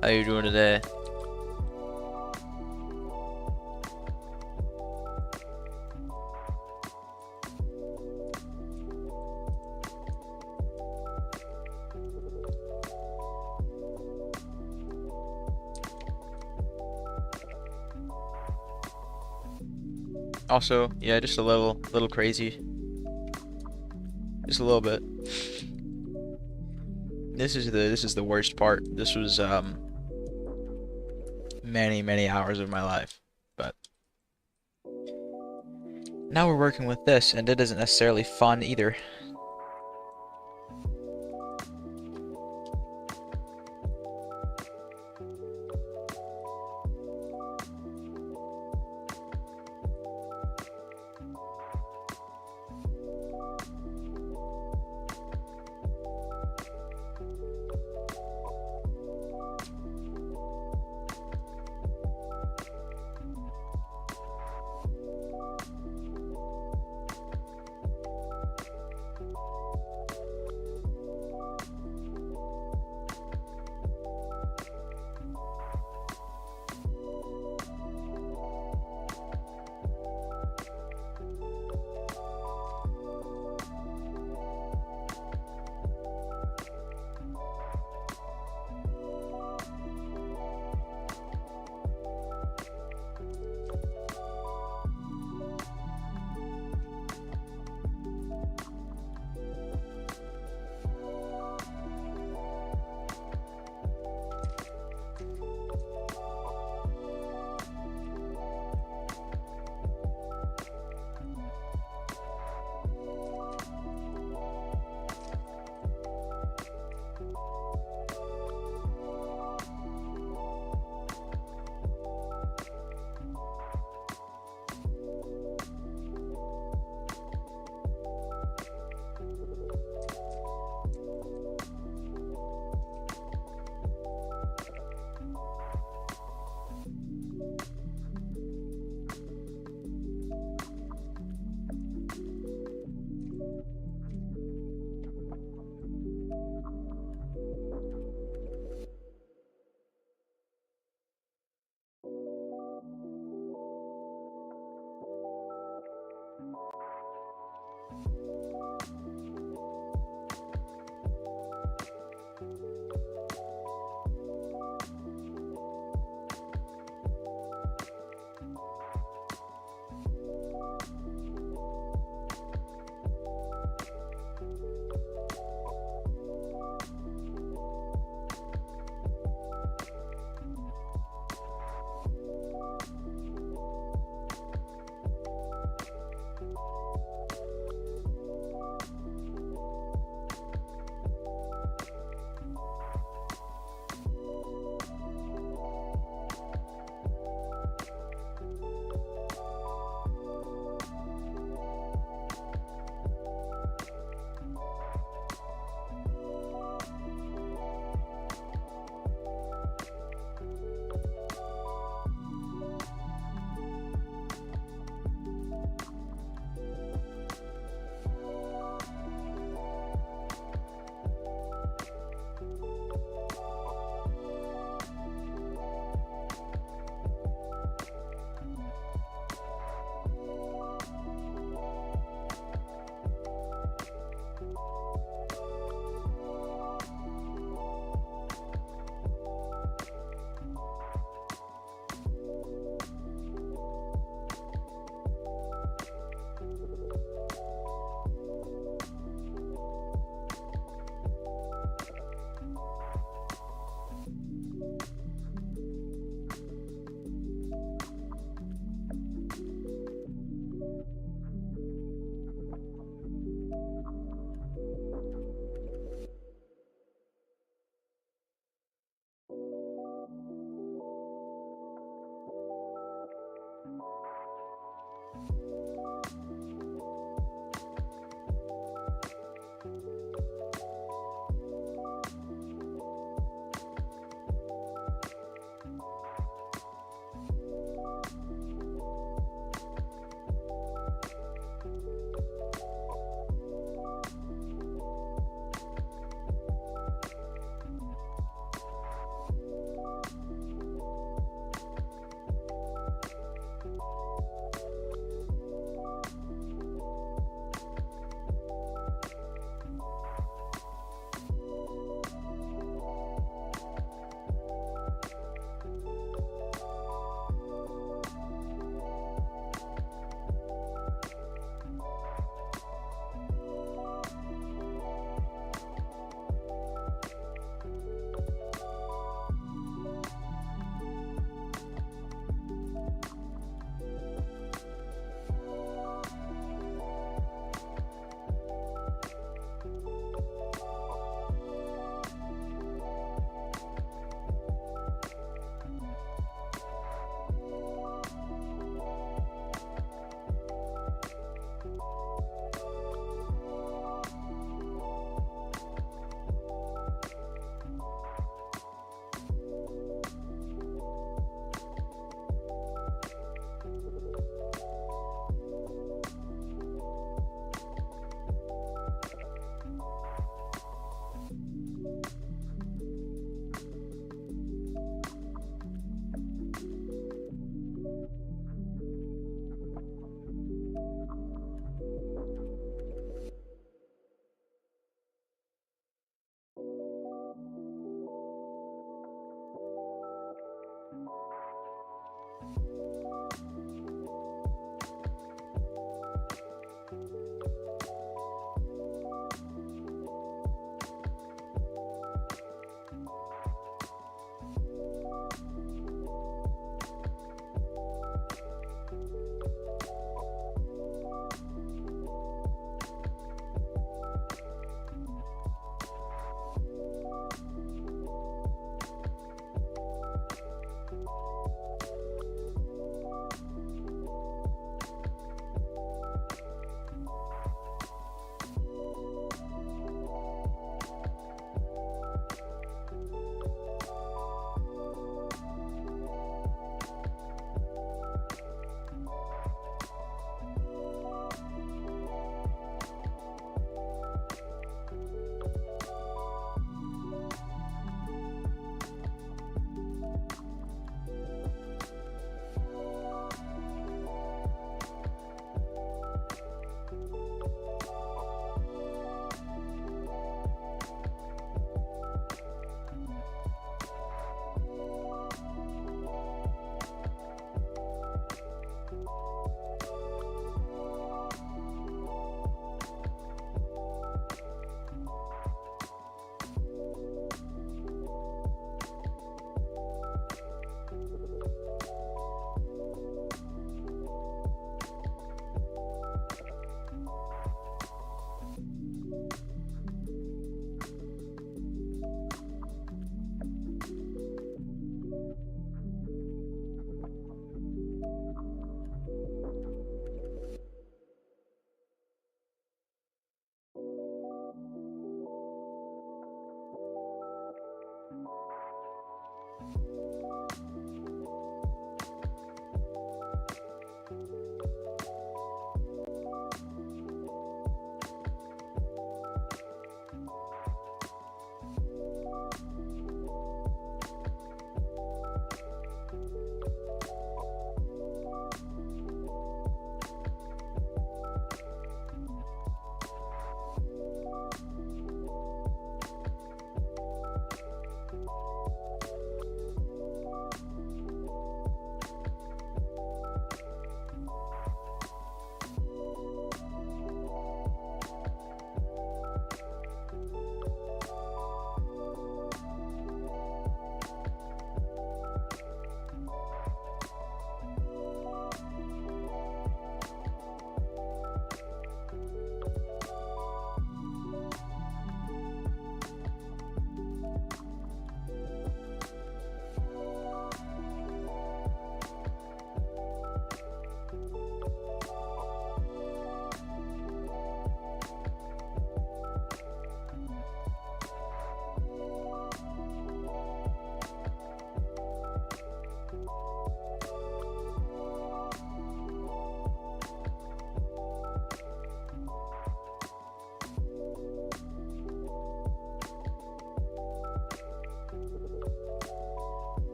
Speaker 1: How you doing today? Also, yeah, just a little crazy. Just a little bit. This is the worst part. This was many hours of my life. But now we're working with this, and it isn't necessarily fun either.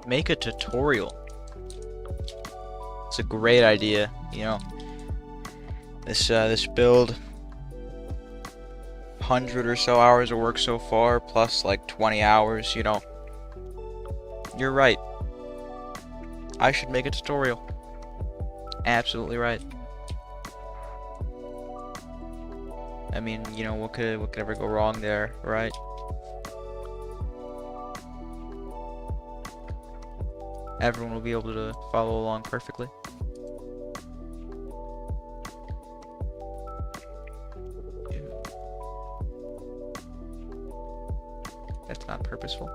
Speaker 1: make a tutorial. It's a great idea, you know. This build, 100 or so hours of work so far, plus like 20 hours, you know. You're right. I should make a tutorial. Absolutely right. I mean, you know, what could ever go wrong there, right? Everyone will be able to follow along perfectly. That's not purposeful.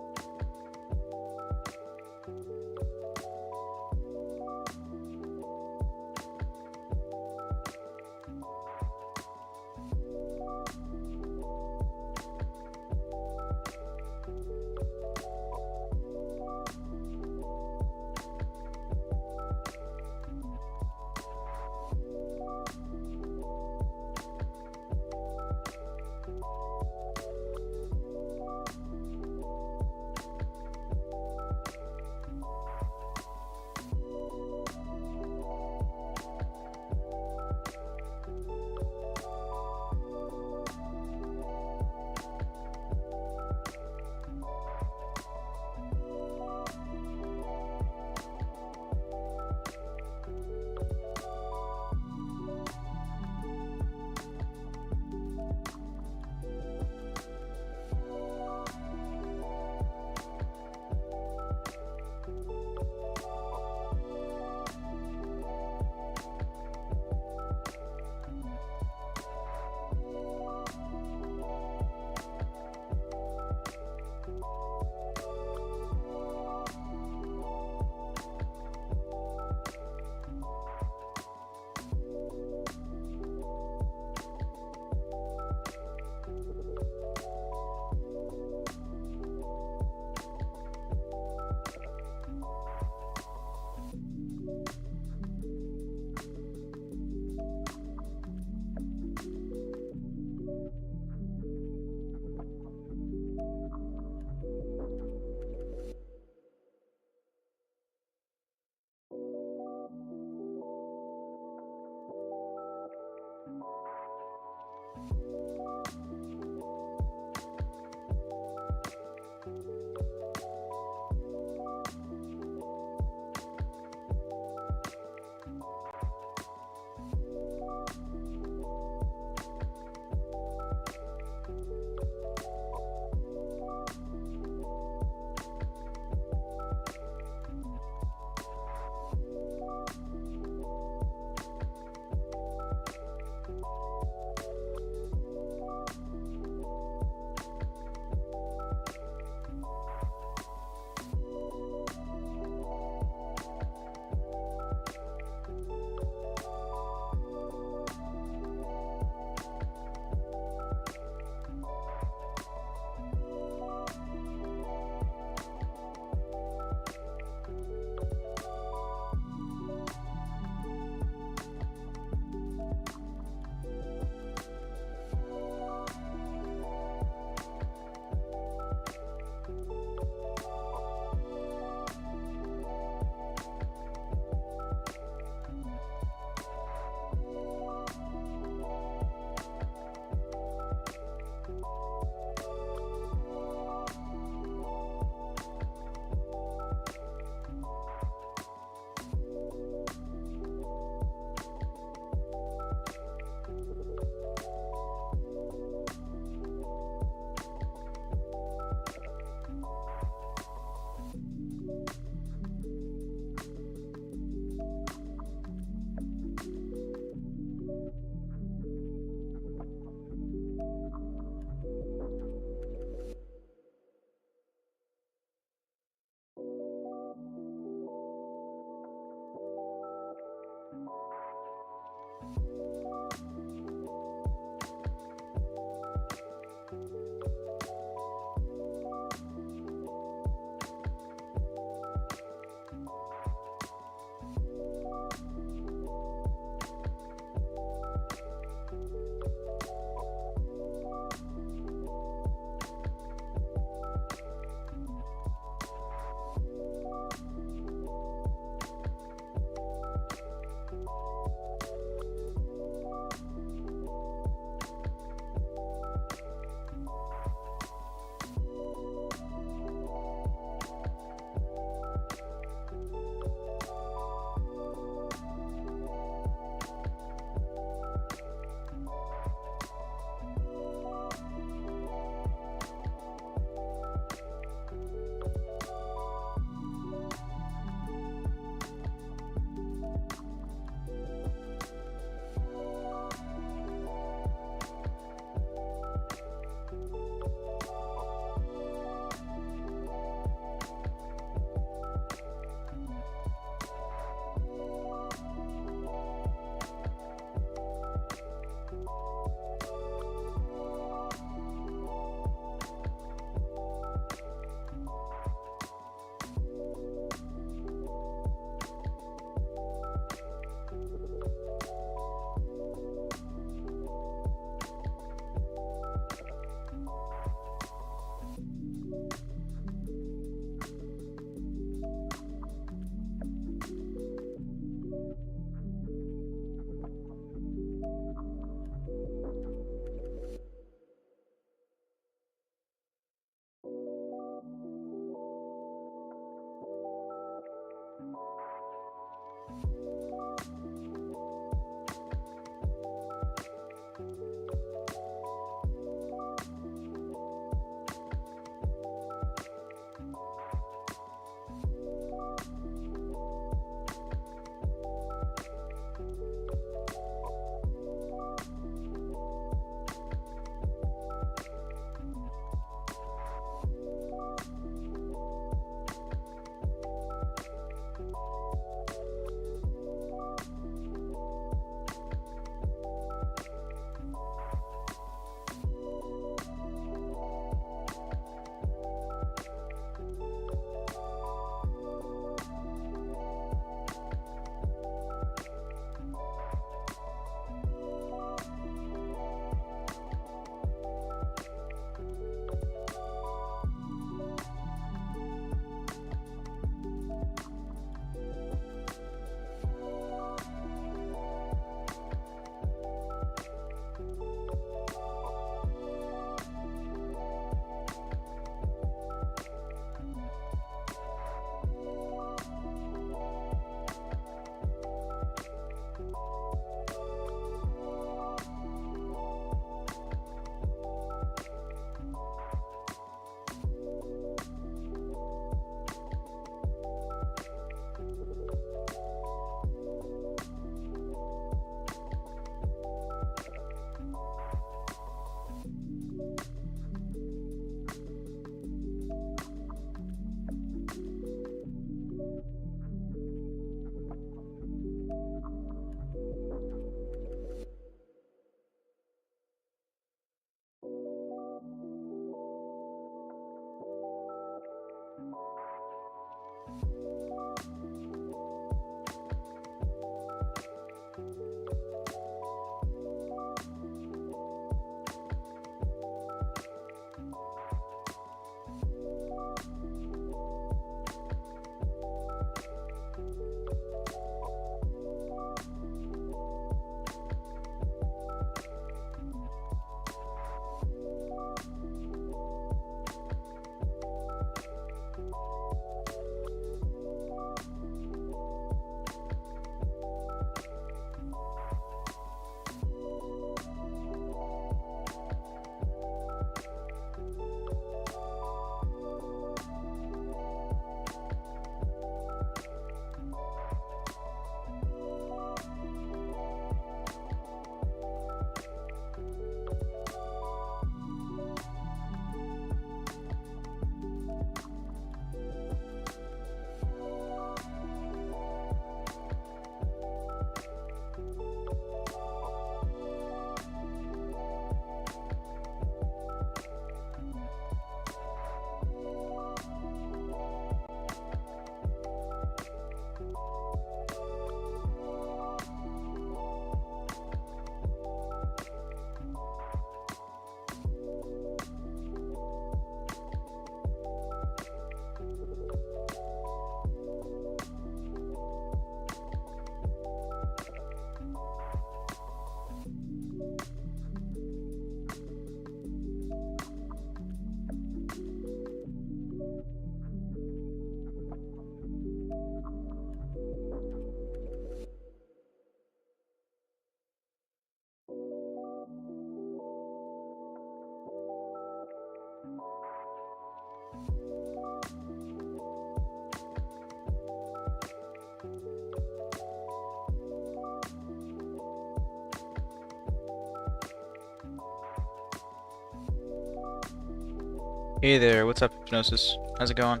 Speaker 1: Hey there, what's up, Hypnosis? How's it going?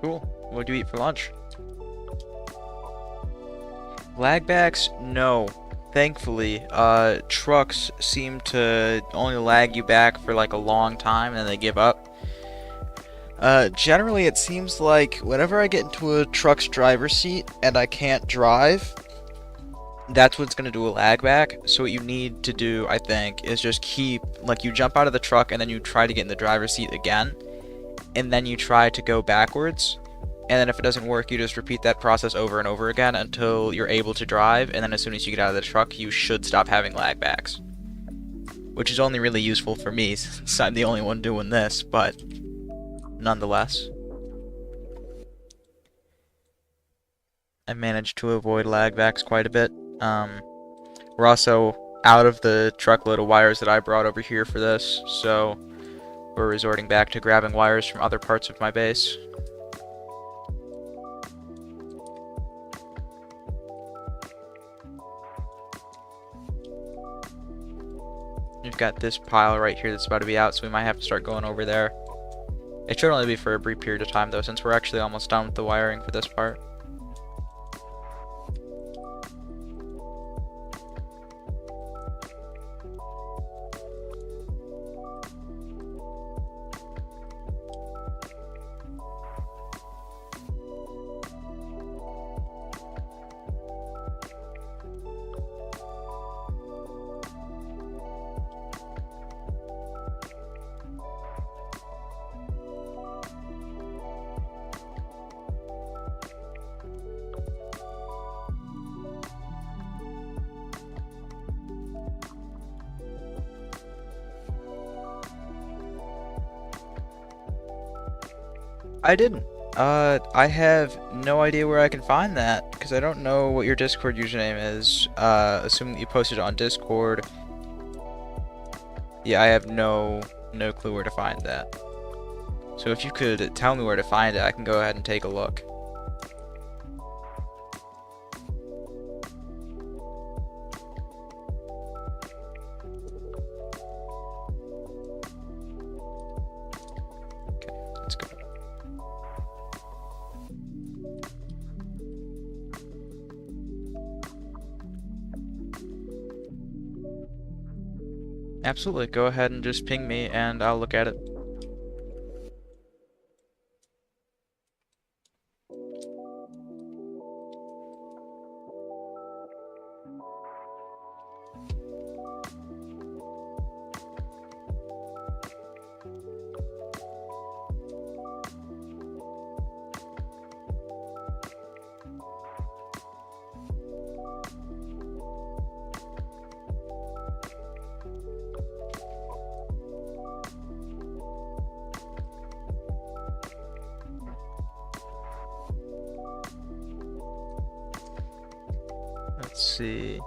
Speaker 1: Cool. What'd you eat for lunch? Lagbacks? No. Thankfully, trucks seem to only lag you back for like a long time and then they give up. Generally it seems like whenever I get into a truck's driver's seat and I can't drive, that's what's gonna do a lag back. So what you need to do, I think, is just keep, like, you jump out of the truck and then you try to get in the driver's seat again, and then you try to go backwards, and then if it doesn't work, you just repeat that process over and over again until you're able to drive, and then as soon as you get out of the truck, you should stop having lag backs. Which is only really useful for me, since I'm the only one doing this, but nonetheless. I managed to avoid lag backs quite a bit. We're also out of the truckload of wires that I brought over here for this, so we're resorting back to grabbing wires from other parts of my base. We've got this pile right here that's about to be out, so we might have to start going over there. It should only be for a brief period of time, though, since we're actually almost done with the wiring for this part. I didn't. I have no idea where I can find that, because I don't know what your Discord username is. Assuming that you posted it on Discord. Yeah, I have no clue where to find that. So if you could tell me where to find it, I can go ahead and take a look. Okay, let's go. Absolutely, go ahead and just ping me and I'll look at it. Let's see.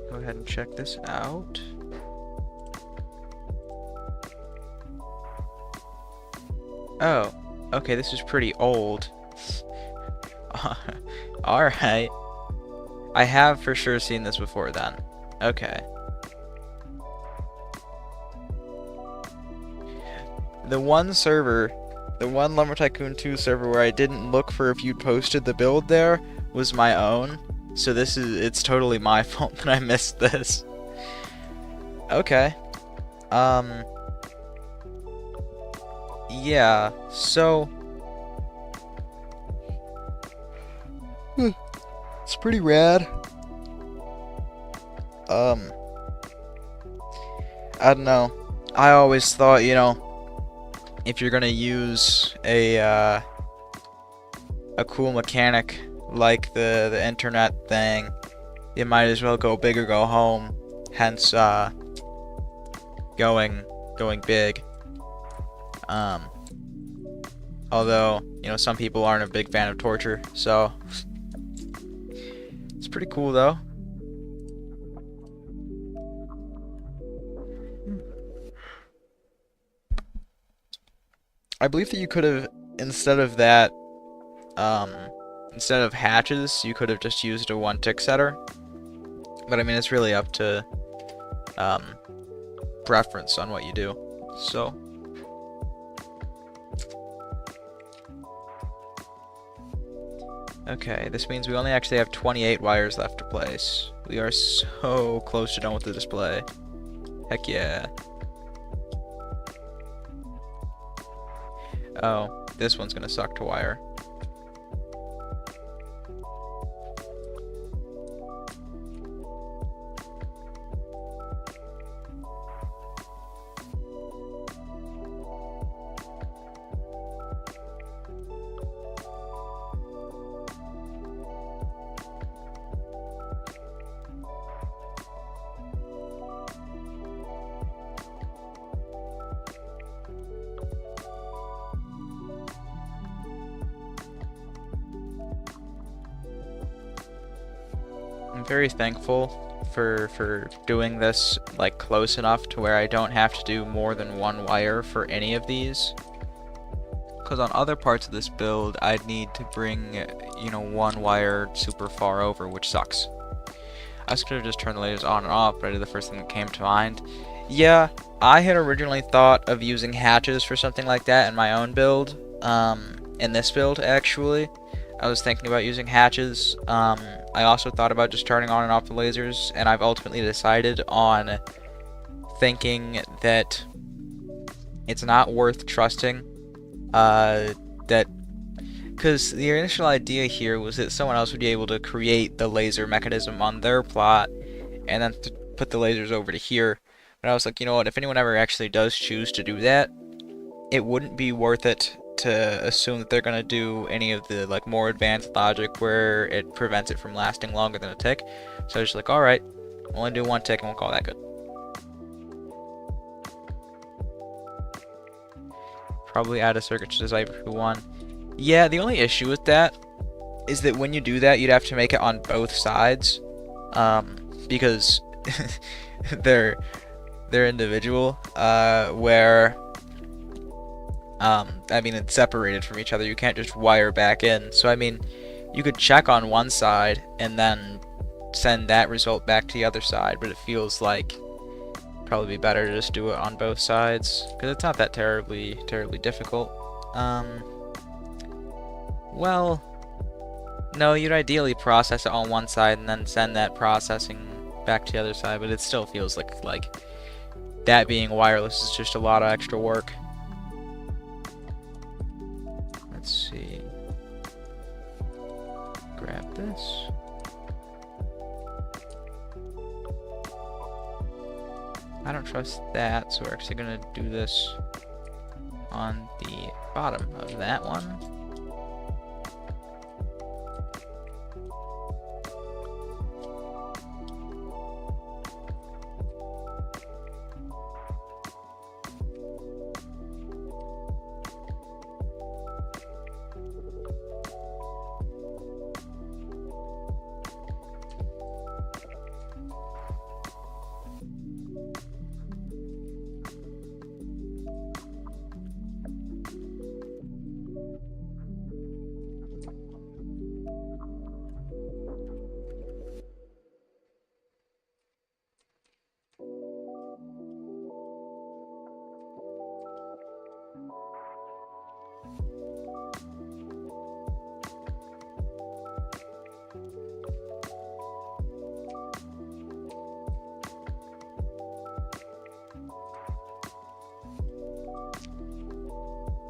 Speaker 1: Go ahead and check this out. Oh, okay, this is pretty old. Alright. I have for sure seen this before then. Okay. The one server, the one Lumber Tycoon 2 server where I didn't look for if you'd posted the build there was my own. So it's totally my fault that I missed this. Okay. Yeah, so it's pretty rad. I don't know. I always thought, you know, if you're gonna use a cool mechanic like the internet thing, you might as well go big or go home. Hence, going big. Although, you know, some people aren't a big fan of torture, so it's pretty cool though. I believe that you could have, instead of that, instead of hatches, you could have just used a one-tick setter. But I mean, it's really up to preference on what you do. So. Okay, this means we only actually have 28 wires left to place. We are so close to done with the display. Heck yeah. Oh, this one's gonna suck to wire. I'm very thankful for doing this like close enough to where I don't have to do more than one wire for any of these. Because on other parts of this build, I'd need to bring, you know, one wire super far over, which sucks. I could have just turned the lasers on and off, but I did the first thing that came to mind. Yeah, I had originally thought of using hatches for something like that in my own build. In this build, actually. I was thinking about using hatches. I also thought about just turning on and off the lasers, and I've ultimately decided on thinking that it's not worth trusting that, because the initial idea here was that someone else would be able to create the laser mechanism on their plot and then put the lasers over to here. But I was like, you know what, if anyone ever actually does choose to do that, it wouldn't be worth it to assume that they're going to do any of the like more advanced logic where it prevents it from lasting longer than a tick. So I was just like, alright, we'll only do one tick and we'll call that good. Probably add a circuit to decipher who won. Yeah, the only issue with that is that when you do that, you'd have to make it on both sides, because they're individual, where I mean, it's separated from each other. You can't just wire back in. So I mean, you could check on one side and then send that result back to the other side, but it feels like probably be better to just do it on both sides, because it's not that terribly difficult. Well, no, you'd ideally process it on one side and then send that processing back to the other side, but it still feels like that being wireless is just a lot of extra work. Let's see. Grab this. I don't trust that, so we're actually going to do this on the bottom of that one.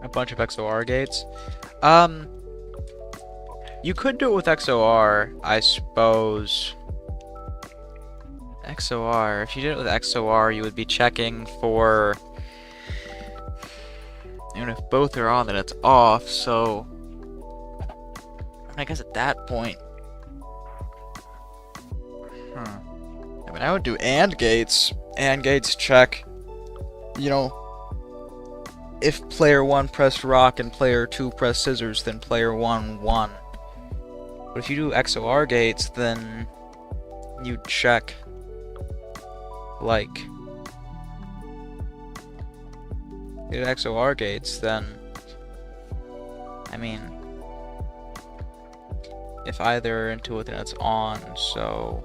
Speaker 1: A bunch of XOR gates. You could do it with XOR, I suppose. XOR. If you did it with XOR, you would be checking for And if both are on, then it's off, so I guess at that point, I mean, I would do AND gates. AND gates check, you know, if player 1 pressed rock and player 2 pressed scissors, then player 1 won. But if you do XOR gates, then you check, like, you do XOR gates, then, I mean, if either are into it, then it's on, so,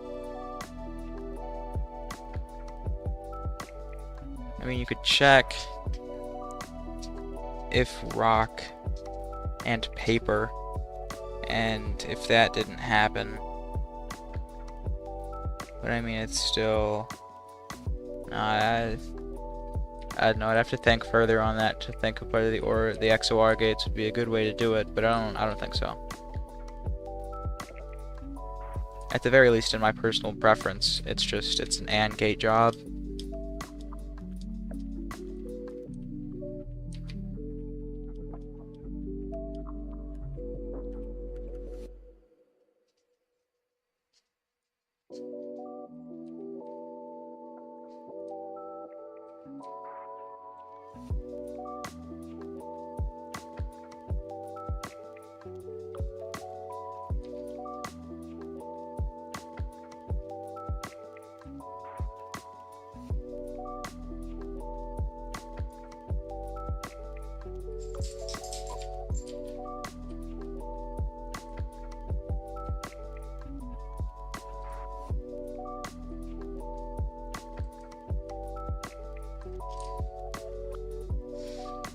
Speaker 1: I mean, you could check if rock and paper, and if that didn't happen, but I mean, it's still, I don't know, I'd have to think further on that to think of whether the XOR gates would be a good way to do it, but I don't think so. At the very least, in my personal preference, it's an AND gate job.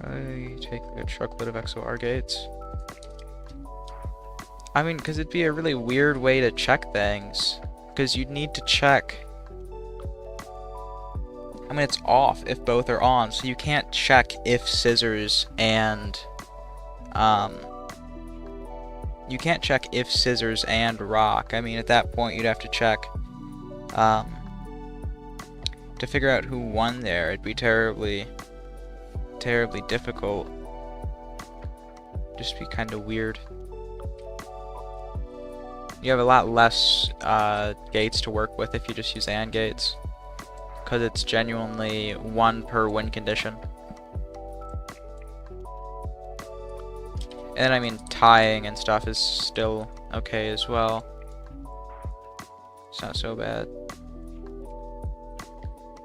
Speaker 1: I take a truckload of XOR gates. I mean, because it'd be a really weird way to check things. Because you'd need to check. I mean, it's off if both are on, so you can't check if scissors and. You can't check if scissors and rock. I mean, at that point, you'd have to check. To figure out who won there, it'd be terribly difficult. Just be kind of weird. You have a lot less gates to work with if you just use AND gates, because it's genuinely one per win condition. And I mean, tying and stuff is still okay as well. It's not so bad.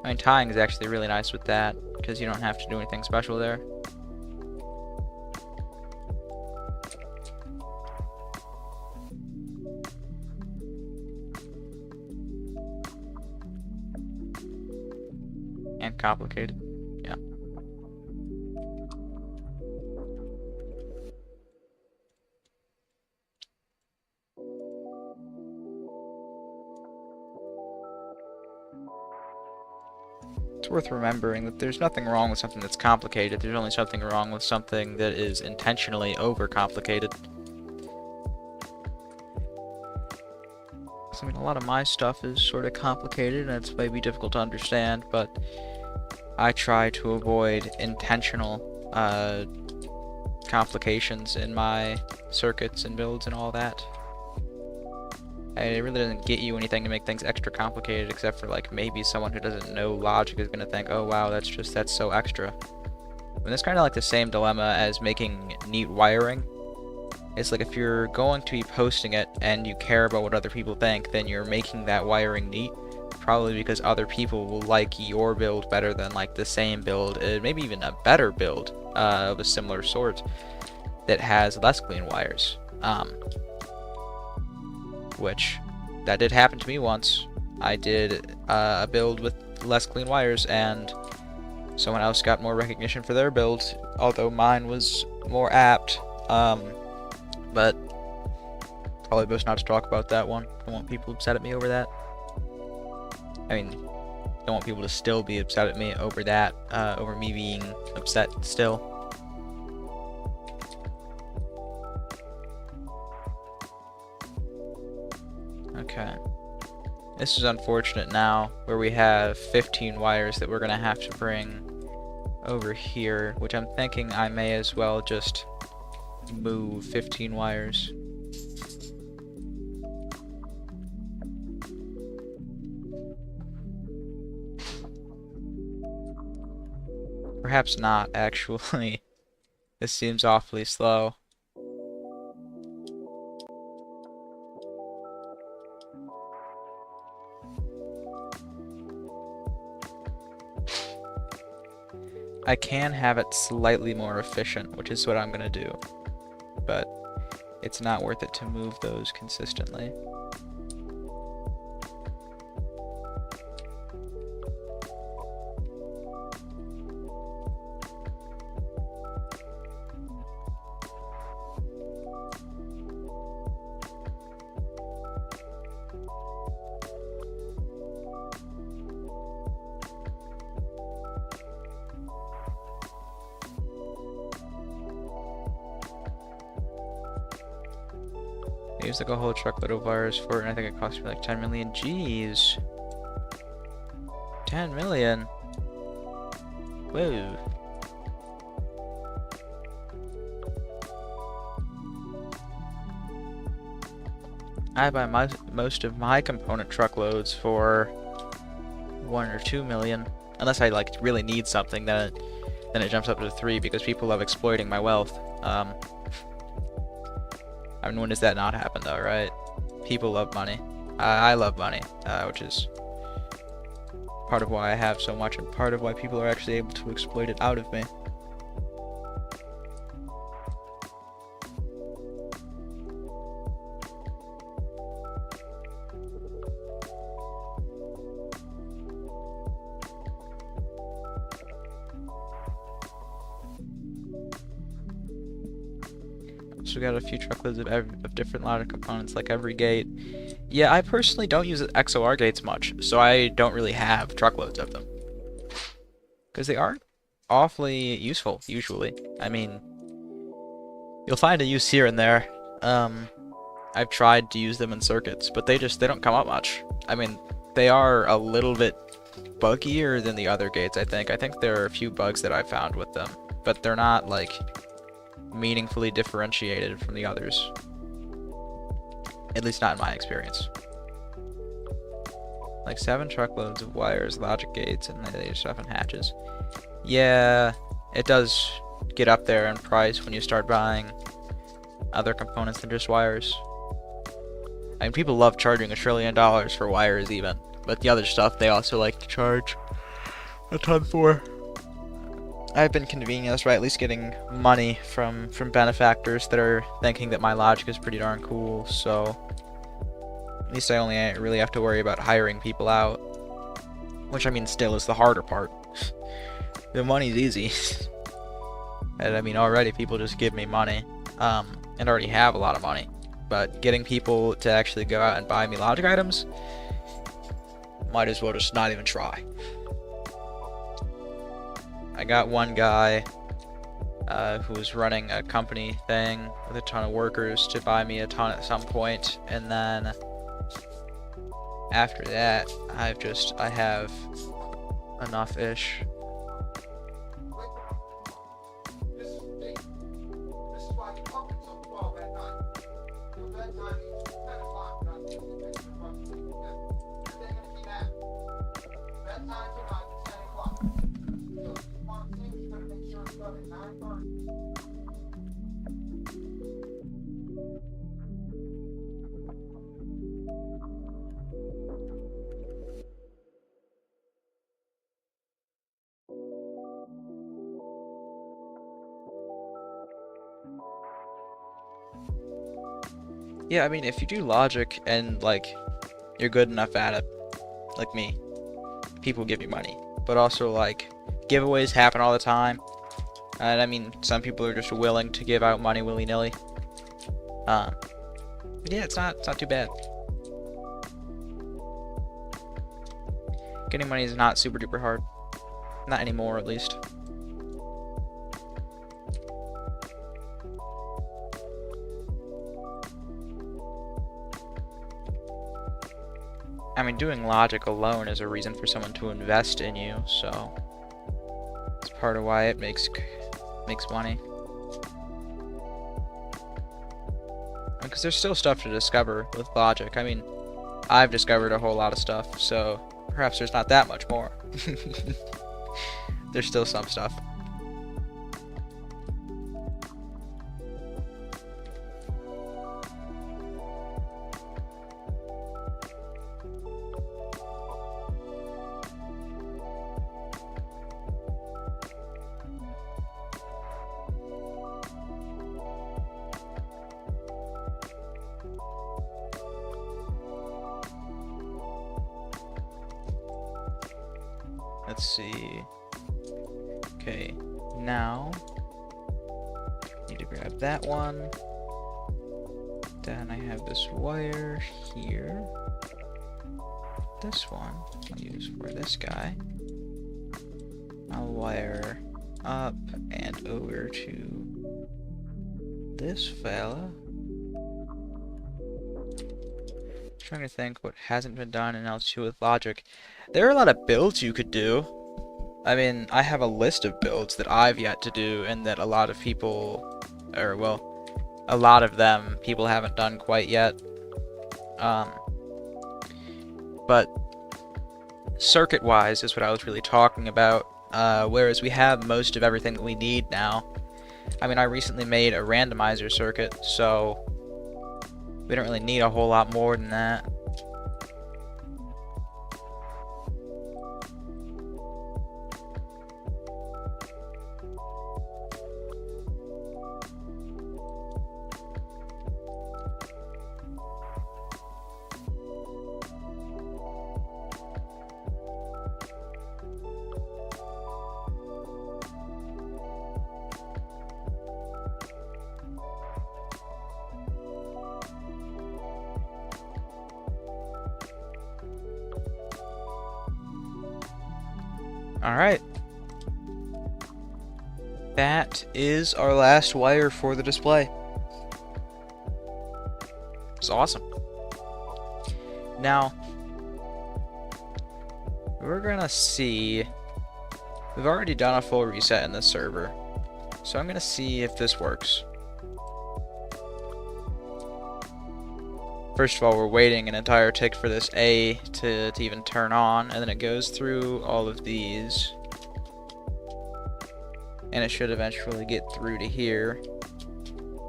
Speaker 1: I mean, tying is actually really nice with that, because you don't have to do anything special there. And complicated, yeah. It's worth remembering that there's nothing wrong with something that's complicated. There's only something wrong with something that is intentionally overcomplicated. I mean, a lot of my stuff is sort of complicated, and it's maybe difficult to understand, but I try to avoid intentional complications in my circuits and builds and all that. And it really doesn't get you anything to make things extra complicated, except for like maybe someone who doesn't know logic is going to think, oh wow, that's so extra. And it's kind of like the same dilemma as making neat wiring. It's like if you're going to be posting it and you care about what other people think, then you're making that wiring neat, probably because other people will like your build better than like the same build, maybe even a better build of a similar sort that has less clean wires. Which, that did happen to me once. I did a build with less clean wires, and someone else got more recognition for their build, although mine was more apt. But probably best not to talk about that one. Don't want people upset at me over that. I mean, don't want people to still be upset at me over that, over me being upset still. Okay. This is unfortunate now, where we have 15 wires that we're gonna have to bring over here, which I'm thinking I may as well just move 15 wires. Perhaps not, actually. This seems awfully slow. I can have it slightly more efficient, which is what I'm gonna do. But it's not worth it to move those consistently. I used like a whole truckload of wires for it, and I think it cost me like 10 million. Jeez. 10 million? Whoa. I buy most of my component truckloads for 1 or 2 million. Unless I like really need something, then it jumps up to 3 because people love exploiting my wealth. I mean, when does that not happen, though, right? People love money. I love money, which is part of why I have so much, and part of why people are actually able to exploit it out of me. So we got a few truckloads of different logic components, like every gate. Yeah, I personally don't use XOR gates much, so I don't really have truckloads of them. Because they aren't awfully useful, usually. I mean, you'll find a use here and there. I've tried to use them in circuits, but they don't come up much. I mean, they are a little bit buggier than the other gates, I think. I think there are a few bugs that I found with them, but they're not, like, meaningfully differentiated from the others. At least not in my experience. Like 7 truckloads of wires, logic gates, and they stuff in hatches. Yeah, it does get up there in price when you start buying other components than just wires. I mean, people love charging $1 trillion for wires even, but the other stuff they also like to charge a ton for. I've been convenienced by at least getting money from benefactors that are thinking that my logic is pretty darn cool, so at least I only really have to worry about hiring people out, which I mean still is the harder part. The money's easy. And I mean already people just give me money, and already have a lot of money, but getting people to actually go out and buy me logic items, might as well just not even try. I got one guy who was running a company thing with a ton of workers to buy me a ton at some point, and then after that I have enough-ish. Yeah, I mean, if you do logic and, like, you're good enough at it, like me, people give you money. But also, like, giveaways happen all the time. And, I mean, some people are just willing to give out money willy-nilly. Yeah, it's not too bad. Getting money is not super-duper hard. Not anymore, at least. I mean, doing logic alone is a reason for someone to invest in you, so it's part of why it makes money. Because there's still stuff to discover with logic. I mean, I've discovered a whole lot of stuff, so perhaps there's not that much more. There's still some stuff. Let's see. Okay, now need to grab that one. Then I have this wire here. This one I'll use for this guy. I'll wire up and over to this fella. Trying to think what hasn't been done in L2 with logic. There are a lot of builds you could do. I mean, I have a list of builds that I've yet to do and that a lot of people, or well, a lot of them people haven't done quite yet. But circuit-wise is what I was really talking about, whereas we have most of everything that we need now. I mean, I recently made a randomizer circuit, so we don't really need a whole lot more than that. Alright. That is our last wire for the display. It's awesome. Now, we're gonna see. We've already done a full reset in this server, so I'm gonna see if this works. First of all, we're waiting an entire tick for this A to even turn on, and then it goes through all of these. And it should eventually get through to here,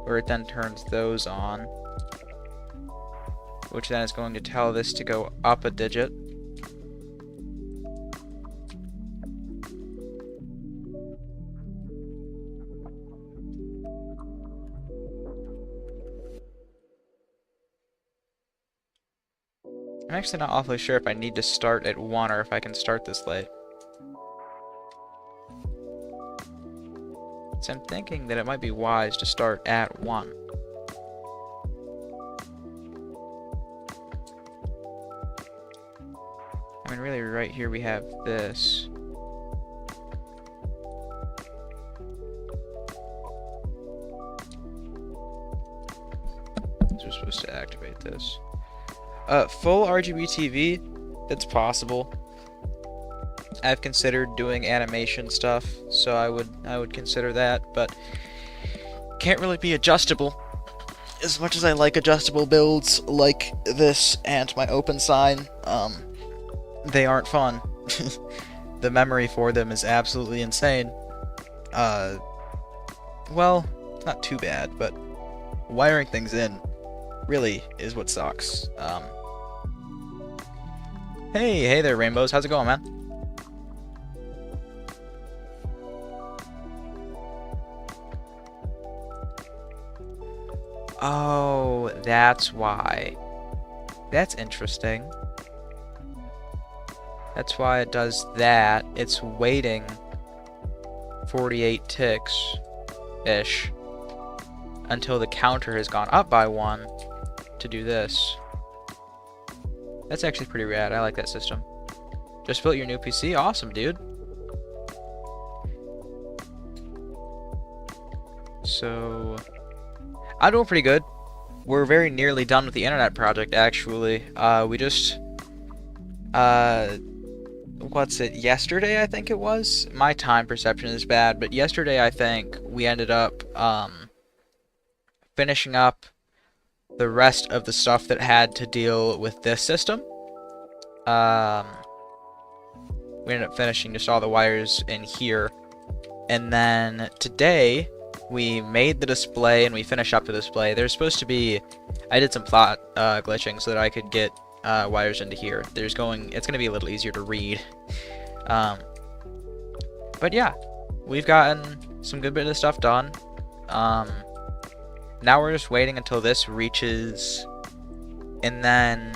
Speaker 1: where it then turns those on. Which then is going to tell this to go up a digit. I'm actually not awfully sure if I need to start at 1 or if I can start this late. So I'm thinking that it might be wise to start at 1. I mean, really, right here we have this. So we're supposed to activate this. Full RGB TV, that's possible. I've considered doing animation stuff, so I would consider that, but can't really be adjustable. As much as I like adjustable builds like this and my open sign, they aren't fun. The memory for them is absolutely insane. Well, not too bad, but wiring things in really is what sucks. Hey there, Rainbows. How's it going, man? Oh, that's why. That's interesting. That's why it does that. It's waiting 48 ticks-ish until the counter has gone up by 1 to do this. That's actually pretty rad. I like that system. Just built your new PC? Awesome, dude. So, I'm doing pretty good. We're very nearly done with the internet project, actually. We just what's it, yesterday I think it was? My time perception is bad, but yesterday I think we ended up finishing up the rest of the stuff that had to deal with this system. We ended up finishing just all the wires in here. And then today, we made the display and we finished up the display. There's supposed to be... I did some plot glitching so that I could get wires into here. It's going to be a little easier to read. But yeah, we've gotten some good bit of stuff done. Now we're just waiting until this reaches, and then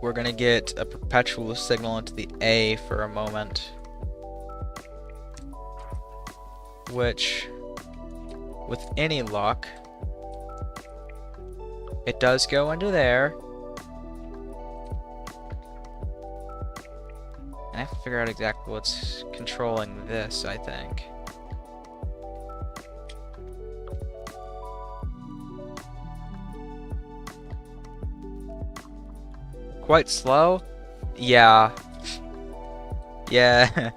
Speaker 1: we're gonna get a perpetual signal into the A for a moment, which, with any luck, it does go into there. And I have to figure out exactly what's controlling this, I think. Quite slow? Yeah. Yeah.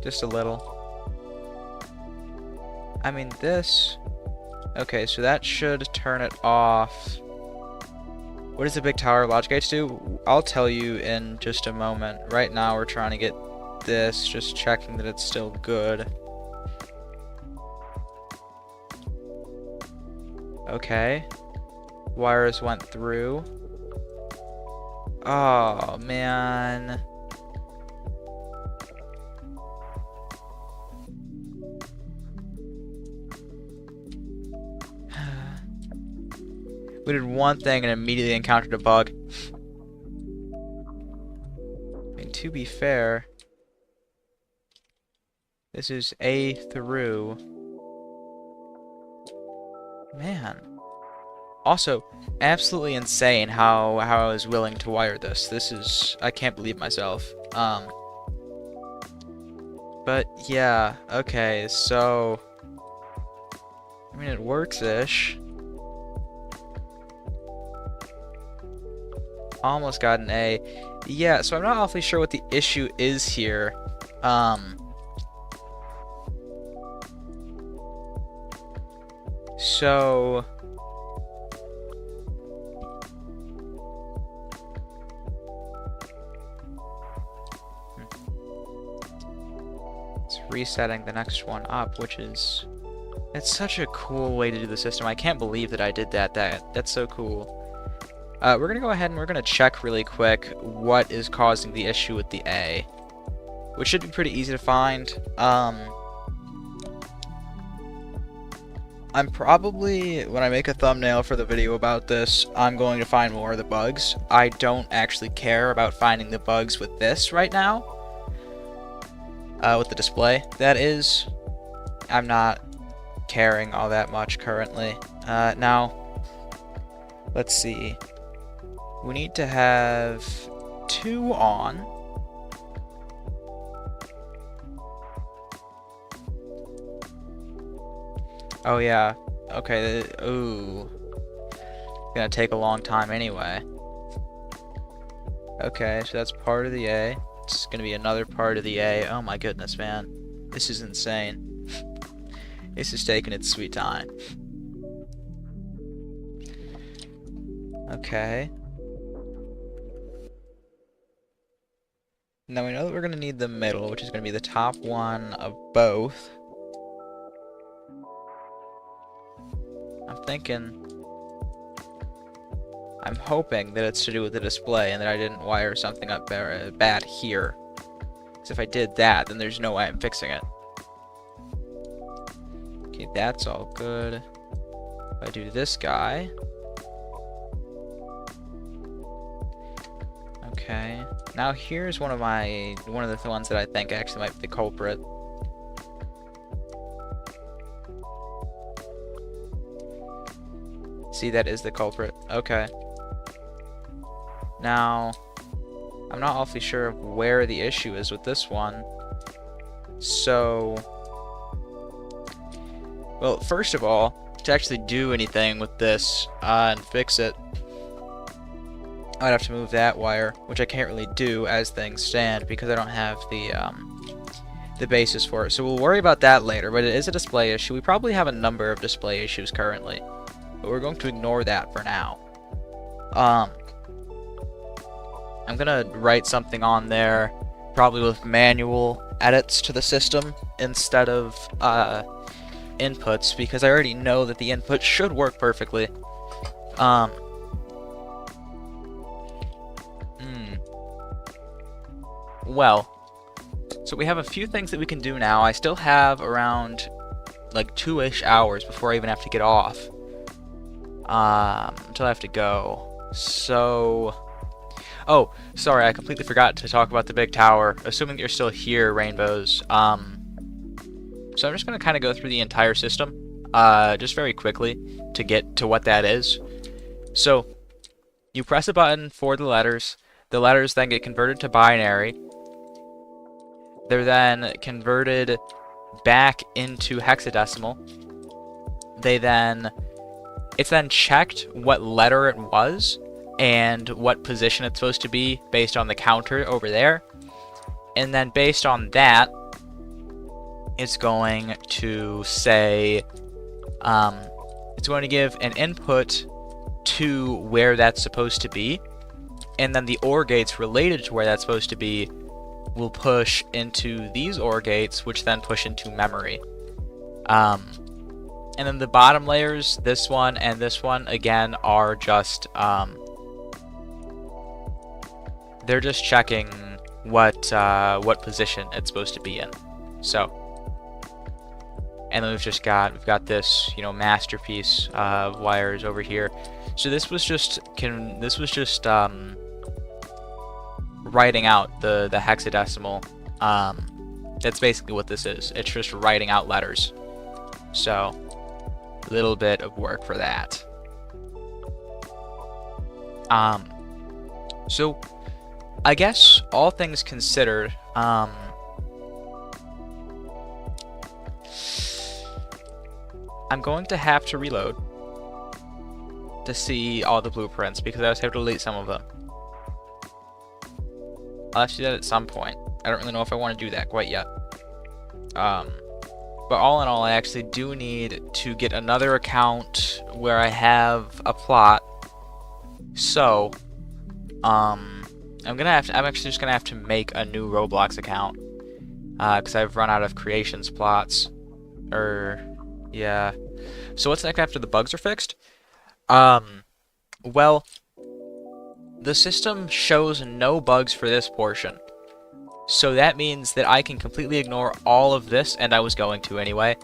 Speaker 1: Just a little. I mean, this... Okay, so that should turn it off. What does the big tower logic gates do? I'll tell you in just a moment. Right now we're trying to get this, just checking that it's still good. Okay. Wires went through. Oh, man. We did one thing and immediately encountered a bug. I mean, to be fair, this is A through. Man. Also, absolutely insane how I was willing to wire this. This is... I can't believe myself. But, yeah. Okay, so... I mean, it works-ish. Almost got an A. Yeah, so I'm not awfully sure what the issue is here. So... It's resetting the next one up, which is... It's such a cool way to do the system. I can't believe that I did that. That's so cool. We're going to go ahead and we're going to check really quick what is causing the issue with the A, which should be pretty easy to find. I'm probably, when I make a thumbnail for the video about this, I'm going to find more of the bugs. I don't actually care about finding the bugs with this right now. With the display, that is. I'm not caring all that much currently. Now, let's see. We need to have 2 on. Oh yeah. Okay. Ooh. It's gonna take a long time anyway. Okay, so that's part of the A. It's gonna be another part of the A. Oh my goodness, man. This is insane. This is taking its sweet time. Okay. Now we know that we're gonna need the middle, which is gonna be the top one of both. I'm hoping that it's to do with the display and that I didn't wire something up bad here. Because if I did that, then there's no way I'm fixing it. Okay, that's all good. If I do this guy. Okay. Now here's one of the ones that I think actually might be the culprit. See, that is the culprit. Okay. Now, I'm not awfully sure of where the issue is with this one. So, well, first of all, to actually do anything with this and fix it, I'd have to move that wire, which I can't really do as things stand because I don't have the basis for it. So we'll worry about that later, but it is a display issue. We probably have a number of display issues currently, but we're going to ignore that for now. I'm gonna write something on there, probably with manual edits to the system instead of inputs, because I already know that the input should work perfectly. Well, so we have a few things that we can do now. I still have around like 2-ish hours before I even have to get off. Until I have to go. So... Oh, sorry, I completely forgot to talk about the big tower. Assuming you're still here, Rainbows. So I'm just going to kind of go through the entire system, just very quickly, to get to what that is. So, you press a button for the letters then get converted to binary. They're then converted back into hexadecimal. It's then checked what letter it was, and what position it's supposed to be based on the counter over there. And then based on that, it's going to say, it's going to give an input to where that's supposed to be, and then the OR gates related to where that's supposed to be will push into these OR gates, which then push into memory. And then the bottom layers, this one and this one, again, are just, they're just checking what position it's supposed to be in. So, and then we've got this, you know, masterpiece of wires over here. So this was just writing out the hexadecimal. That's basically what this is. It's just writing out letters. So, a little bit of work for that. So, I guess all things considered, I'm going to have to reload to see all the blueprints because I also have to delete some of them. I'll have to do that at some point. I don't really know if I want to do that quite yet. But all in all, I actually do need to get another account where I have a plot. So, I'm actually just gonna have to make a new Roblox account because I've run out of creations plots. Yeah. So what's next after the bugs are fixed? Well, the system shows no bugs for this portion. So that means that I can completely ignore all of this, and I was going to anyway.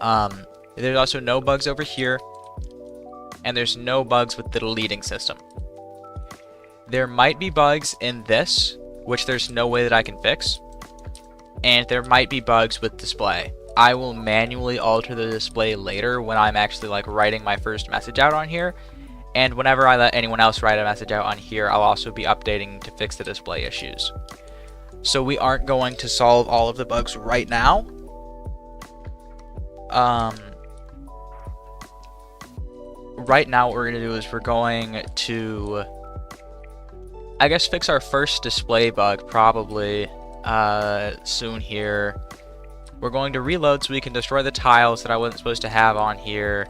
Speaker 1: There's also no bugs over here, and there's no bugs with the deleting system. There might be bugs in this, which there's no way that I can fix, and there might be bugs with display. I will manually alter the display later when I'm actually like writing my first message out on here, and whenever I let anyone else write a message out on here, I'll also be updating to fix the display issues. So we aren't going to solve all of the bugs right now. Right now what we're going to do is we're going to, I guess, fix our first display bug probably soon here. We're going to reload so we can destroy the tiles that I wasn't supposed to have on here.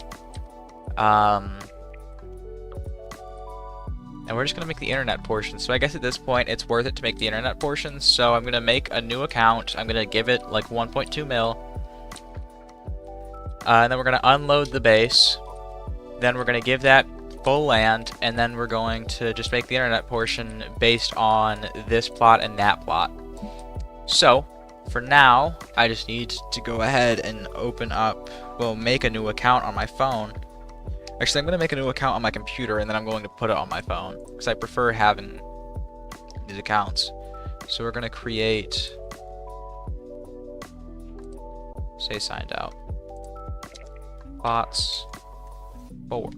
Speaker 1: And we're just going to make the internet portion. So I guess at this point, it's worth it to make the internet portion. So I'm going to make a new account. I'm going to give it like 1.2 mil. And then we're going to unload the base. Then we're going to give that full land. And then we're going to just make the internet portion based on this plot and that plot. So, for now, I just need to go ahead and make a new account on my phone. Actually, I'm going to make a new account on my computer, and then I'm going to put it on my phone, because I prefer having these accounts. So we're going to create, say signed out, bots 4.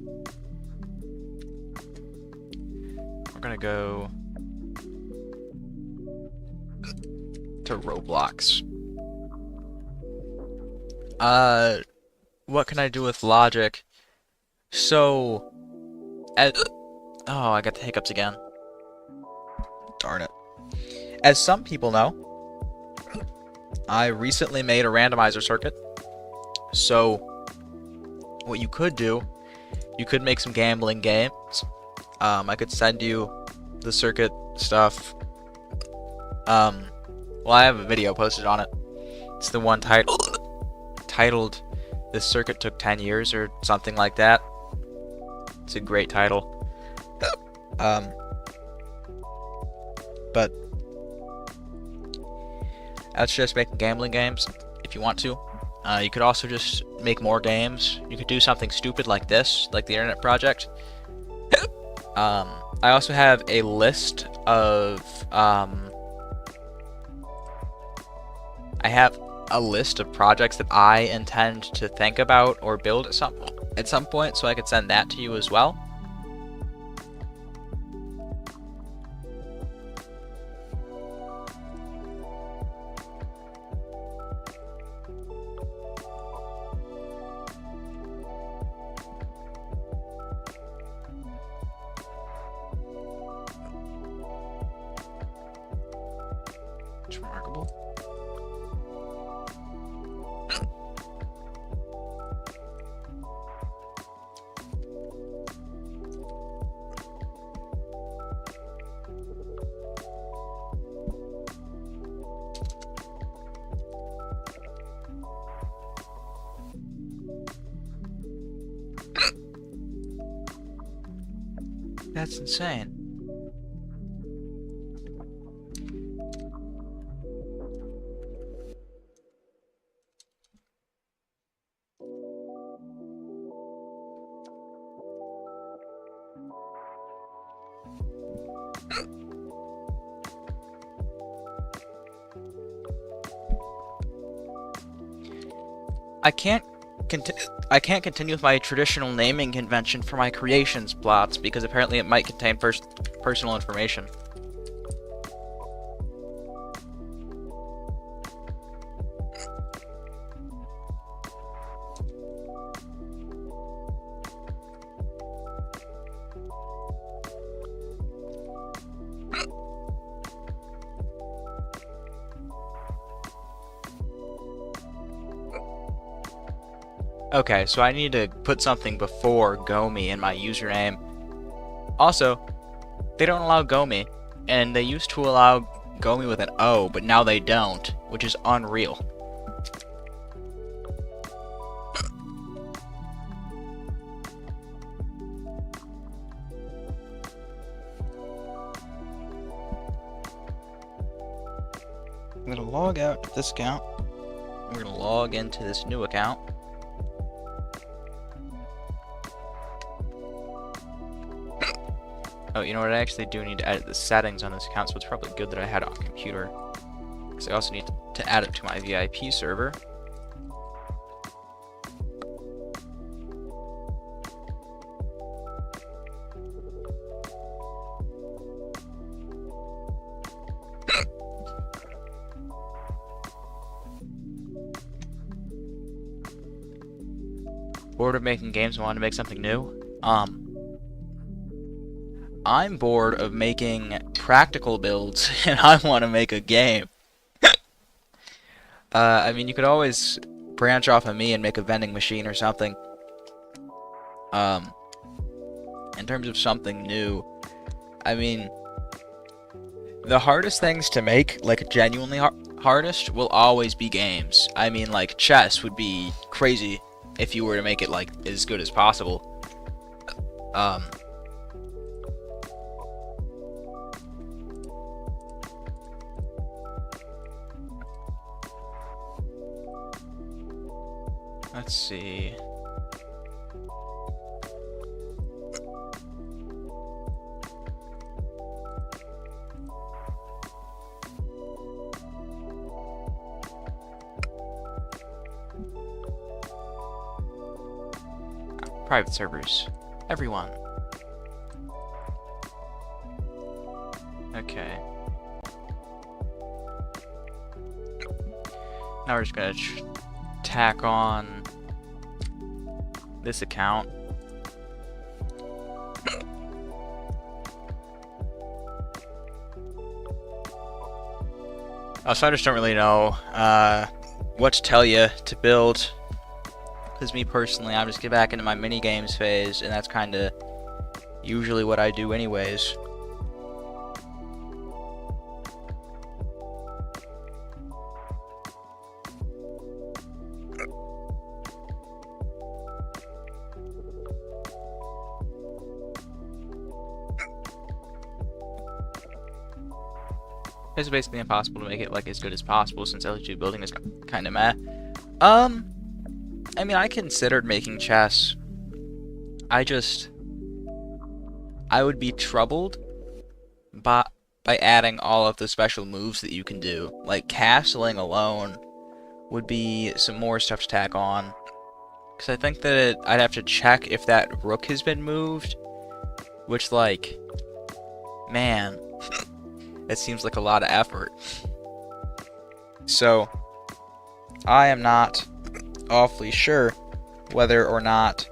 Speaker 1: We're going to go to Roblox. What can I do with logic? So, oh, I got the hiccups again. Darn it. As some people know, I recently made a randomizer circuit. So what you could do, you could make some gambling games. I could send you the circuit stuff. Well, I have a video posted on it. It's the one titled "This Circuit Took 10 Years" or something like that. It's a great title. But that's just making gambling games. If you want to, you could also just make more games. You could do something stupid like this, like the Internet Project. I also have a list of projects that I intend to think about or build at some point, so I could send that to you as well. It's remarkable. That's insane. I can't continue with my traditional naming convention for my creations plots because apparently it might contain personal information. Okay, so I need to put something before Gomi in my username. Also, they don't allow Gomi, and they used to allow Gomi with an O, but now they don't, which is unreal. I'm going to log out of this account. We're going to log into this new account. Oh, you know what? I actually do need to edit the settings on this account, so it's probably good that I had it on computer. Because I also need to add it to my VIP server. Bored of making games and want to make something new? I'm bored of making practical builds, and I want to make a game. I mean, you could always branch off of me and make a vending machine or something. In terms of something new, I mean, the hardest things to make, like genuinely hardest, will always be games. I mean, like, chess would be crazy if you were to make it, like, as good as possible. Let's see. Private servers. Everyone. Okay. Now we're just gonna tack on this account. So I just don't really know what to tell you to build. Because me personally, I'm just get back into my mini games phase, and that's kind of usually what I do anyways. It's basically impossible to make it like as good as possible since LT2 building is kind of meh. I mean, I considered making chess. I would be troubled by adding all of the special moves that you can do. Like castling alone would be some more stuff to tack on. Because I think that I'd have to check if that rook has been moved. Which, like, man, it seems like a lot of effort. So, I am not awfully sure whether or not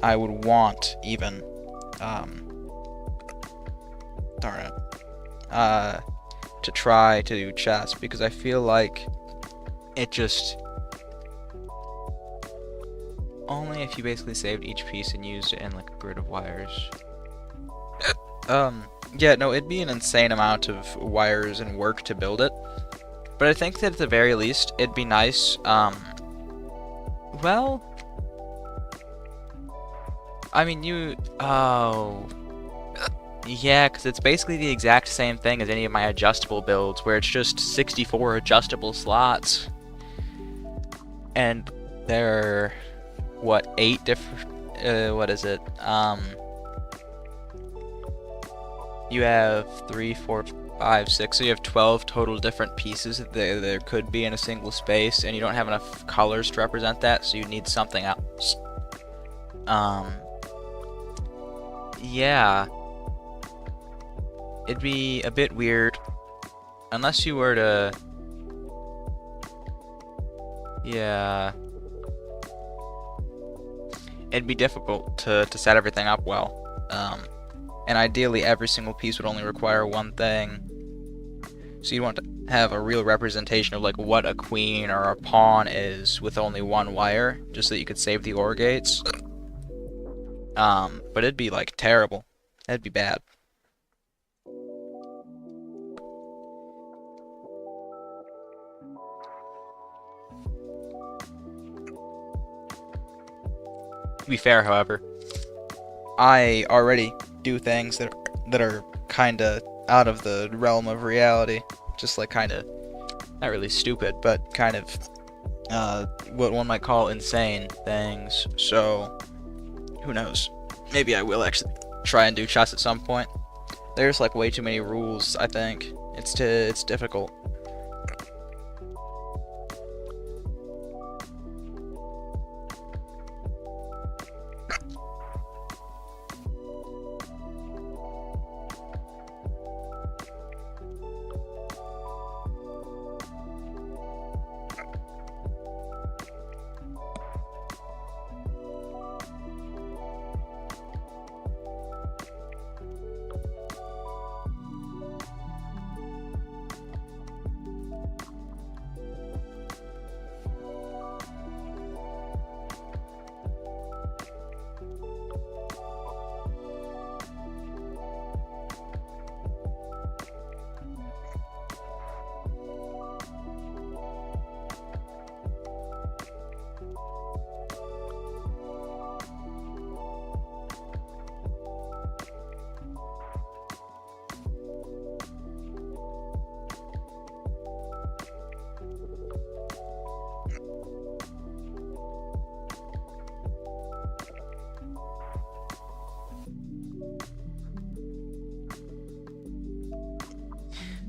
Speaker 1: I would want even, darn it, to try to do chess, because I feel like it just, only if you basically saved each piece and used it in like a grid of wires. Yeah, no, it'd be an insane amount of wires and work to build it. But I think that at the very least, it'd be nice, well, I mean, yeah, because it's basically the exact same thing as any of my adjustable builds, where it's just 64 adjustable slots. And there are, what, 8 different, what is it, you have 3, 4, 5, 6, so you have 12 total different pieces that there could be in a single space, and you don't have enough colors to represent that, so you need something else. Yeah. It'd be a bit weird, unless you were to, yeah. It'd be difficult to set everything up well. And ideally every single piece would only require one thing. So you'd want to have a real representation of like what a queen or a pawn is with only one wire, just so that you could save the OR gates. But it'd be like terrible. That'd be bad. To be fair, however, I already do things that are kind of out of the realm of reality, just like kind of not really stupid, but kind of what one might call insane things. So who knows? Maybe I will actually try and do chess at some point. There's like way too many rules. I think it's difficult.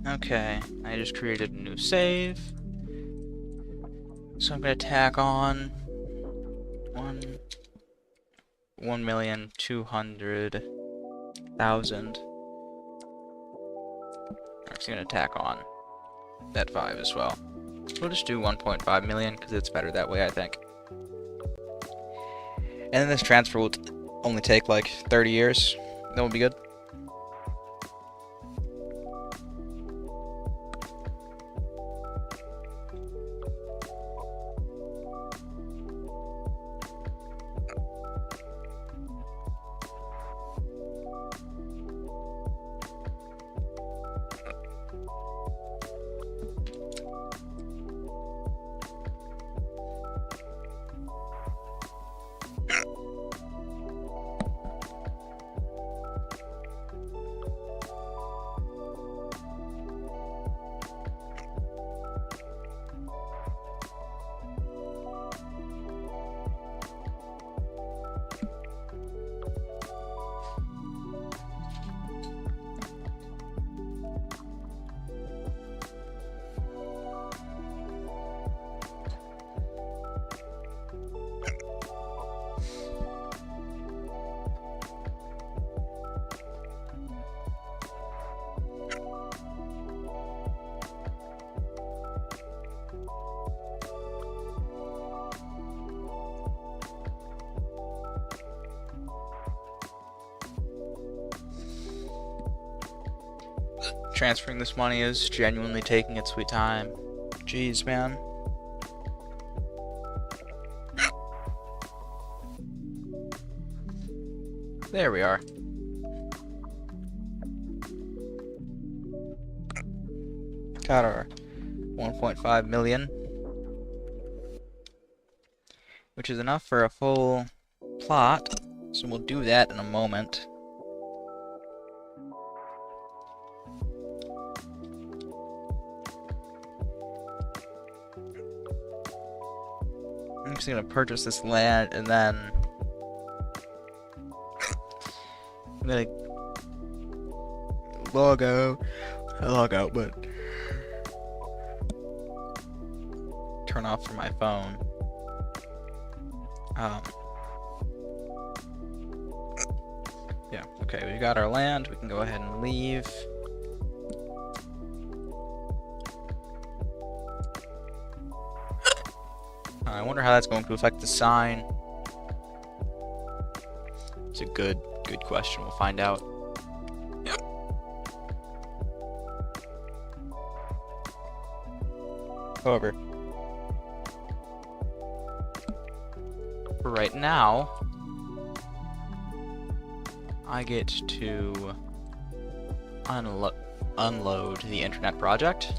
Speaker 1: Okay, I just created a new save. So I'm gonna tack on 1,200,000. I'm just gonna tack on that 5 as well. We'll just do 1.5 million because it's better that way, I think. And then this transfer will only take like 30 years. That would be good. Transferring this money is genuinely taking its sweet time. Jeez, man. There we are. Got our 1.5 million, which is enough for a full plot, so we'll do that in a moment. I'm just gonna purchase this land and then I'm gonna log out, but turn off from my phone. Yeah, okay, we got our land, we can go ahead and leave. I wonder how that's going to affect the sign. It's a good question. We'll find out. However, for right now, I get to unload the internet project.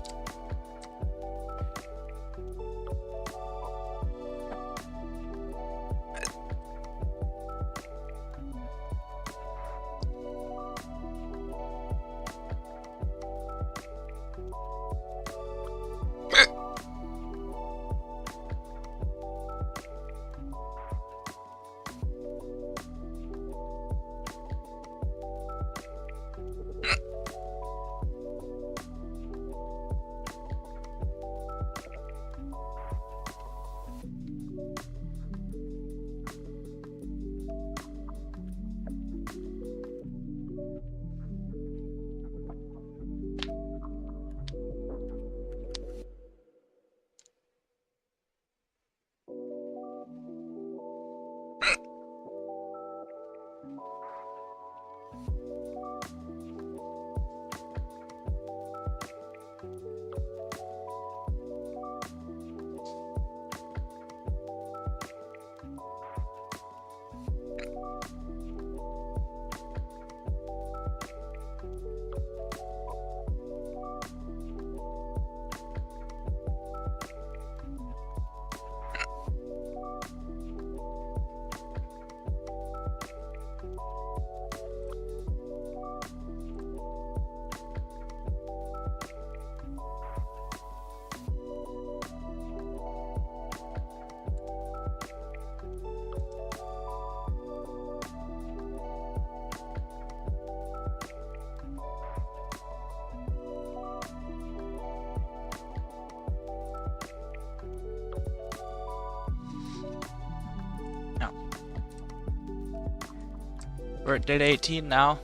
Speaker 1: We're at data 18 now.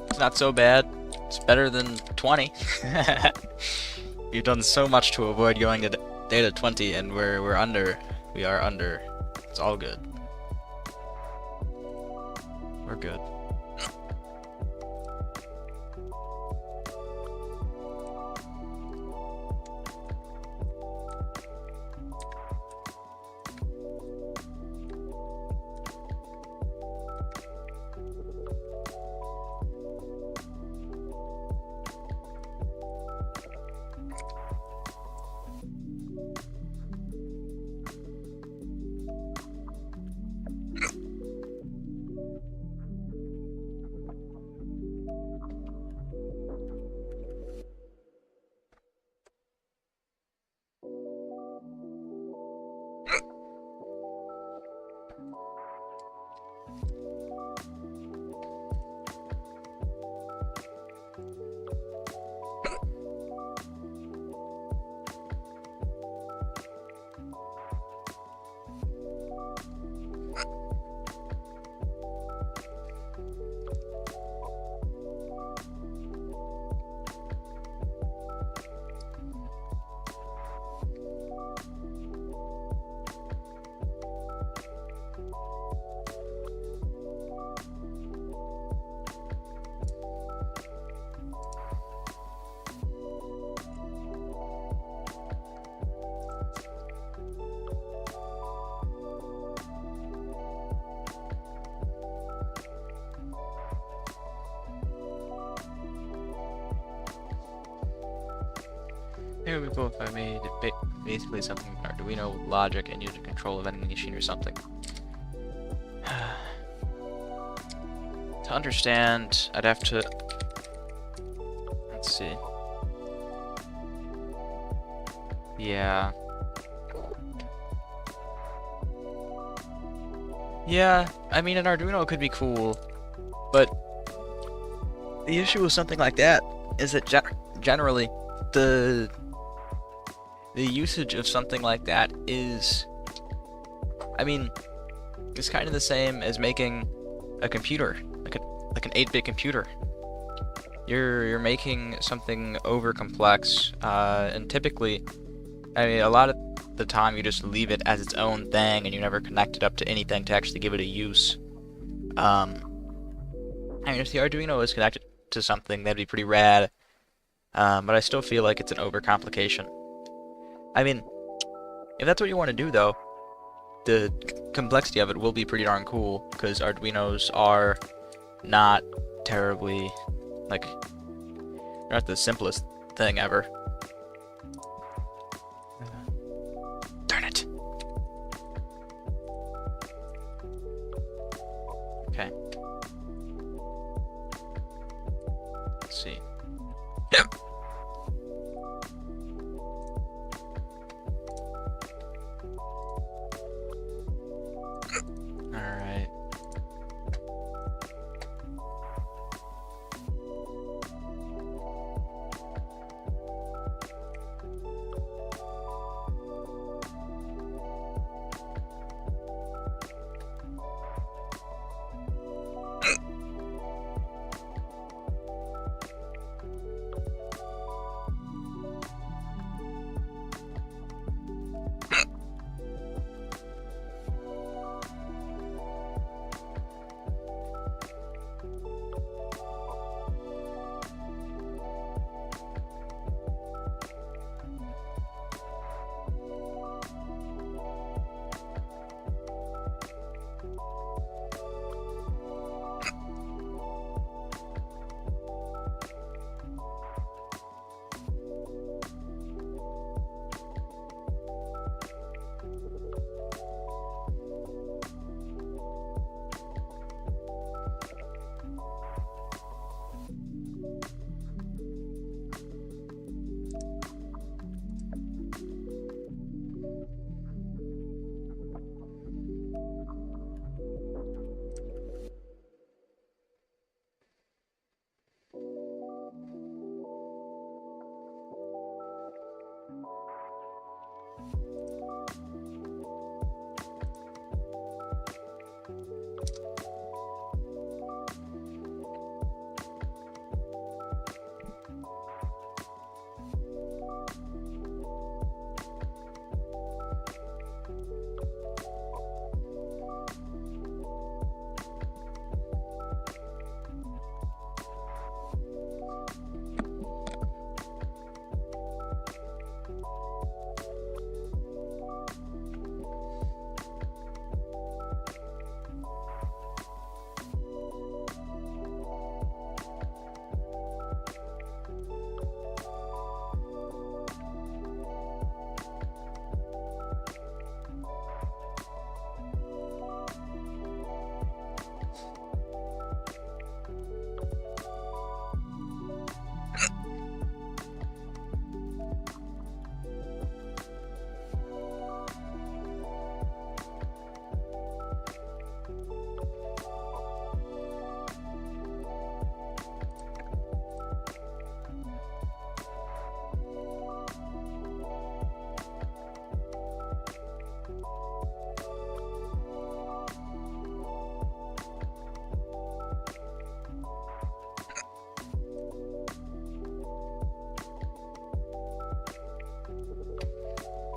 Speaker 1: It's not so bad. It's better than 20. We've done so much to avoid going to data 20, and we're under. We are under. It's all good. We're good. It would be cool if I made basically something Arduino with logic and user control of any machine or something. To understand, I'd have to... Let's see. Yeah. Yeah, I mean, an Arduino could be cool, but the issue with something like that is that generally the usage of something like that is, I mean, it's kind of the same as making a computer, like an 8-bit computer. You're making something over complex, and typically, I mean, a lot of the time you just leave it as its own thing and you never connect it up to anything to actually give it a use. I mean, if the Arduino is connected to something, that'd be pretty rad, but I still feel like it's an overcomplication. I mean, if that's what you want to do, though, the complexity of it will be pretty darn cool, because Arduinos are not terribly, like, they're not the simplest thing ever. Darn it. Okay. Let's see. Yep. Alright.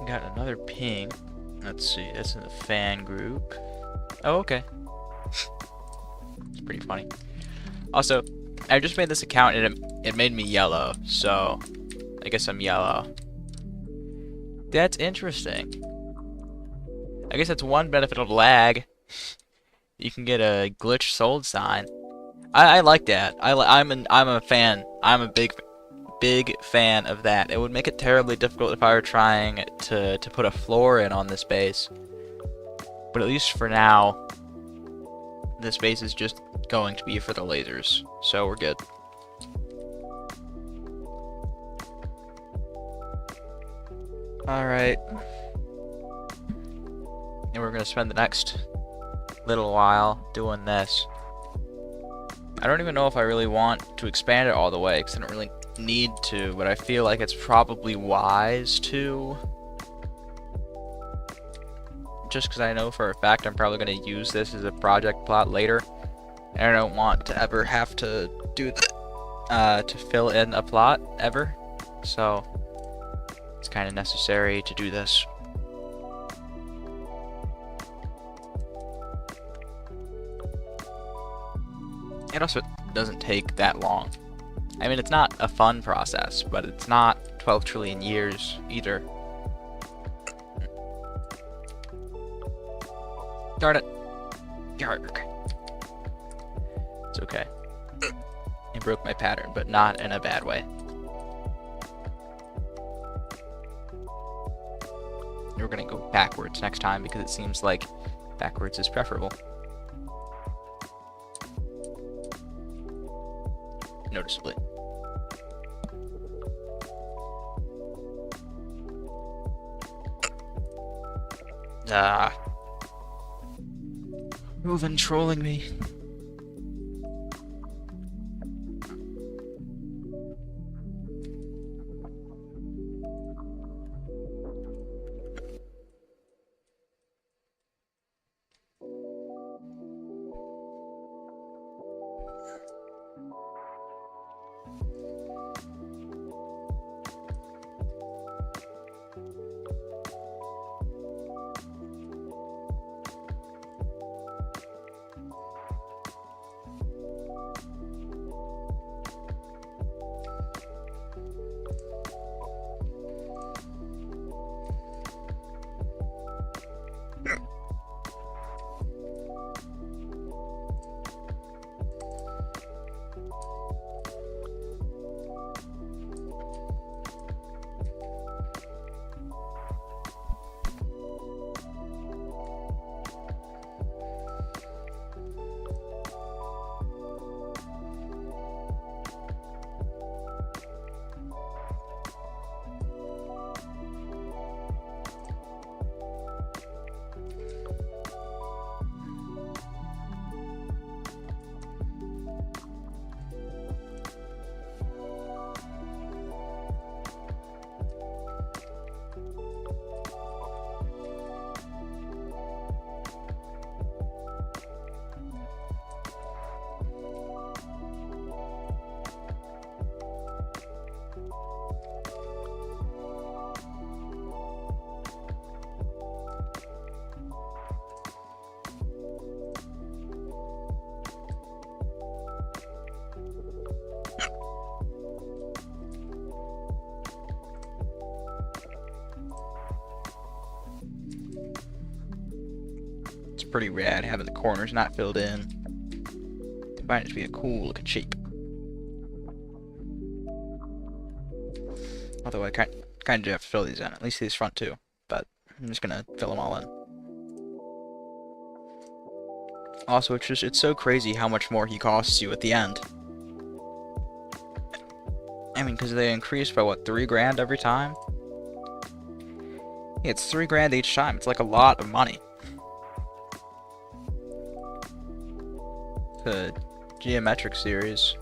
Speaker 1: Got another ping. Let's see, that's in the fan group. Oh, okay. It's pretty funny. Also, I just made this account and it made me yellow, so I guess I'm yellow. That's interesting. I guess that's one benefit of lag. You can get a glitch sold sign. I like that. I'm a fan. I'm a big big fan of that. It would make it terribly difficult if I were trying to put a floor in on this base. But at least for now, this base is just going to be for the lasers, so we're good. Alright. And we're going to spend the next little while doing this. I don't even know if I really want to expand it all the way, because I don't really need to, but I feel like it's probably wise to. Just because I know for a fact I'm probably going to use this as a project plot later. And I don't want to ever have to do that, to fill in a plot, ever. So, it's kind of necessary to do this. It also doesn't take that long. I mean, it's not a fun process, but it's not 12 trillion years either. Darn it. Yarg. It's okay. It broke my pattern, but not in a bad way. We're gonna go backwards next time because it seems like backwards is preferable. Noticeably. Moving, trolling me. Pretty rad having the corners not filled in. Combine it to be a cool looking shape. Although I kind of do have to fill these in, at least these front two. But I'm just gonna fill them all in. Also, it's so crazy how much more he costs you at the end. I mean, because they increase by what, 3 grand every time? Yeah, it's 3 grand each time. It's like a lot of money. The geometric series,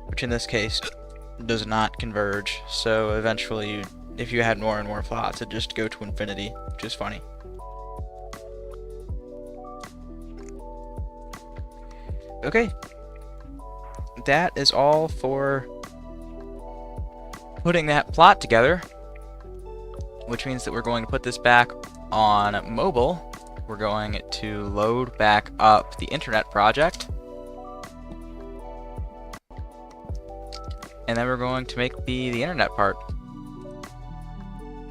Speaker 1: which in this case does not converge, so eventually if you had more and more plots it'd just go to infinity, which is funny. Okay, that is all for putting that plot together, which means that we're going to put this back on mobile. We're going to load back up the internet project, and then we're going to make the internet part.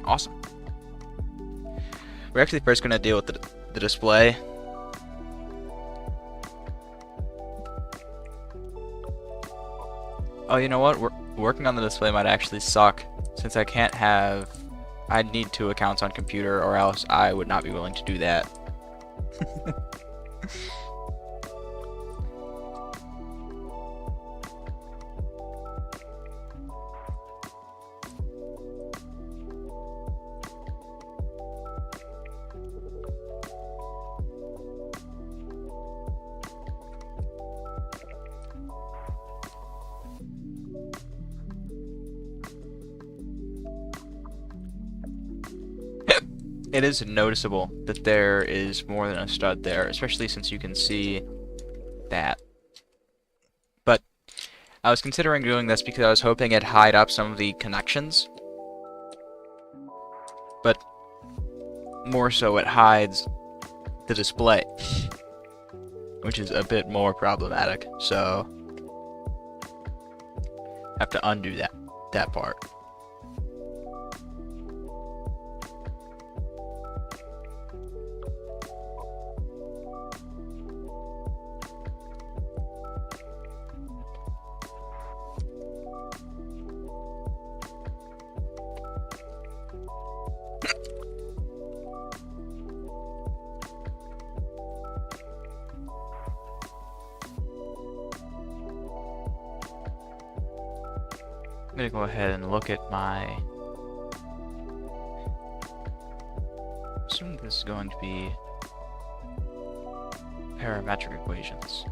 Speaker 1: Awesome. We're actually first going to deal with the display. Oh, you know what? Working on the display might actually suck, since I can't have... I'd need 2 accounts on computer, or else I would not be willing to do that. It is noticeable that there is more than a stud there, especially since you can see that. But I was considering doing this because I was hoping it'd hide up some of the connections. But more so it hides the display, which is a bit more problematic. So I have to undo that part. I'm gonna go ahead and look at my... Assuming this is going to be parametric equations.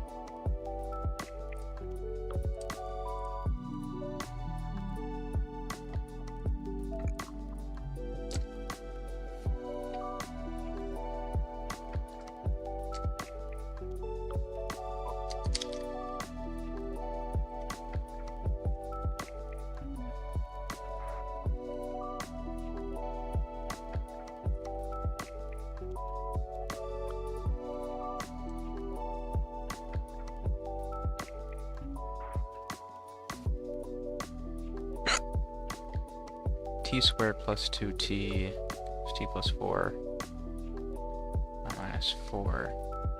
Speaker 1: T squared plus 2t is t plus 4 minus 4.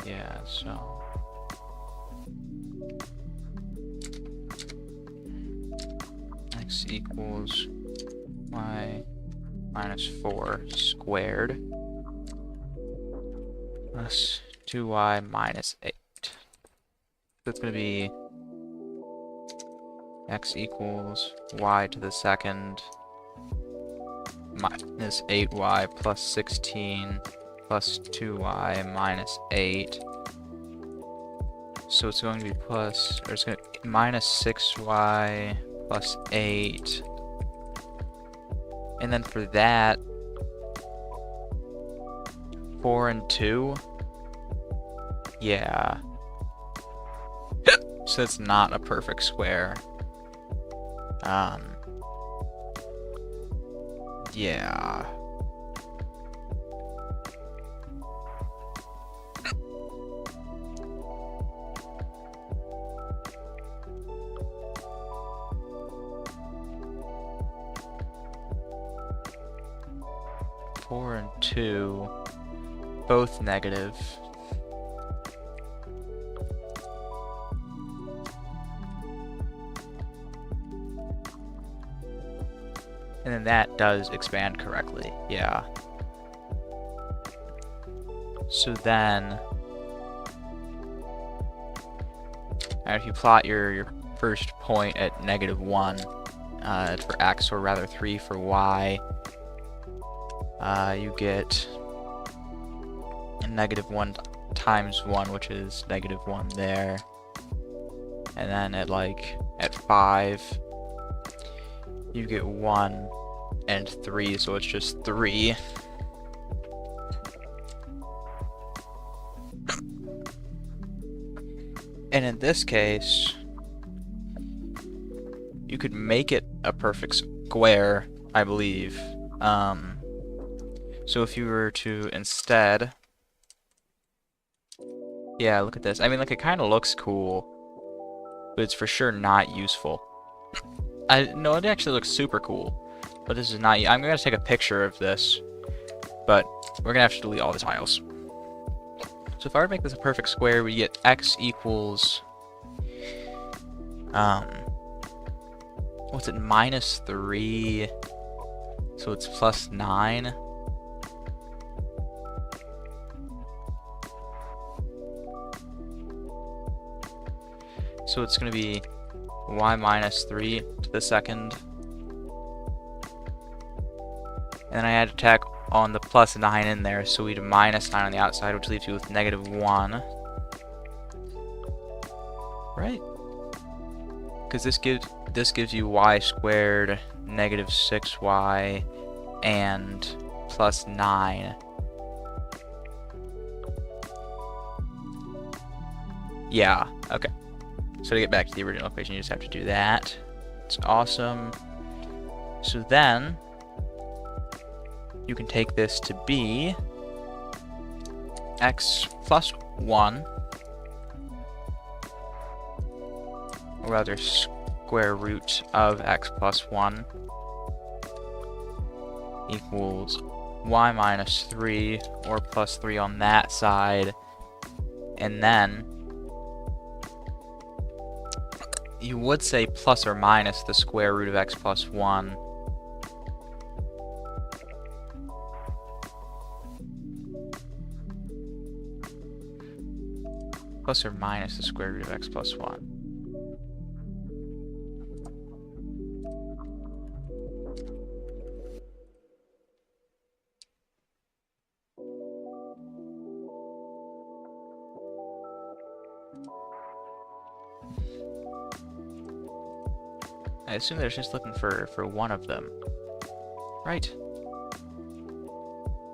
Speaker 1: Yeah, so x equals y minus 4 squared plus 2y minus 8. That's going to be x equals y to the second minus 8y plus 16 plus 2y minus 8. So it's going to be plus, or it's going to be minus 6y plus 8. And then for that, 4 and 2. Yeah. So it's not a perfect square. Yeah. Four and 2, both negative. And then that does expand correctly, yeah. So then, if you plot your first point at -1 for x, or rather 3 for y, you get -1 times 1, which is -1 there. And then at 5, you get 1 and 3, so it's just 3. And in this case, you could make it a perfect square, I believe. So if you were to instead... Yeah, look at this. I mean, like, it kind of looks cool, but it's for sure not useful. No, it actually looks super cool, but this is not... I'm going to take a picture of this, but we're going to have to delete all the tiles. So if I were to make this a perfect square, we get x equals what's it, -3, so it's +9. So it's going to be y -3 to the second. And then I had to tack on the +9 in there, so we'd -9 on the outside, which leaves you with -1. Right? Because this gives you y squared, -6y, and +9. Yeah, okay. So to get back to the original equation, you just have to do that. It's awesome. So then, you can take this to be x plus 1, or rather square root of x plus 1 equals y -3, or +3 on that side, and then you would say plus or minus the square root of x plus 1. Plus or minus the square root of x plus 1. I assume they're just looking for one of them. Right.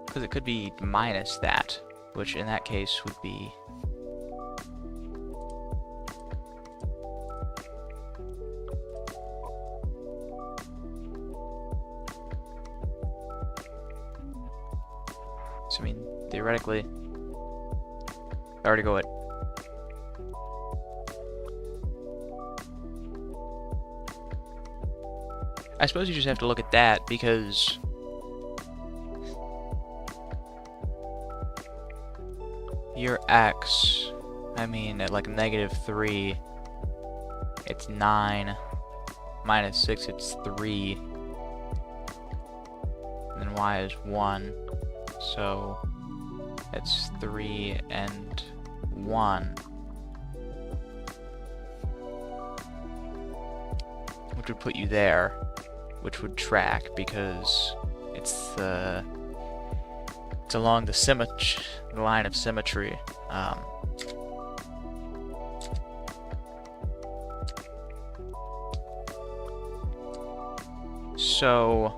Speaker 1: Because it could be minus that, which in that case would be... So, I mean, theoretically, I already go at... I suppose you just have to look at that, because your x, I mean, at like -3, it's 9, -6, it's 3, and then y is 1, so it's 3 and 1. Which would put you there. Which would track because it's along the line of symmetry. So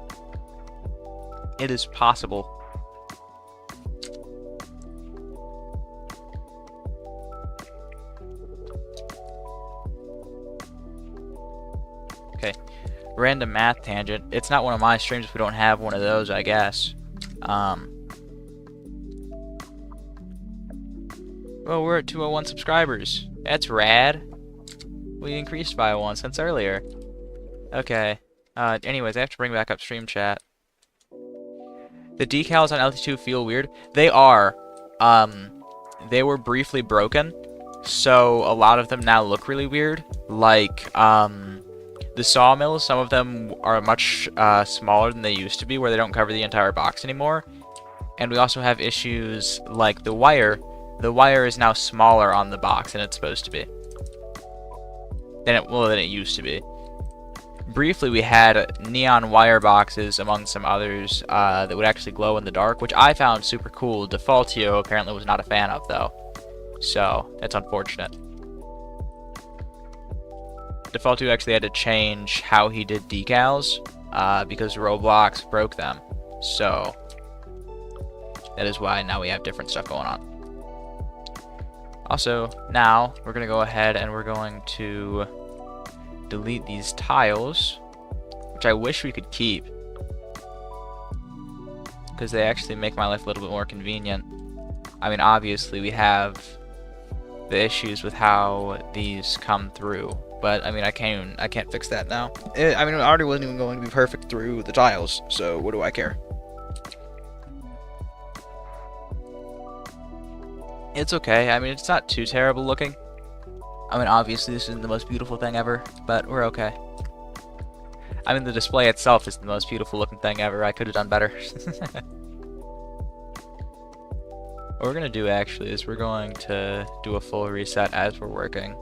Speaker 1: it is possible. Okay. Random math tangent. It's not one of my streams if we don't have one of those, I guess. Well, we're at 201 subscribers. That's rad. We increased by 1 since earlier. Okay. Anyways, I have to bring back up stream chat. The decals on LT2 feel weird. They are. They were briefly broken, so a lot of them now look really weird. Like, the sawmills, some of them are much smaller than they used to be, where they don't cover the entire box anymore. And we also have issues like the wire. The wire is now smaller on the box than it's supposed to be. Than it used to be. Briefly, we had neon wire boxes, among some others, that would actually glow in the dark, which I found super cool. Defaultio apparently was not a fan of, though. So, that's unfortunate. Defaultio actually had to change how he did decals, because Roblox broke them. So, that is why now we have different stuff going on. Also, now, we're going to go ahead and we're going to delete these tiles, which I wish we could keep, because they actually make my life a little bit more convenient. I mean, obviously, we have the issues with how these come through. But, I mean, I can't fix that now. I mean, it already wasn't even going to be perfect through the tiles, so what do I care? It's okay. I mean, it's not too terrible looking. I mean, obviously, this isn't the most beautiful thing ever, but we're okay. I mean, the display itself is the most beautiful looking thing ever. I could have done better. What we're going to do actually is we're going to do a full reset as we're working,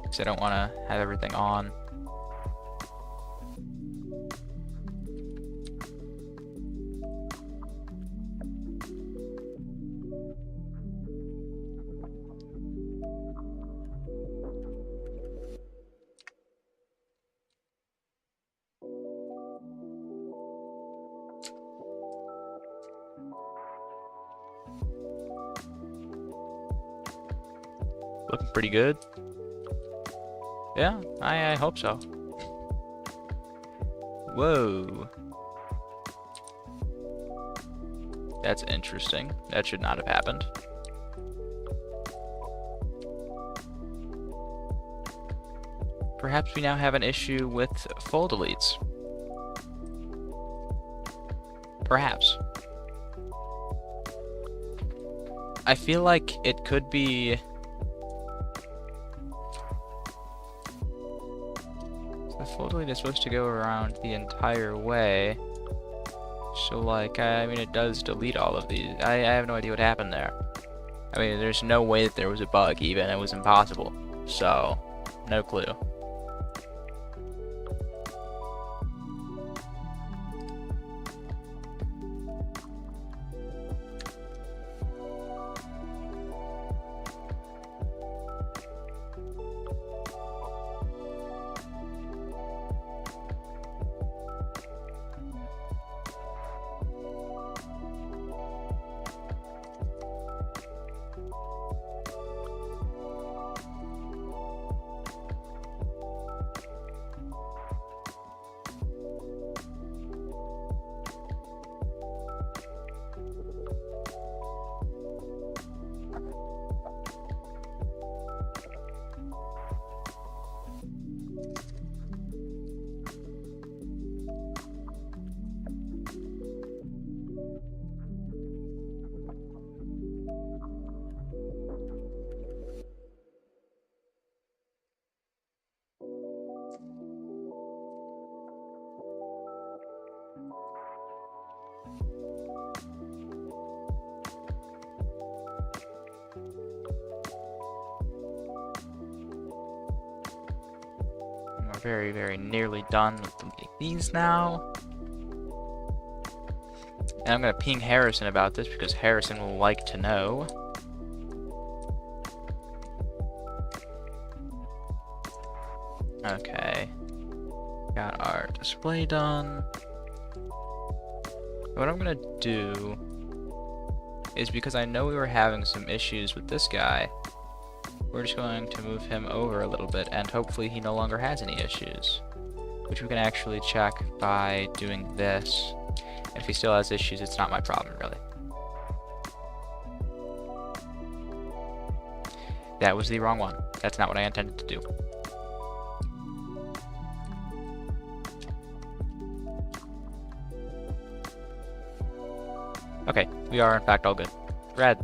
Speaker 1: because I don't want to have everything on. Looking pretty good. Yeah, I hope so. Whoa. That's interesting. That should not have happened. Perhaps we now have an issue with full deletes. Perhaps. I feel like it could be... The full delete is supposed to go around the entire way. So, like, I mean, it does delete all of these. I have no idea what happened there. I mean, there's no way that there was a bug, even. It was impossible. So, no clue. Very, very nearly done with these now. And I'm going to ping Harrison about this because Harrison will like to know. Okay. Got our display done. What I'm going to do is, because I know we were having some issues with this guy, we're just going to move him over a little bit, and hopefully he no longer has any issues. Which we can actually check by doing this. And if he still has issues, it's not my problem, really. That was the wrong one. That's not what I intended to do. Okay, we are in fact all good. Red.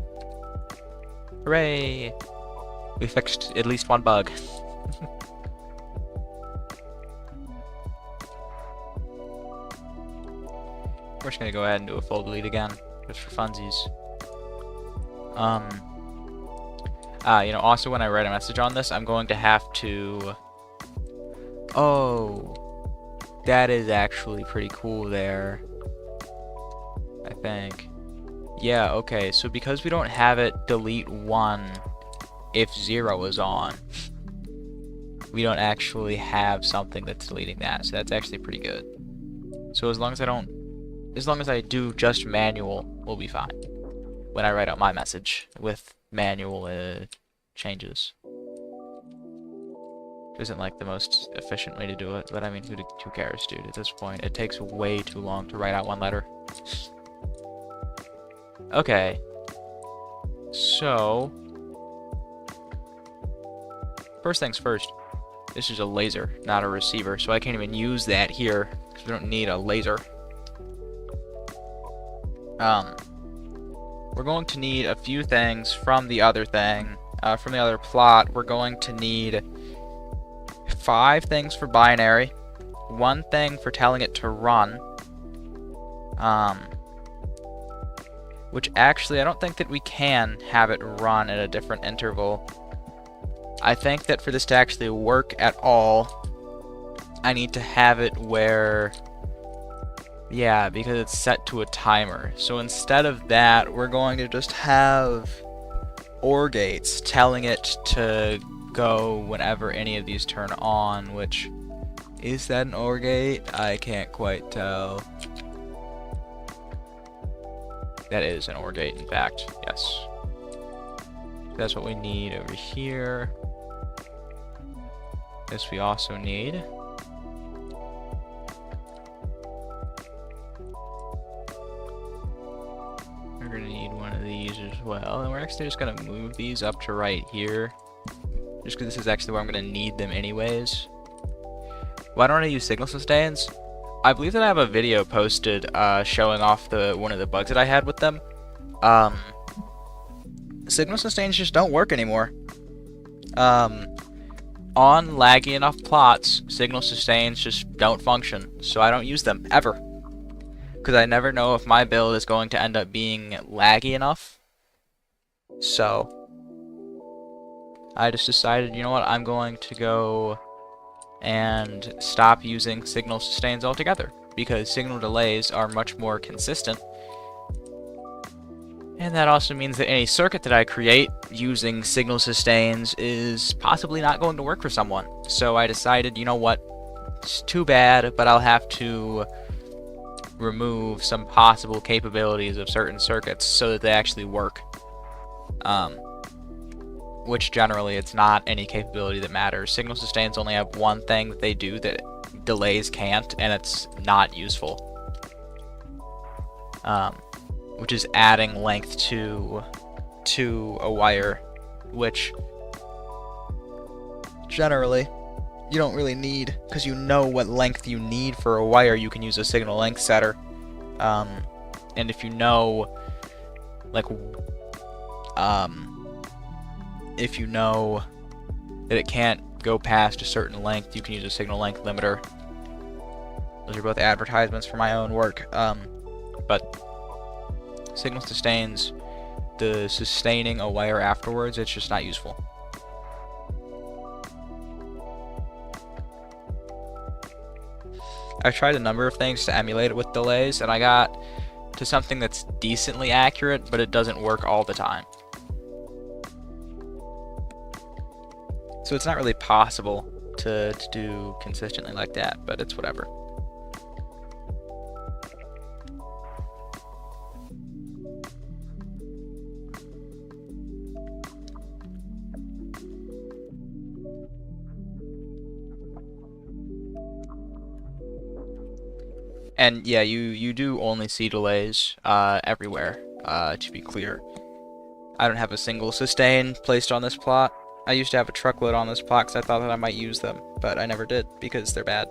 Speaker 1: Hooray! We fixed at least one bug. We're just gonna go ahead and do a full delete again, just for funsies. You know, also when I write a message on this, I'm going to have to... Oh, that is actually pretty cool there, I think. Yeah, okay, so because we don't have it delete 1 if 0 is on, we don't actually have something that's deleting that, so that's actually pretty good. So as long as I do just manual, we'll be fine when I write out my message with manual changes. Isn't like the most efficient way to do it, but I mean, who cares, dude? At this point, it takes way too long to write out one letter. Okay, so first things first, this is a laser, not a receiver, so I can't even use that here, because we don't need a laser. We're going to need a few things from the other thing, from the other plot. We're going to need 5 things for binary, one thing for telling it to run, which actually I don't think that we can have it run at a different interval. I think that for this to actually work at all, I need to have it where, yeah, because it's set to a timer. So instead of that, we're going to just have OR gates telling it to go whenever any of these turn on, which, is that an OR gate? I can't quite tell. That is an OR gate, in fact, yes. That's what we need over here. This we also need. We're gonna need one of these as well, and we're actually just gonna move these up to right here, just because this is actually where I'm gonna need them anyways. Why don't I use signal sustains? I believe that I have a video posted showing off one of the bugs that I had with them. Signal sustains just don't work anymore. On laggy enough plots, signal sustains just don't function, so I don't use them ever. Because I never know if my build is going to end up being laggy enough. So I just decided, you know what, I'm going to go and stop using signal sustains altogether, because signal delays are much more consistent. And that also means that any circuit that I create using signal sustains is possibly not going to work for someone. So I decided, you know what, it's too bad, but I'll have to remove some possible capabilities of certain circuits so that they actually work. Which generally it's not any capability that matters. Signal sustains only have one thing that they do that delays can't, and it's not useful. Which is adding length to a wire, which generally you don't really need, because you know what length you need for a wire. You can use a signal length setter, and if you know, like, if you know that it can't go past a certain length, you can use a signal length limiter. Those are both advertisements for my own work, but signal sustains, the sustaining a wire afterwards, it's just not useful. I've tried a number of things to emulate it with delays, and I got to something that's decently accurate, but it doesn't work all the time. So it's not really possible to do consistently like that, but it's whatever. And yeah, you do only see delays everywhere, to be clear. I don't have a single sustain placed on this plot. I used to have a truckload on this plot because I thought that I might use them, but I never did because they're bad.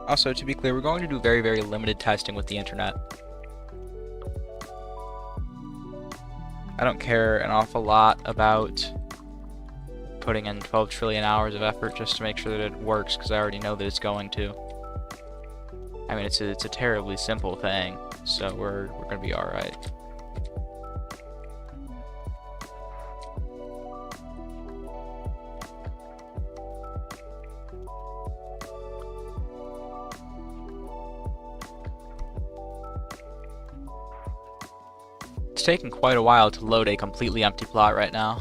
Speaker 1: Also, to be clear, we're going to do very, very limited testing with the internet. I don't care an awful lot about putting in 12 trillion hours of effort just to make sure that it works, because I already know that it's going to. I mean, it's a terribly simple thing, so we're going to be alright. It's taking quite a while to load a completely empty plot right now.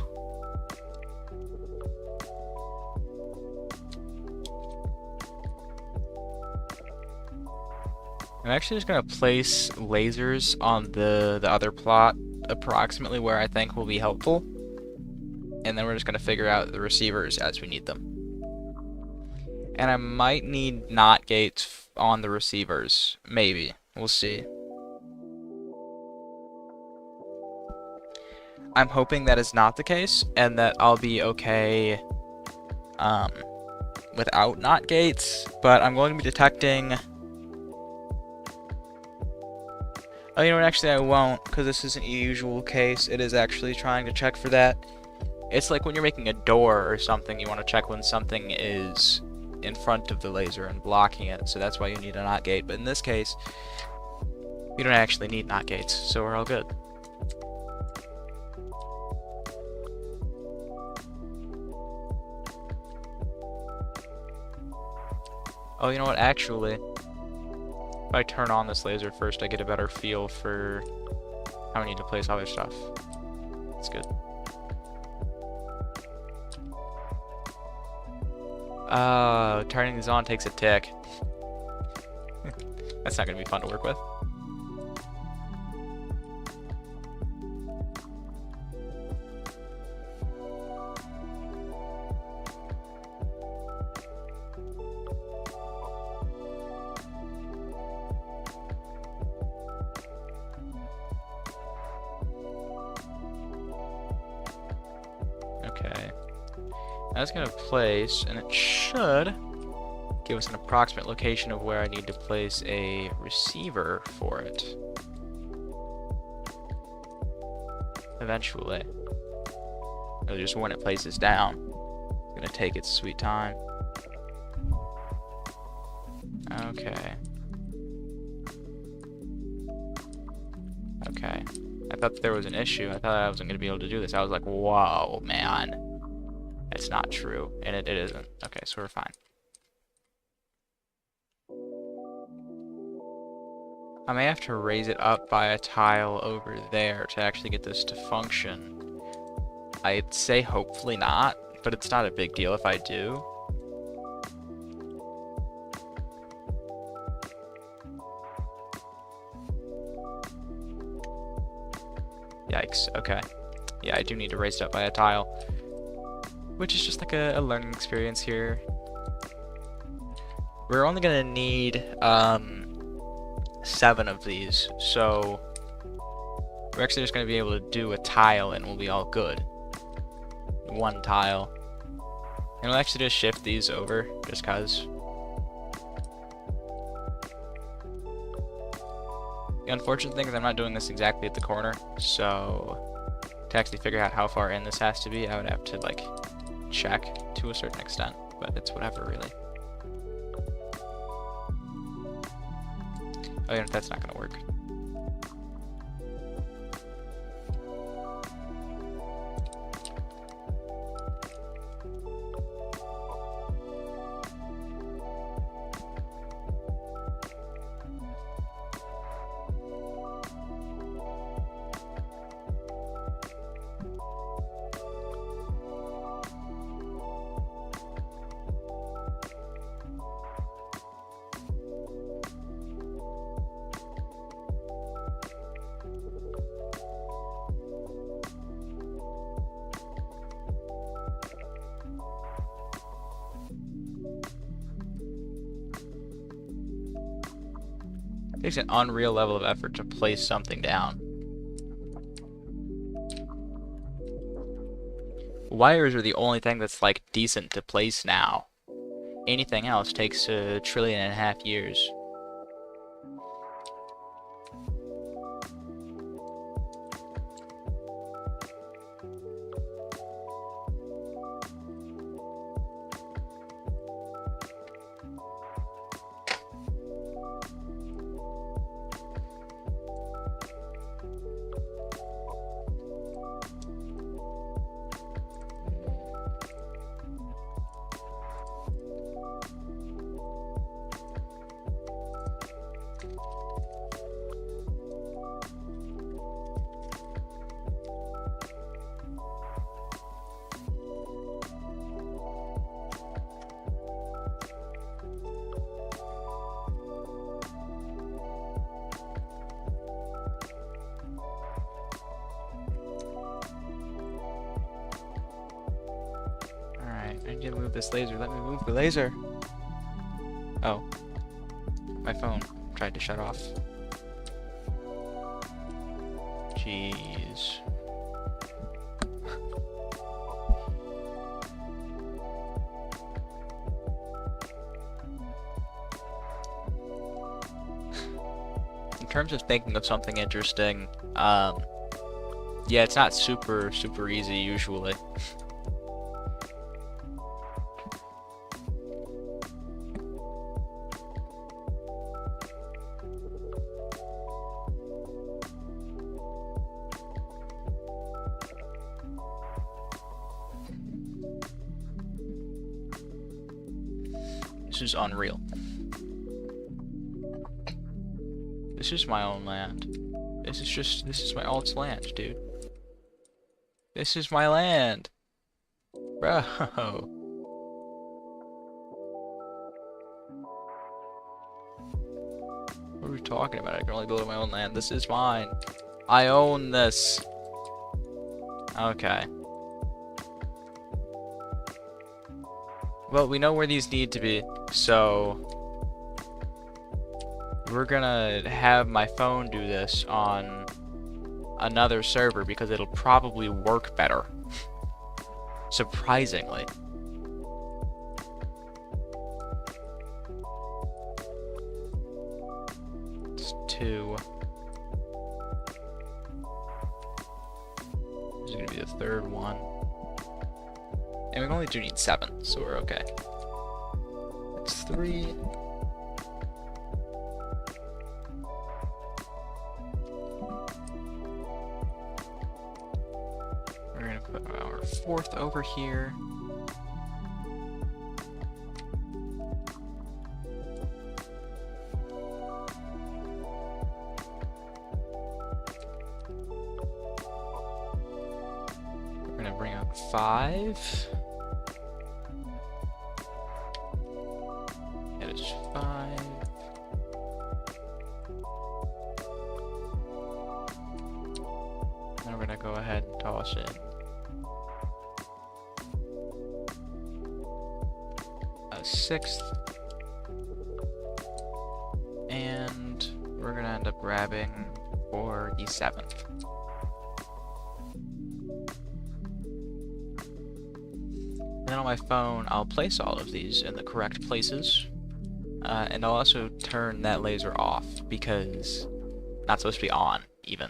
Speaker 1: I'm actually just gonna place lasers on the other plot approximately where I think will be helpful, and then we're just gonna figure out the receivers as we need them. And I might need NOT gates on the receivers, maybe. We'll see. I'm hoping that is not the case, and that I'll be okay without NOT gates, but I'm going to be detecting... Oh, you know what, actually I won't, because this isn't a usual case. It is actually trying to check for that. It's like when you're making a door or something, you want to check when something is in front of the laser and blocking it, so that's why you need a NOT gate. But in this case, we don't actually need NOT gates, so we're all good. Oh, you know what, actually, if I turn on this laser first, I get a better feel for how I need to place other stuff. That's good. Turning these on takes a tick. That's not gonna be fun to work with. Okay. That's gonna place, and it should give us an approximate location of where I need to place a receiver for it. Eventually. Or just when it places down. It's gonna take its sweet time. Okay. Okay. I thought there was an issue. I thought I wasn't gonna be able to do this. I was like, whoa, man. It's not true, and it isn't. Okay, so we're fine. I may have to raise it up by a tile over there to actually get this to function. I'd say hopefully not, but it's not a big deal if I do. Yikes, okay. Yeah, I do need to raise it up by a tile, which is just like a learning experience here. We're only gonna need 7 of these, so we're actually just gonna be able to do a tile and we'll be all good. 1 tile. And we'll actually just shift these over, just cause. The unfortunate thing is I'm not doing this exactly at the corner, so to actually figure out how far in this has to be, I would have to like check to a certain extent, but it's whatever really. Oh yeah, that's not gonna work. It takes an unreal level of effort to place something down. Wires are the only thing that's like decent to place now. Anything else takes 1.5 trillion years. need to move this laser. Let me move the laser. Oh. My phone tried to shut off. Jeez. In terms of thinking of something interesting, yeah, it's not super easy usually. This is unreal. This is my own land. This is my alt's land, dude. This is my land. Bro. What are we talking about? I can only build on my own land. This is mine. I own this. Okay. Well, we know where these need to be, so we're gonna have my phone do this on another server because it'll probably work better. Surprisingly. It's 2. This is gonna be the 3rd one. And we only do need 7, so we're okay. It's 3. We're gonna put our 4th over here. We're gonna bring up 5. It is 5. Then we're gonna go ahead and toss in a 6th, and we're gonna end up grabbing for the 7th. Then on my phone, I'll place all of these in the correct places, and I'll also turn that laser off because it's not supposed to be on, even.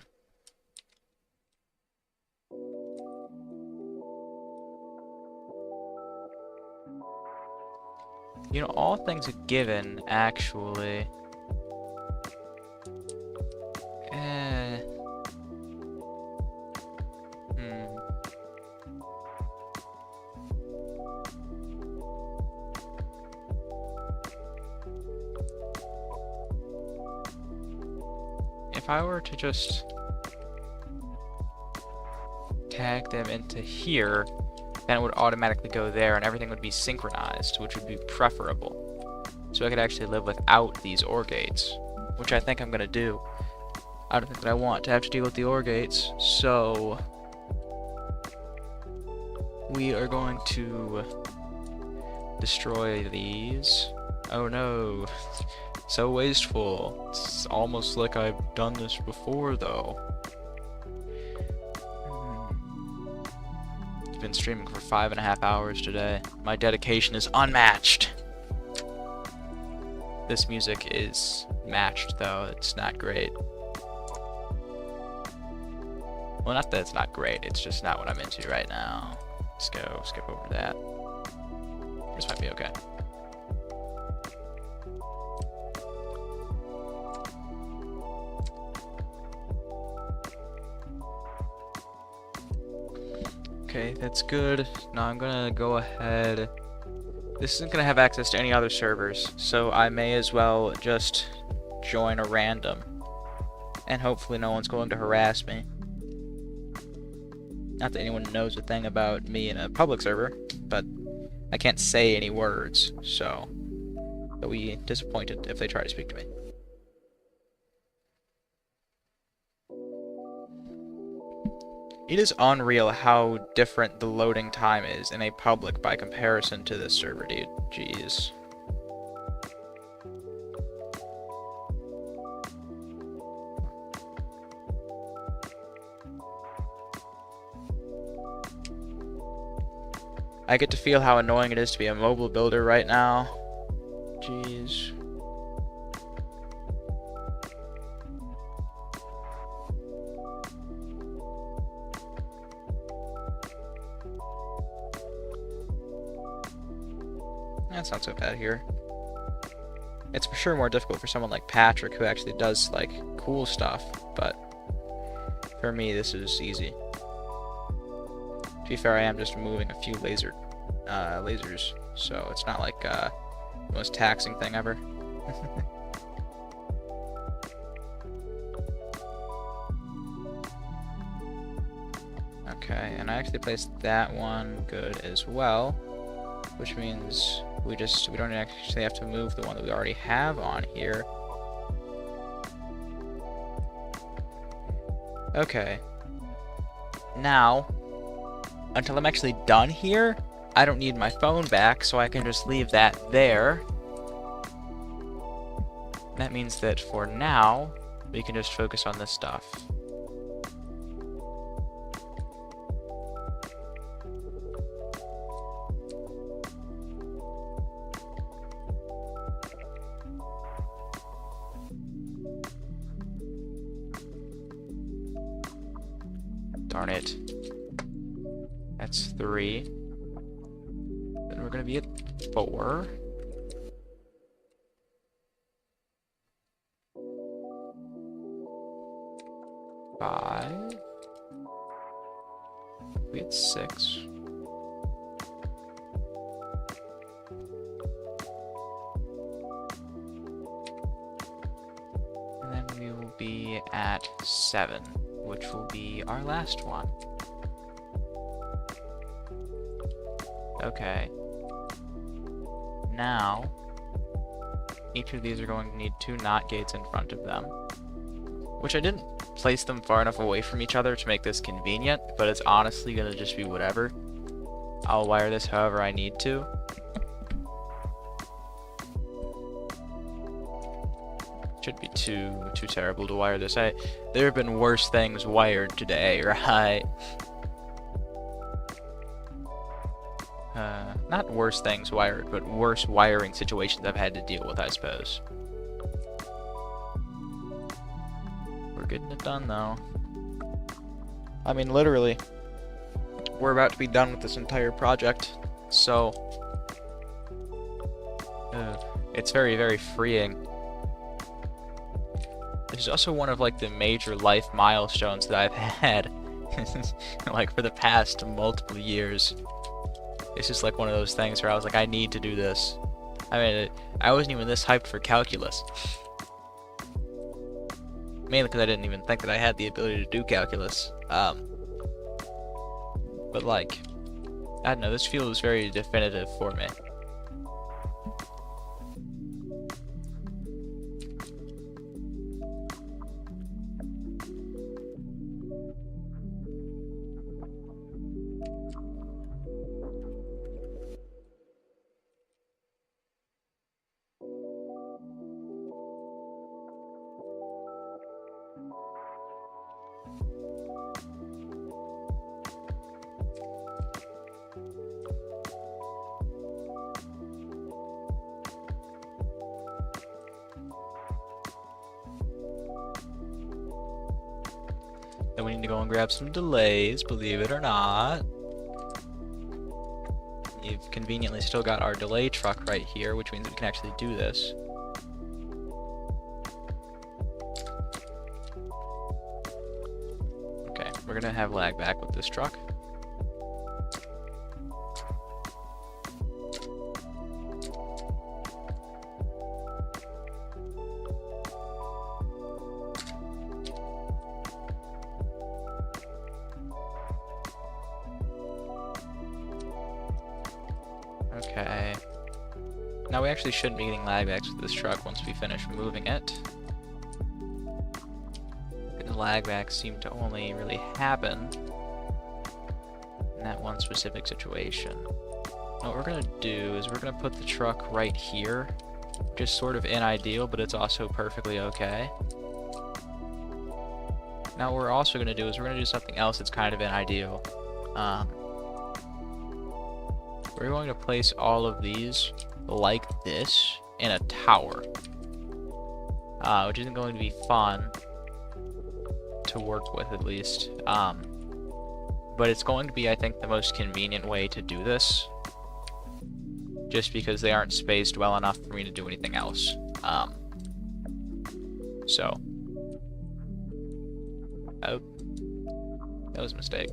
Speaker 1: You know, all things given, actually. If I were to just tag them into here, then it would automatically go there and everything would be synchronized, which would be preferable. So I could actually live without these OR gates, which I think I'm going to do. I don't think that I want to have to deal with the OR gates, so we are going to destroy these. Oh no, so wasteful. It's almost like I've done this before though. I've been streaming for 5.5 hours today. My dedication is unmatched. This music is matched though, it's not great. Well, not that it's not great, it's just not what I'm into right now. Let's go, skip over that. This might be okay. Okay, that's good. Now I'm gonna go ahead. This isn't gonna have access to any other servers, so I may as well just join a random. And hopefully no one's going to harass me. Not that anyone knows a thing about me in a public server, but I can't say any words, so they'll be disappointed if they try to speak to me. It is unreal how different the loading time is in a public by comparison to this server, dude. Jeez. I get to feel how annoying it is to be a mobile builder right now. Jeez. That's not so bad here. It's for sure more difficult for someone like Patrick who actually does like cool stuff, but for me this is easy. To be fair, I am just removing a few lasers, so it's not like the most taxing thing ever. Okay, and I actually placed that one good as well, which means we don't actually have to move the one that we already have on here. Okay. Now, until I'm actually done here, I don't need my phone back, so I can just leave that there. That means that for now, we can just focus on this stuff. Darn it. That's 3. Then we're gonna be at 4. Five. We had 6. And then we will be at 7, which will be our last one. Okay. Now, each of these are going to need 2 NOT gates in front of them, which I didn't place them far enough away from each other to make this convenient, but it's honestly going to just be whatever. I'll wire this however I need to. Should be too terrible to wire this. There have been worse things wired today, right? Not worse things wired, but worse wiring situations I've had to deal with, I suppose. We're getting it done, though. I mean, literally, we're about to be done with this entire project, so it's very, very freeing. This is also one of, like, the major life milestones that I've had, like, for the past multiple years. It's just like one of those things where I was like, I need to do this. I mean, I wasn't even this hyped for calculus. Mainly because I didn't even think that I had the ability to do calculus. But like, I don't know, this feels very definitive for me. Then we need to go and grab some delays, believe it or not. You've conveniently still got our delay truck right here, which means we can actually do this. Okay, we're gonna have lag back with this truck. Okay. Now we actually shouldn't be getting lag backs with this truck once we finish moving it. The lag backs seem to only really happen that one specific situation. What we're going to do is we're going to put the truck right here. Just sort of unideal, but it's also perfectly okay. Now what we're also going to do is we're going to do something else that's kind of unideal. We're going to place all of these like this in a tower. Which isn't going to be fun to work with, at least. But it's going to be, I think, the most convenient way to do this. Just because they aren't spaced well enough for me to do anything else. So. Oh. That was a mistake.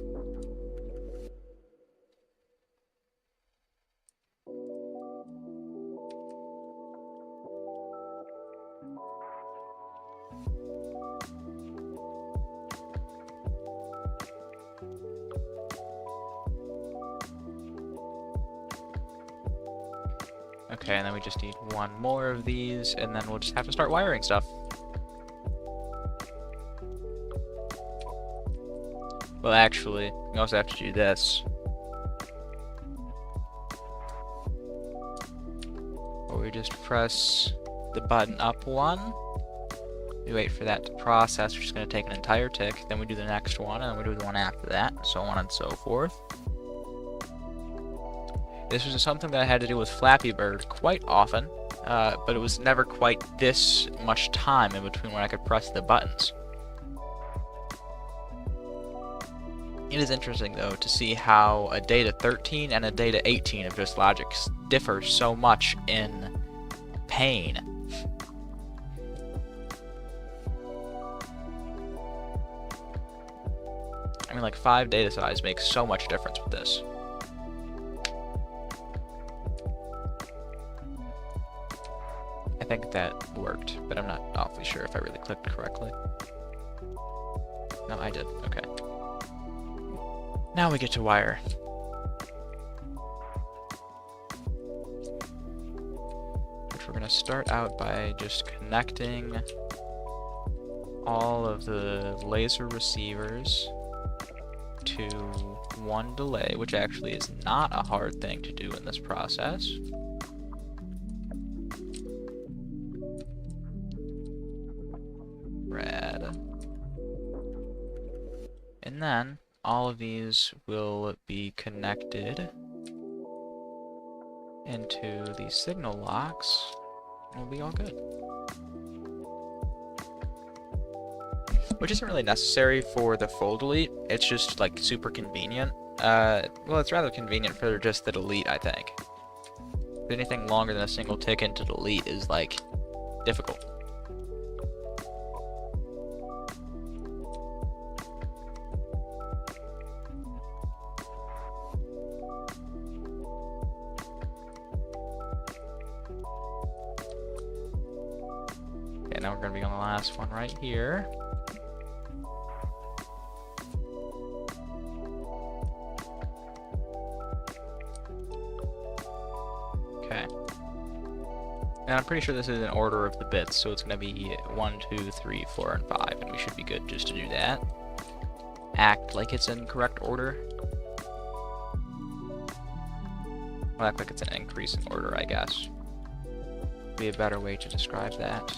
Speaker 1: Okay, and then we just need one more of these, and then we'll just have to start wiring stuff. Well, actually, we also have to do this. Or we just press the button up one. We wait for that to process, which is going to take an entire tick. Then we do the next one, and then we do the one after that, so on and so forth. This was something that I had to do with Flappy Bird quite often, but it was never quite this much time in between when I could press the buttons. It is interesting, though, to see how a data 13 and a data 18 of just logic differ so much in pain. I mean, like, 5 data size makes so much difference with this. I think that worked, but I'm not awfully sure if I really clicked correctly. No, I did. Okay. Now we get to wire. Which we're going to start out by just connecting all of the laser receivers to one delay, which actually is not a hard thing to do in this process. Rad. And then all of these will be connected into the signal locks, and we'll be all good. Which isn't really necessary for the full delete, it's just like super convenient. Well, it's rather convenient for just the delete, I think. Anything longer than a single tick into delete is like difficult. Okay, now we're going to be on the last one right here. Okay. And I'm pretty sure this is in order of the bits, so it's going to be 1, 2, 3, 4, and 5, and we should be good just to do that. Act like it's in correct order. Well, act like it's an increase in order, I guess. Be a better way to describe that.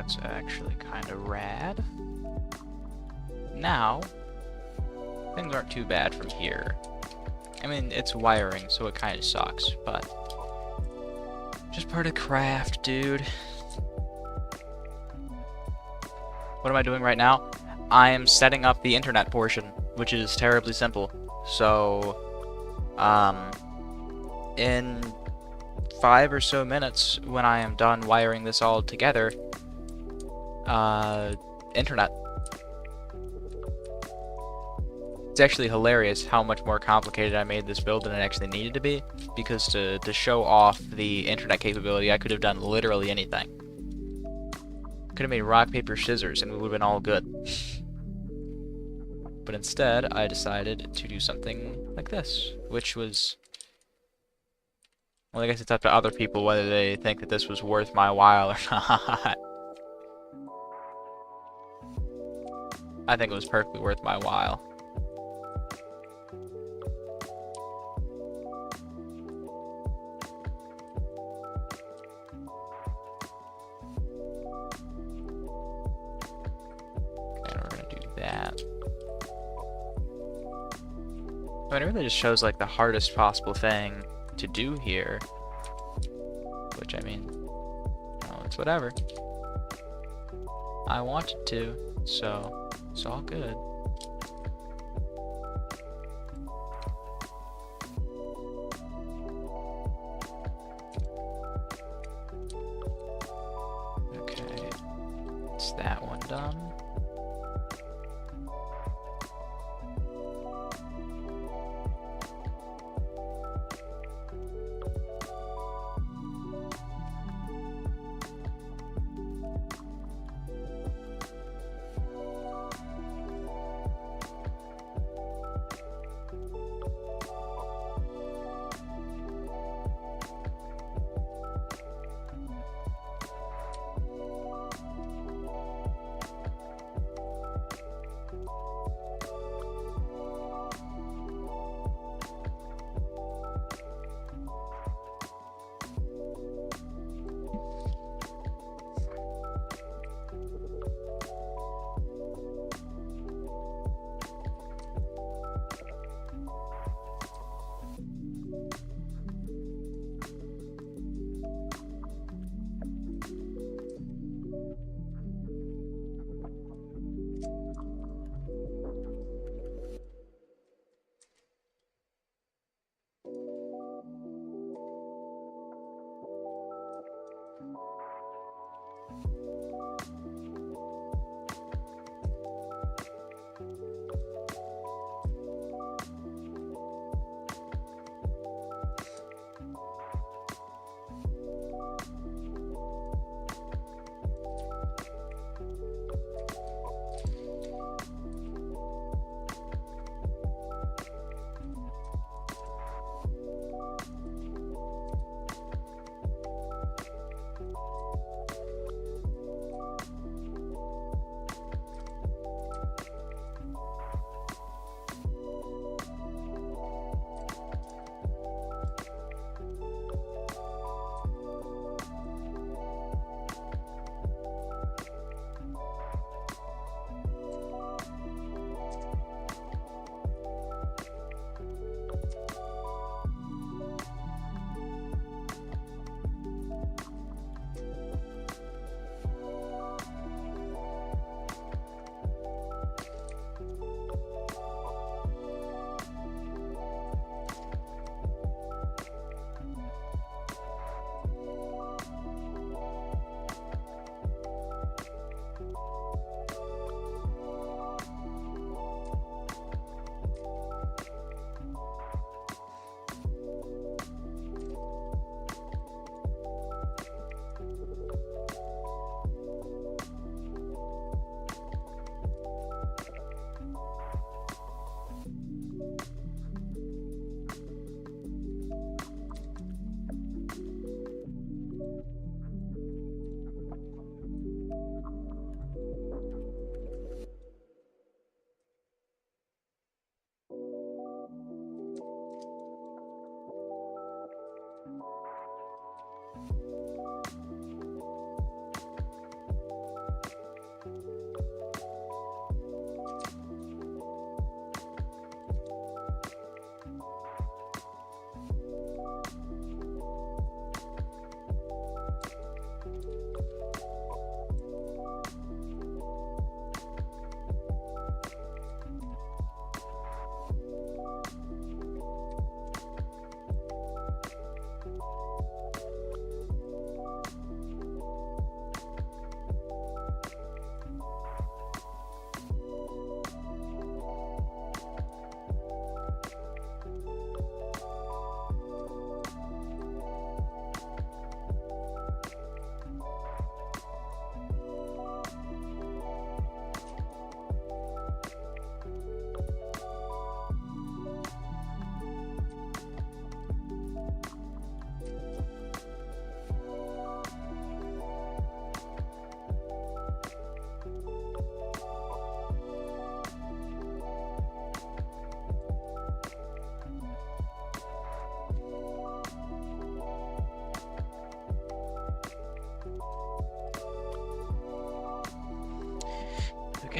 Speaker 1: That's actually kind of rad. Now, things aren't too bad from here. I mean, it's wiring, so it kind of sucks, but just part of craft, dude. What am I doing right now? I am setting up the internet portion, which is terribly simple. So, in 5 or so minutes, when I am done wiring this all together, internet. It's actually hilarious how much more complicated I made this build than it actually needed to be, because to show off the internet capability, I could have done literally anything. Could have made rock, paper, scissors, and we would have been all good. But instead, I decided to do something like this, which was... Well, I guess it's up to other people whether they think that this was worth my while or not. I think it was perfectly worth my while. And we're gonna do that. I mean, it really just shows like the hardest possible thing to do here, which I mean, oh, it's whatever. I wanted to, so it's all good. Okay, it's that one done.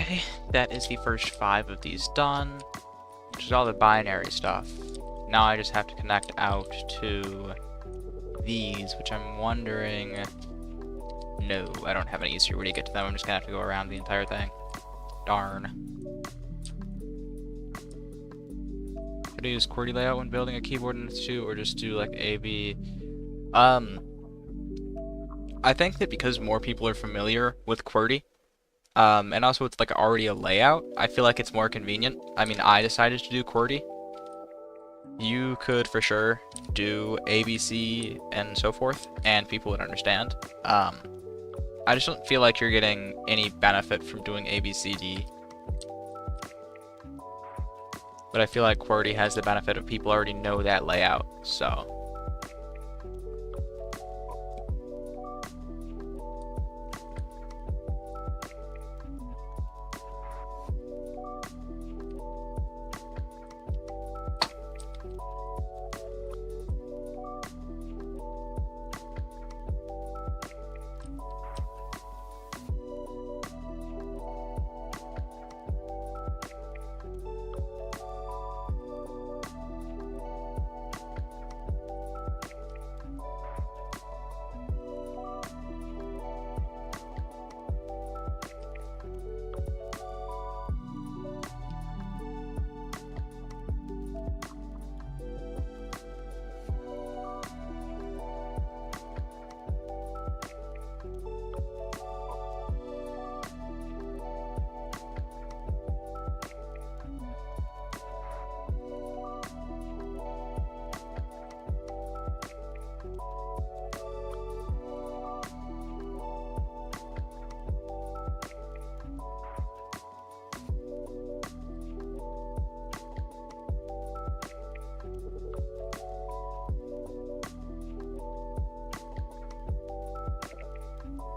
Speaker 1: Okay, that is the first 5 of these done, which is all the binary stuff. Now I just have to connect out to these, which I'm wondering... No, I don't have any easier way to get to them. I'm just gonna have to go around the entire thing. Darn. Should I use QWERTY layout when building a keyboard in L2, or just do like AB? I think that because more people are familiar with QWERTY, and also it's like already a layout, I feel like it's more convenient. I mean, I decided to do QWERTY. You could for sure do ABC and so forth, and people would understand. I just don't feel like you're getting any benefit from doing ABCD. But I feel like QWERTY has the benefit of people already know that layout, so...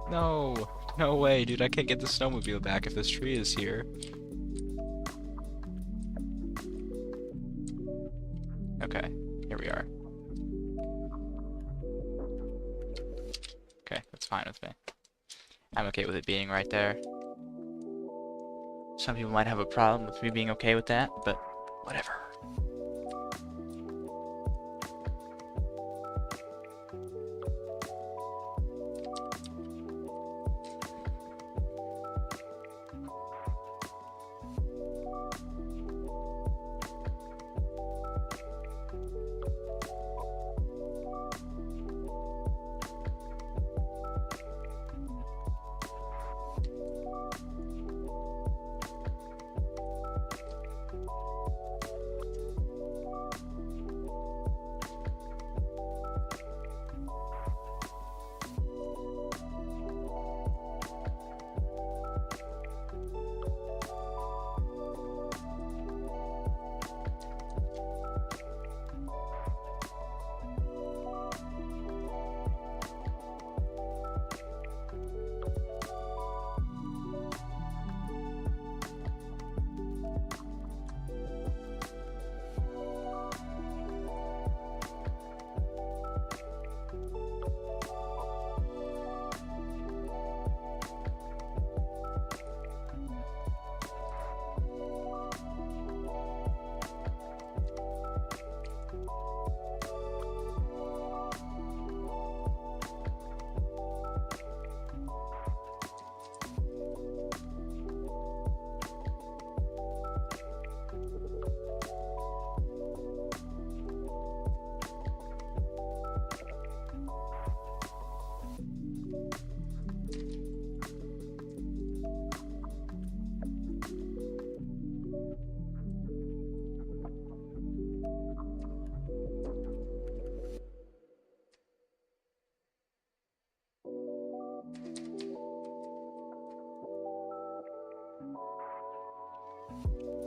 Speaker 1: No, no way, dude. I can't get the snowmobile back if this tree is here. Okay, here we are. Okay, that's fine with me. I'm okay with it being right there. Some people might have a problem with me being okay with that, but whatever.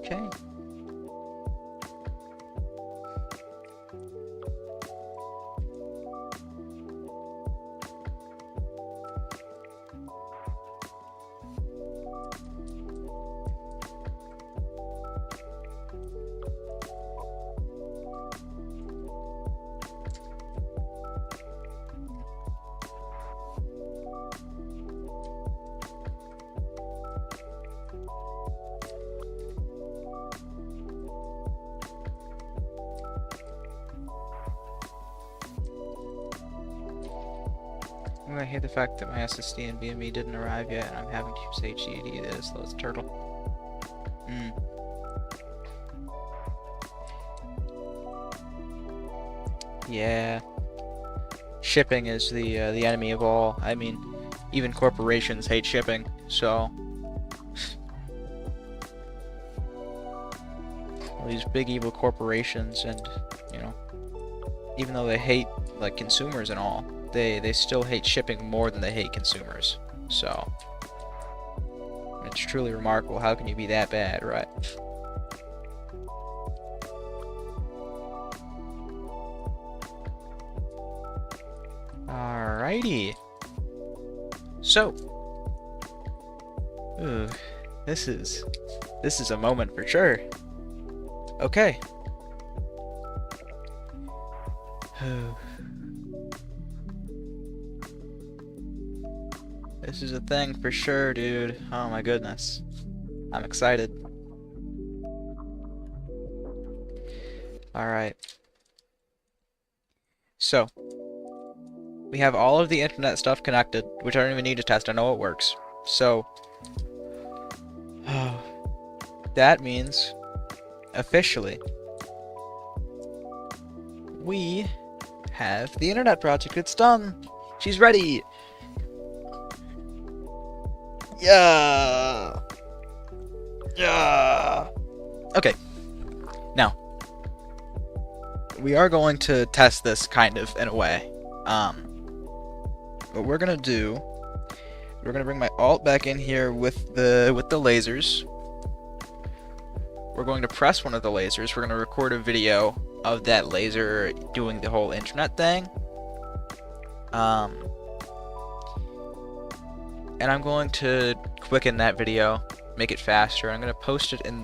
Speaker 1: Okay. I hate the fact that my SSD and BME didn't arrive yet, and I'm having to use HDD that is slow as a turtle. Yeah. Shipping is the enemy of all. I mean, even corporations hate shipping, so... all these big evil corporations, and, you know, even though they hate, like, consumers and all, they still hate shipping more than they hate consumers. So, it's truly remarkable. How can you be that bad, right? Alrighty. So, ooh, this is a moment for sure. Okay. This is a thing for sure, dude. Oh my goodness. I'm excited. Alright. So, we have all of the internet stuff connected, which I don't even need to test. I know it works. So, that means, officially, we have the internet project. It's done. She's ready. Yeah. Yeah. Okay. Now, we are going to test this kind of in a way. What we're gonna do, we're gonna bring my alt back in here with the lasers. We're going to press one of the lasers. We're gonna record a video of that laser doing the whole internet thing. And I'm going to quicken that video, make it faster. I'm gonna post it in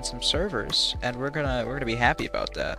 Speaker 1: some servers, and we're gonna be happy about that.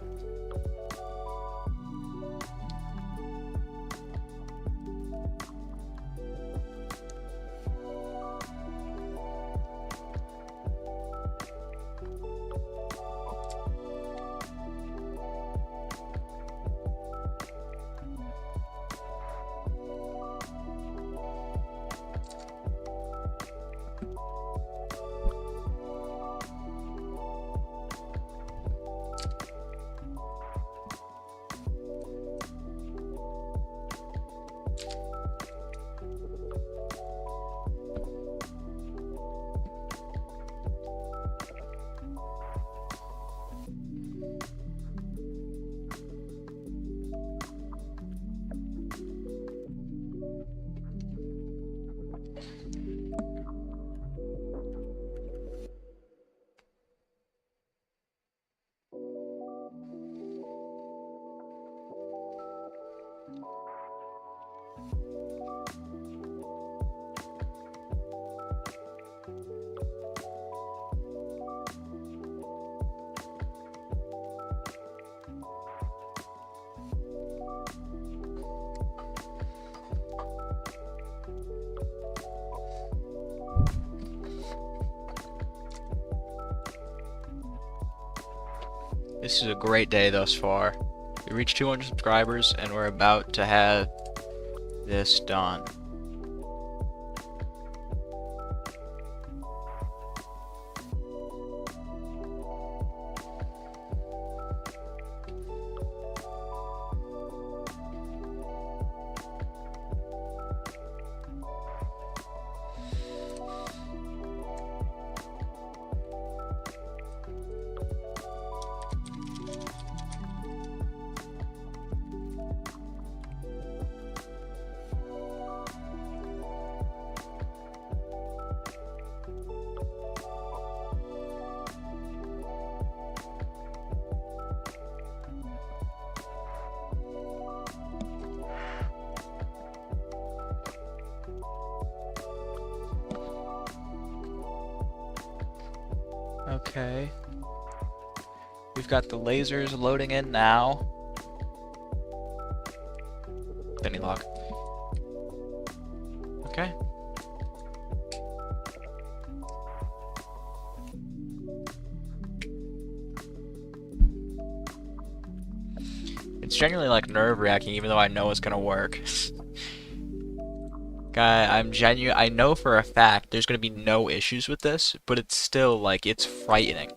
Speaker 1: This is a great day thus far. We reached 200 subscribers, and we're about to have this done. Okay. We've got the lasers loading in now. Penny lock. Okay. It's genuinely like nerve-wracking, even though I know it's gonna work. I know for a fact there's gonna be no issues with this, but it's still like it's frightening.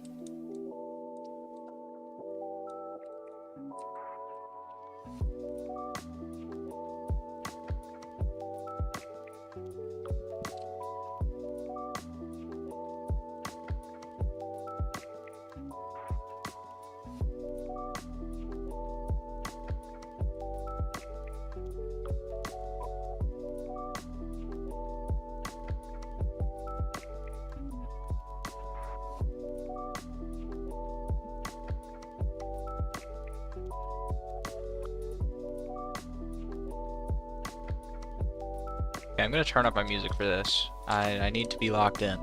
Speaker 1: Okay, I'm gonna turn up my music for this. I need to be locked in.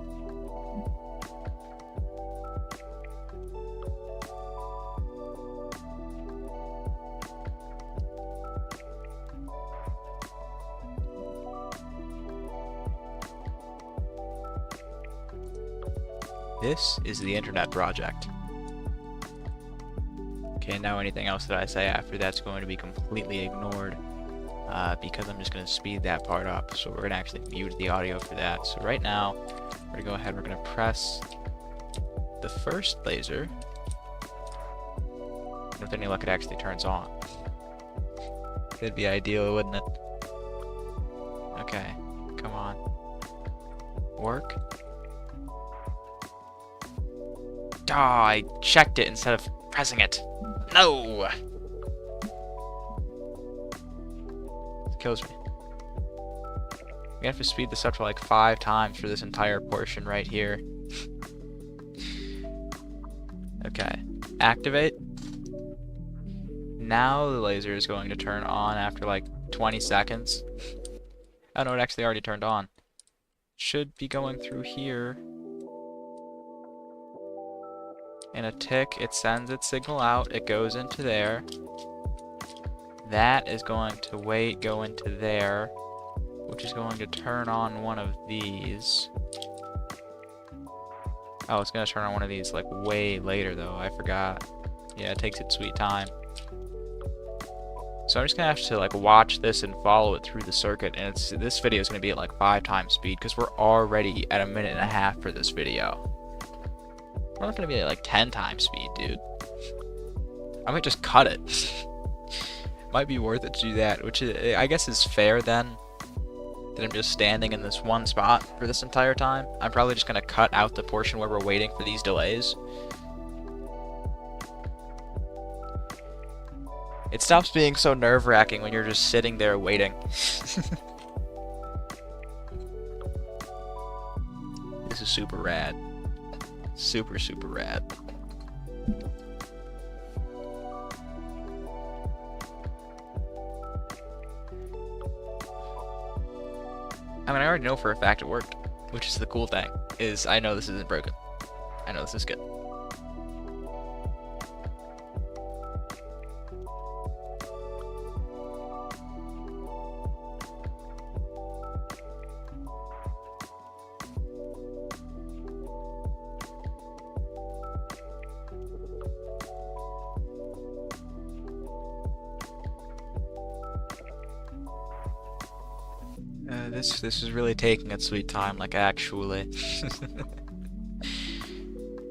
Speaker 1: This is the internet project. Okay, now anything else that I say after that's going to be completely ignored. Because I'm just going to speed that part up. So we're going to actually mute the audio for that. So right now, we're going to go ahead, we're going to press the first laser. And with any luck, it actually turns on. That'd be ideal, wouldn't it? Okay, come on. Work. Oh, I checked it instead of pressing it. No! Kills me. We have to speed this up to like 5 times for this entire portion right here. Okay. Activate. Now the laser is going to turn on after like 20 seconds. Oh no, it actually already turned on. Should be going through here. In a tick, it sends its signal out. It goes into there. That is going to go into there, which is going to turn on one of these. Oh, it's going to turn on one of these like way later though, I forgot. Yeah, it takes its sweet time. So I'm just going to have to like watch this and follow it through the circuit, and this video is going to be at like 5 times speed because we're already at 1.5 minutes for this video. We're not going to be at like 10 times speed, dude. I might just cut it. Might be worth it to do that, which is, I guess is fair then, that I'm just standing in this one spot for this entire time. I'm probably just going to cut out the portion where we're waiting for these delays. It stops being so nerve-wracking when you're just sitting there waiting. This is super rad. Super, super rad. I mean, I already know for a fact it worked, which is the cool thing, is I know this isn't broken. I know this is good. This is really taking its sweet time, like actually.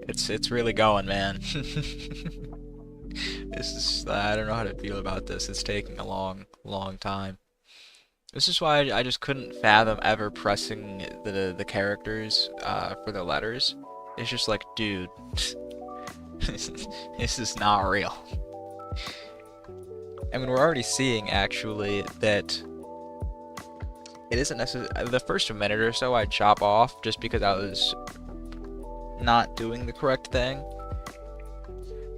Speaker 1: It's really going, man. This is, I don't know how to feel about this. It's taking a long time. This is why I just couldn't fathom ever pressing the characters for the letters. It's just like, dude, this is not real. I mean, we're already seeing actually that it isn't necessarily the first minute or so I'd chop off just because I was not doing the correct thing.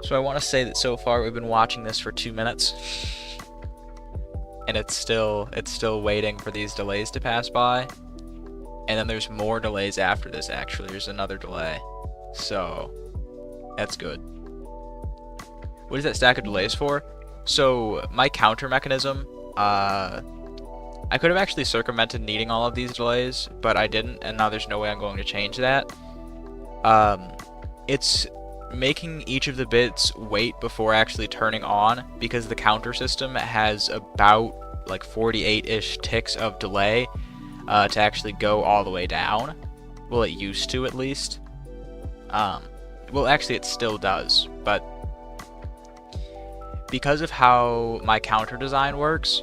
Speaker 1: So I want to say that so far we've been watching this for 2 minutes, and it's still waiting for these delays to pass by, and then there's more delays after this. Actually, there's another delay, so that's good. What is that stack of delays for? So my counter mechanism, I could have actually circumvented needing all of these delays, but I didn't, and now there's no way I'm going to change that. It's making each of the bits wait before actually turning on, because the counter system has about like 48-ish ticks of delay to actually go all the way down. Well, it used to, at least. Well, actually it still does, but because of how my counter design works,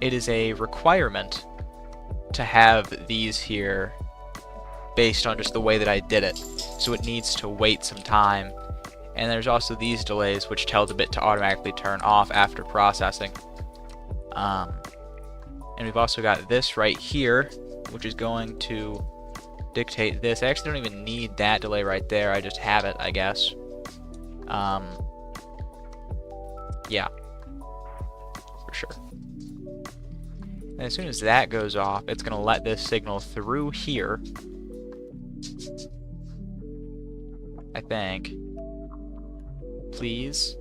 Speaker 1: it is a requirement to have these here based on just the way that I did it. So it needs to wait some time. And there's also these delays, which tell the bit to automatically turn off after processing. And we've also got this right here, which is going to dictate this. I actually don't even need that delay right there. I just have it, I guess. Yeah, for sure. And as soon as that goes off, it's going to let this signal through here, I think. Please.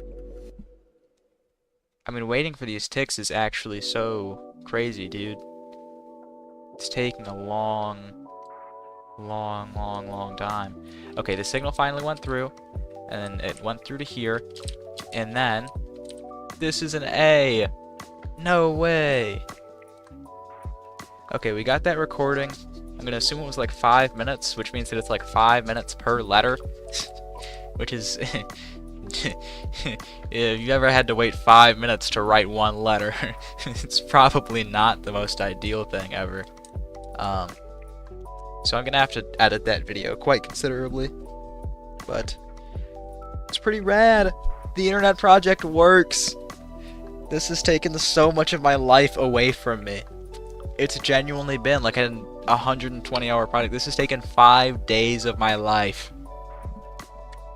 Speaker 1: I mean, waiting for these ticks is actually so crazy, dude. It's taking a long time. Okay, the signal finally went through, and then it went through to here, and then this is an A. No way. Okay, we got that recording. I'm gonna assume it was like 5 minutes, which means that it's like 5 minutes per letter, which is if you ever had to wait 5 minutes to write one letter, it's probably not the most ideal thing ever. So I'm gonna have to edit that video quite considerably, but it's pretty rad. The internet project works. This has taken so much of my life away from me. It's genuinely been like a 120-hour project. This has taken 5 days of my life.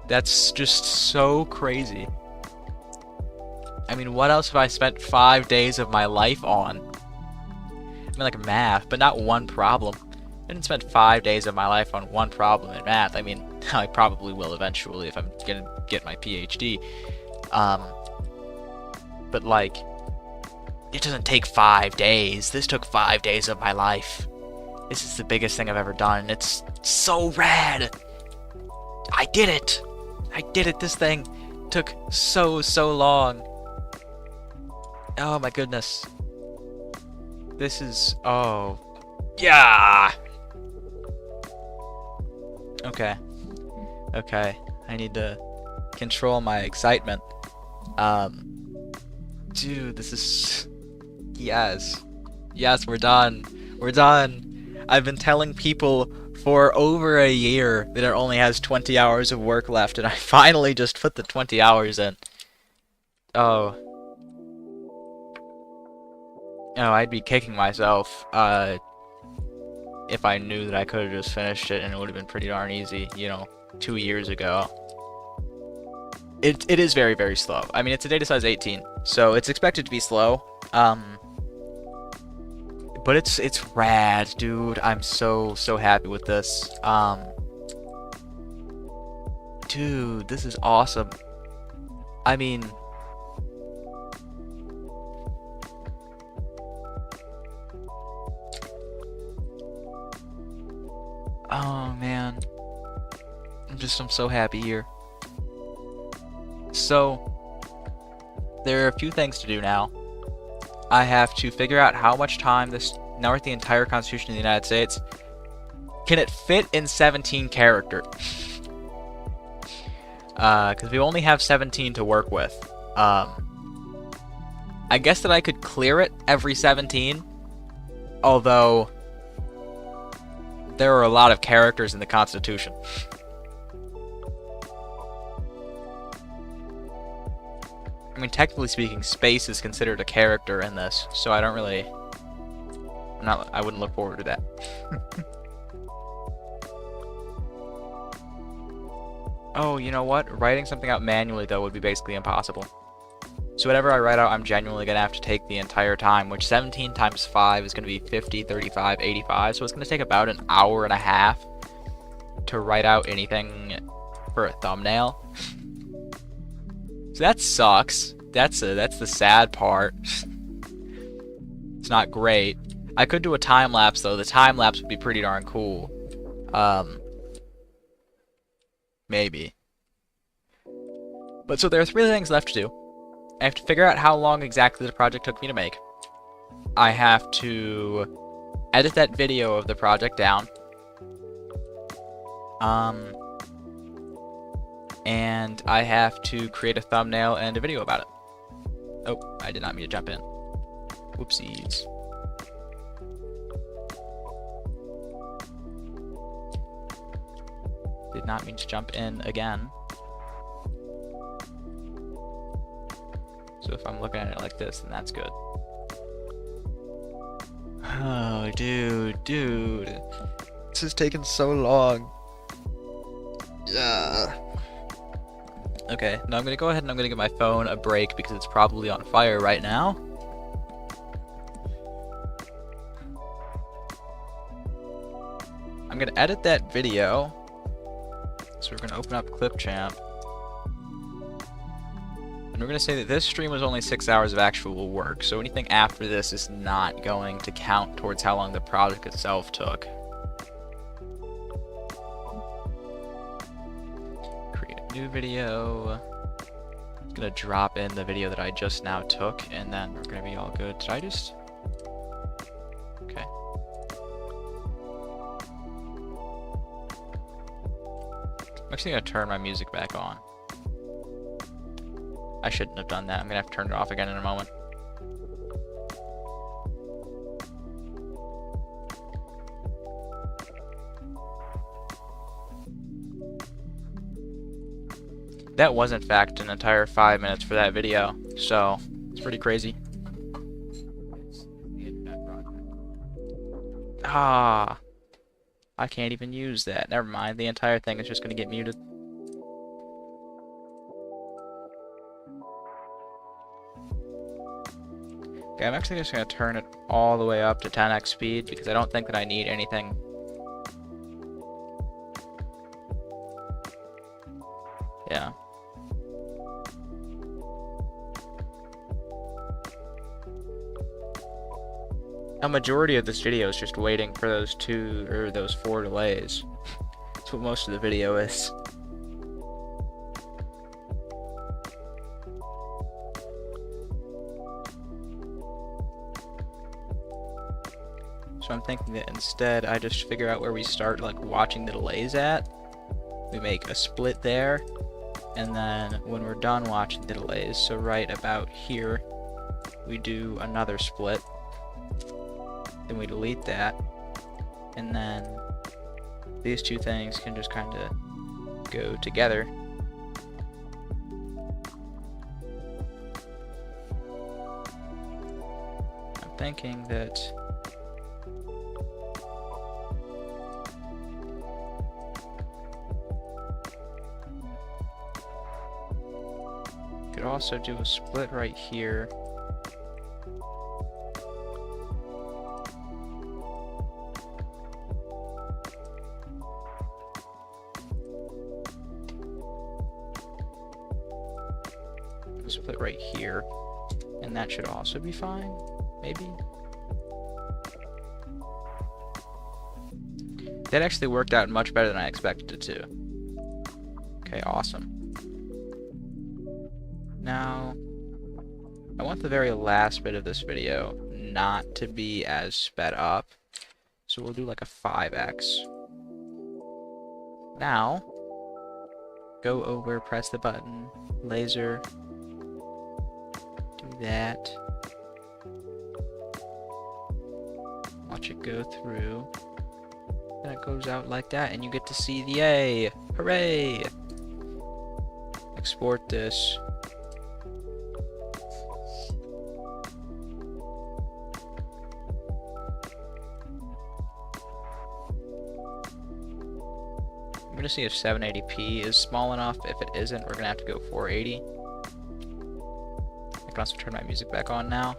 Speaker 1: That's just so crazy. I mean, what else have I spent 5 days of my life on? I mean, like math, but not one problem. I didn't spend 5 days of my life on one problem in math. I mean, I probably will eventually if I'm gonna get my PhD. But like, it doesn't take 5 days. This took 5 days of my life. This is the biggest thing I've ever done. It's so rad. I did it. I did it. This thing took so long. Oh my goodness. This is, oh, yeah. Okay. I need to control my excitement. Dude, this is... Yes, we're done. I've been telling people for over a year that it only has 20 hours of work left, and I finally just put the 20 hours in. Oh, I'd be kicking myself if I knew that I could have just finished it and it would have been pretty darn easy, 2 years ago. It is very slow. I mean, it's a data size 18, so it's expected to be slow. But it's rad, dude. I'm so happy with this. Dude, this is awesome. I mean, oh man, I'm so happy here. So there are a few things to do now. I have to figure out how much time this, now we're at the entire Constitution of the United States. Can it fit in 17 character? Because we only have 17 to work with. I guess that I could clear it every 17. Although, there are a lot of characters in the Constitution. I mean, technically speaking, space is considered a character in this, so I don't really... I wouldn't look forward to that. Oh, you know what? Writing something out manually, though, would be basically impossible. So whatever I write out, I'm genuinely going to have to take the entire time, which 17 times 5 is going to be 50, 35, 85, so it's going to take about an hour and a half to write out anything for a thumbnail. So that sucks. That's the sad part. It's not great. I could do a time lapse though. The time lapse would be pretty darn cool. Maybe. But so there are 3 things left to do. I have to figure out how long exactly the project took me to make. I have to edit that video of the project down. And I have to create a thumbnail and a video about it. Oh, I did not mean to jump in. Whoopsies. Did not mean to jump in again. So if I'm looking at it like this, then that's good. Oh, dude. This is taking so long. Yeah. Okay, now I'm gonna go ahead and I'm gonna give my phone a break because it's probably on fire right now. I'm gonna edit that video. So we're gonna open up Clipchamp. And we're gonna say that this stream was only 6 hours of actual work, so anything after this is not going to count towards how long the project itself took. New video. I'm gonna drop in the video that I just now took, and then we're gonna be all good. Did I just? Okay. I'm actually gonna turn my music back on. I shouldn't have done that. I'm gonna have to turn it off again in a moment. That was in fact an entire 5 minutes for that video, so it's pretty crazy. Ah, I can't even use that. Never mind, the entire thing is just going to get muted. Okay, I'm actually just going to turn it all the way up to 10x speed because I don't think that I need anything. Yeah. A majority of this video is just waiting for those 4 delays. That's what most of the video is. So I'm thinking that instead I just figure out where we start like watching the delays at. We make a split there, and then when we're done watching the delays, so right about here, we do another split. Then we delete that, and then these 2 things can just kind of go together. I'm thinking that could also do a split right here. Split right here, and that should also be fine, maybe. That actually worked out much better than I expected it to. Okay, awesome. Now, I want the very last bit of this video not to be as sped up, so we'll do like a 5x. Now, go over, press the button, laser, do that, watch it go through, then it goes out like that, and you get to see the A. Hooray! Export this. I'm gonna see if 780p is small enough. If it isn't, we're gonna have to go 480. I can also turn my music back on now.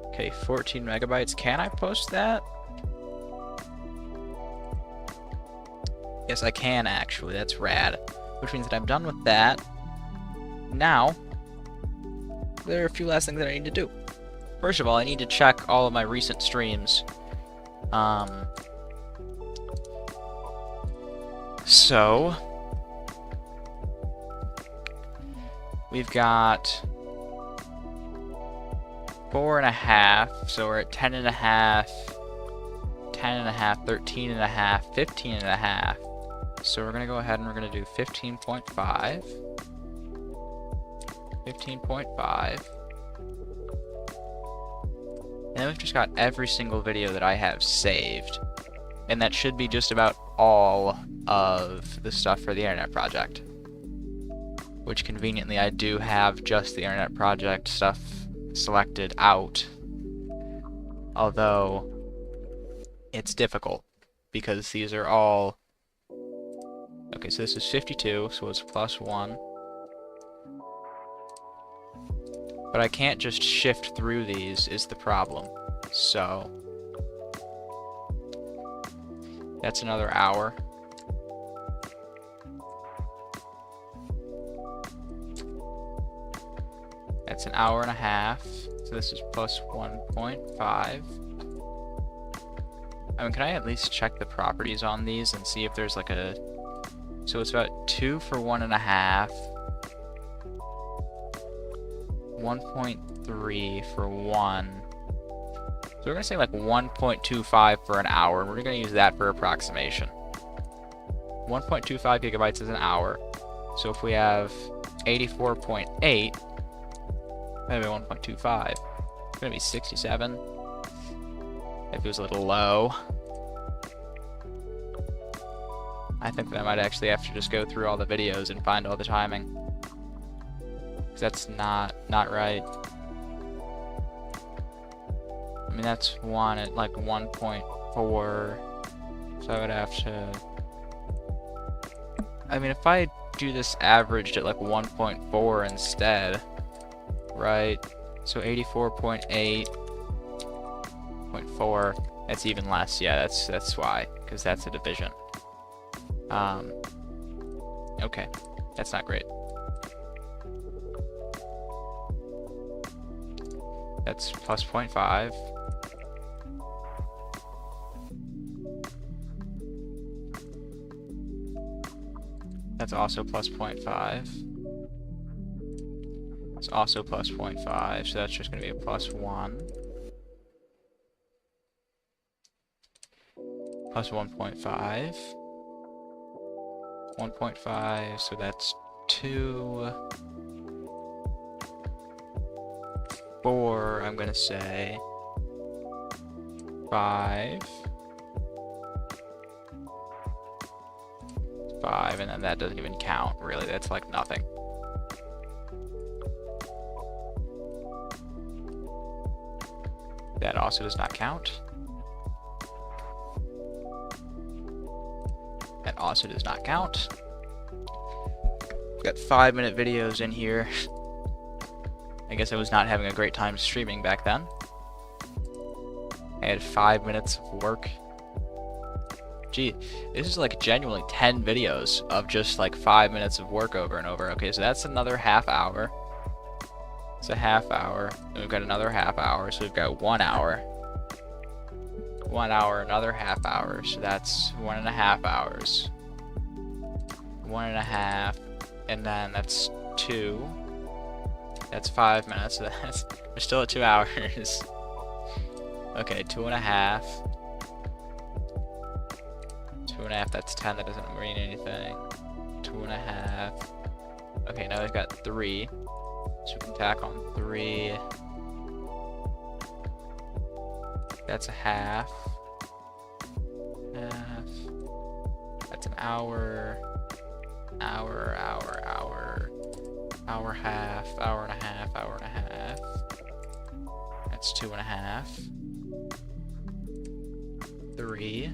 Speaker 1: Okay, 14 megabytes. Can I post that? Yes, I can actually. That's rad. Which means that I'm done with that. Now, there are a few last things that I need to do. First of all, I need to check all of my recent streams. So we've got 4.5, so we're at 10.5, 10.5, 13.5, 15.5. So we're gonna go ahead and we're gonna do 15.5, 15.5. And then we've just got every single video that I have saved. And that should be just about all of the stuff for the Internet Project. Which conveniently I do have just the Internet Project stuff selected out. Although it's difficult because these are all... Okay, so this is 52, so it's +1. But I can't just shift through these is the problem. So that's another hour. That's an hour and a half. So this is +1.5. I mean, can I at least check the properties on these and see if there's like a... So it's about 2 for 1.5. 1.3 for 1. So we're gonna say like 1.25 for an hour, and we're gonna use that for approximation. 1.25 gigabytes is an hour. So if we have 84.8, maybe 1.25, it's gonna be 67. If it was a little low. I think that I might actually have to just go through all the videos and find all the timing. Because that's not right. I mean, that's 1 at like 1.4. So I would have to... I mean, if I do this averaged at like 1.4 instead, right? So 84.8, 0.4, that's even less. Yeah, that's why, because that's a division. Okay, that's not great. That's +0.5. That's also +0.5. It's also +0.5, so that's just going to be a +1. +1.5. 1.5, so that's 2. 4, I'm gonna say 5. 5, and then that doesn't even count, really. That's like nothing. That also does not count. That also does not count. Got 5-minute videos in here. I guess I was not having a great time streaming back then. I had 5 minutes of work. Gee, this is like genuinely 10 videos of just like 5 minutes of work over and over. Okay, so that's another half hour. It's a half hour. Then we've got another half hour, so we've got 1 hour. 1 hour, another half hour, so that's 1.5 hours. 1.5, and then that's 2. That's 5 minutes, so that's, we're still at 2 hours. Okay, 2.5. 2.5, that's 10, that doesn't mean anything. 2.5. Okay, now we've got 3. So we can tack on 3. That's a half. Half. That's an hour. Hour, half, hour and a half, hour and a half. That's 2.5. 3.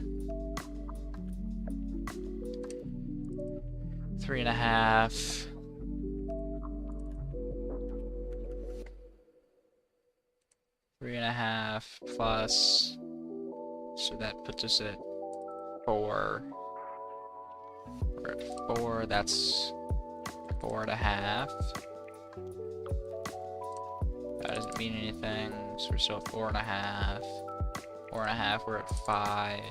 Speaker 1: 3.5. 3.5 plus, so that puts us at 4. We're at 4, that's 4.5. That doesn't mean anything, so we're still at 4.5. 4.5, we're at 5.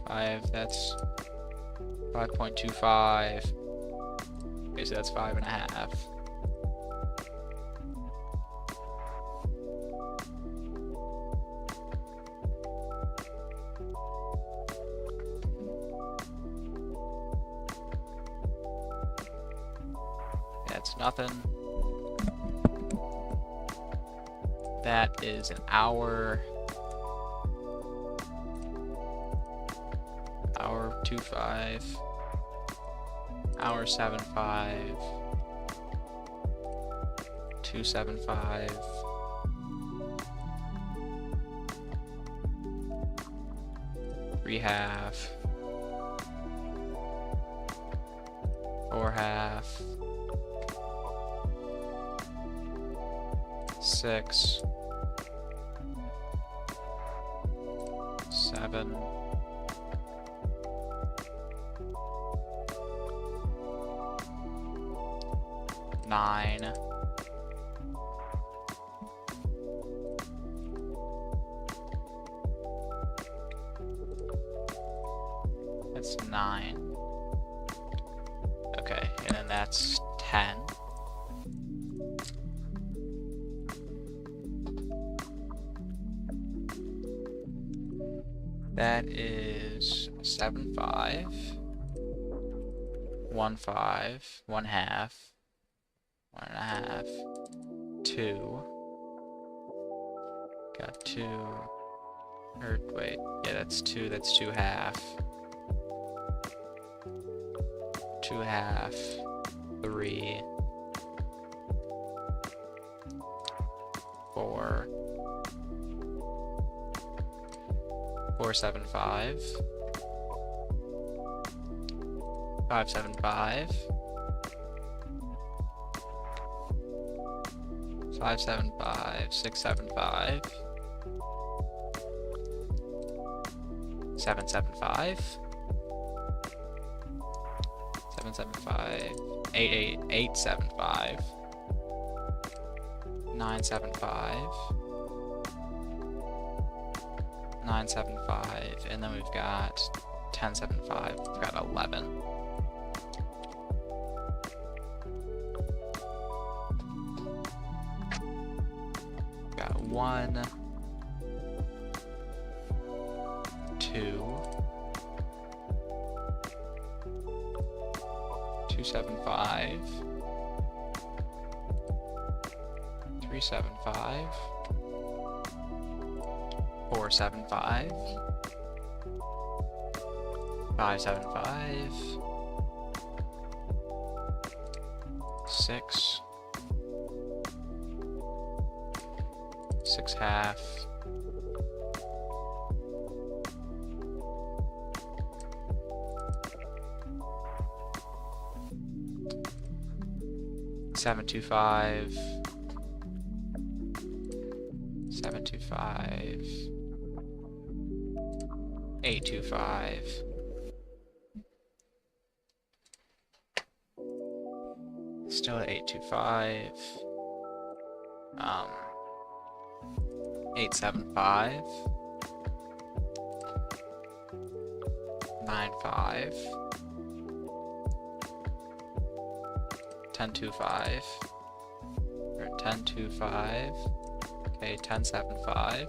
Speaker 1: 5, that's 5.25. Okay, so that's 5.5. That's nothing. That is an hour. Hour 2.5. Hour 7.5. 2.75. Three half. 4 half. 6. 7. 9. 9. Okay, and then that's 10. That is 7.5. 1.5. 1/2. 1.5. 2. Got 2. Or wait, yeah, that's 2. That's 2.5. 2.5. 3. 4. 4.75. 5.75. 5.75. 6.75. 7.75. 7.75. 8.75. 9.75. 9.75, and then we've got 10.75. We've got 11. We've got 1, 2, 2.75, 3.75. 4.75. 5.75. 6. 6.5. 7.25. 7.25. 8.25. Still at 8.25. 8.75. 9.5. 10.25. Or 10.25. Okay, 10.75.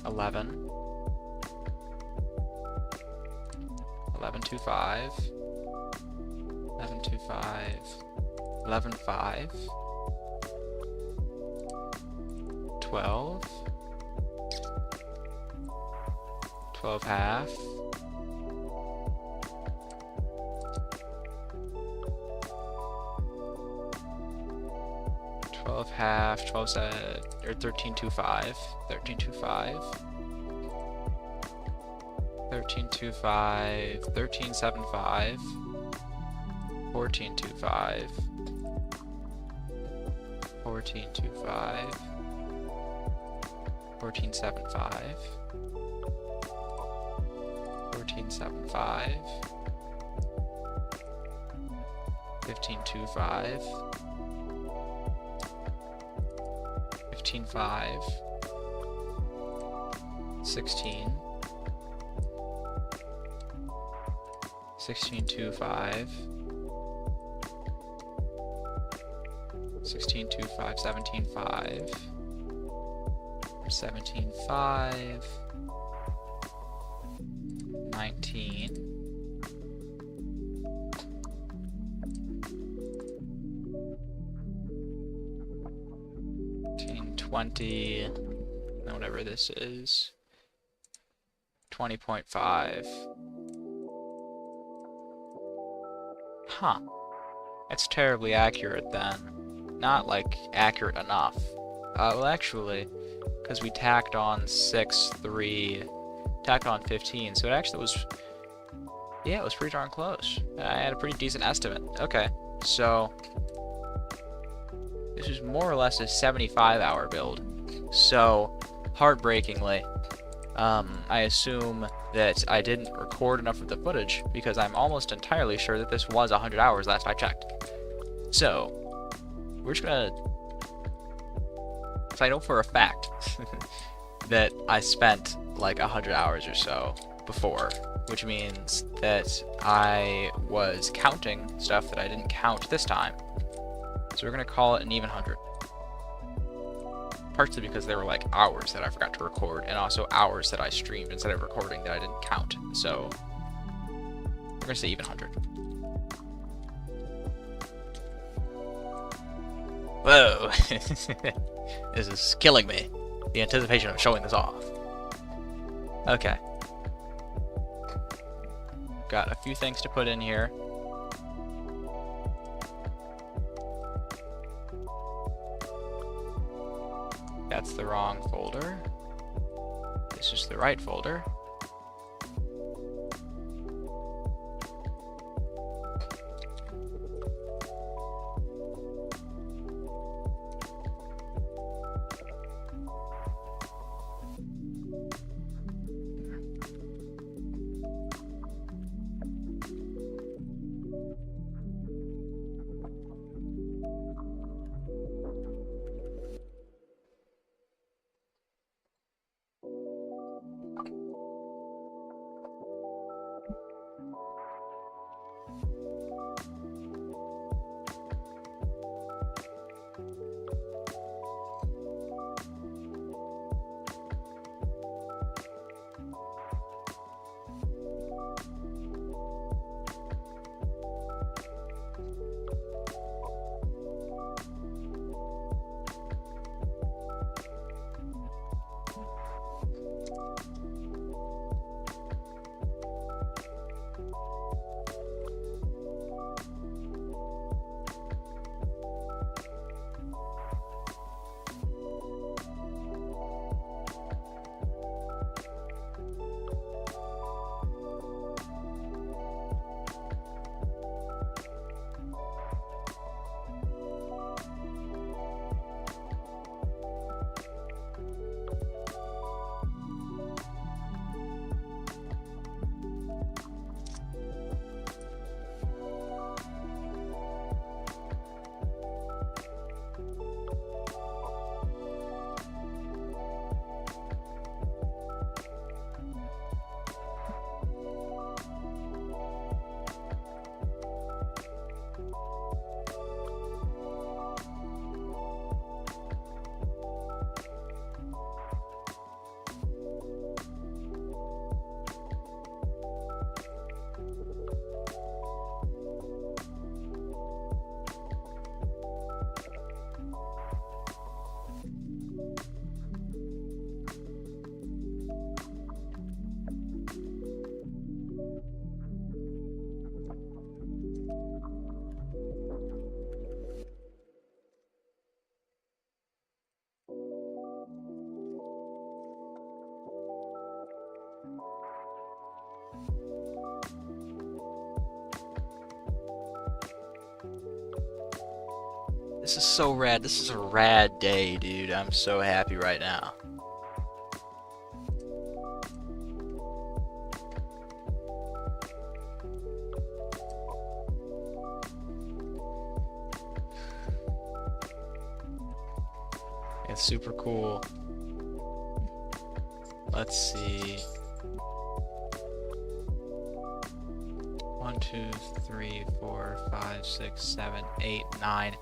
Speaker 1: 11. 11.25. 11.25. 11.5. 12. 12.5. 12.5. 12 or 13.25. 13.25. 13.25. 13.75. 14.25. 14.25. 14.75. 14.75. 15.25. 15.5. 16. 16.25. 16.25. 17.5. 17.5. 19. 20, whatever this is, 20.5. Huh. It's terribly accurate then. Not, like, accurate enough. Well, actually, because we tacked on 6, 3, tacked on 15, so it actually was, yeah, it was pretty darn close. I had a pretty decent estimate. Okay, so this is more or less a 75-hour build. So, heartbreakingly, I assume that I didn't record enough of the footage because I'm almost entirely sure that this was 100 hours last I checked. So, we're just gonna... So I know for a fact that I spent like 100 hours or so before, which means that I was counting stuff that I didn't count this time. So we're gonna call it an even 100. Partially because there were like hours that I forgot to record, and also hours that I streamed instead of recording that I didn't count. So we're gonna say even 100. Whoa! This is killing me. The anticipation of showing this off. Okay. Got a few things to put in here. That's the wrong folder. This is the right folder. This is so rad. This is a rad day, dude. I'm so happy right now. It's super cool. Let's see. 1, 2, 3, 4, 5, 6, 7, 8, 9.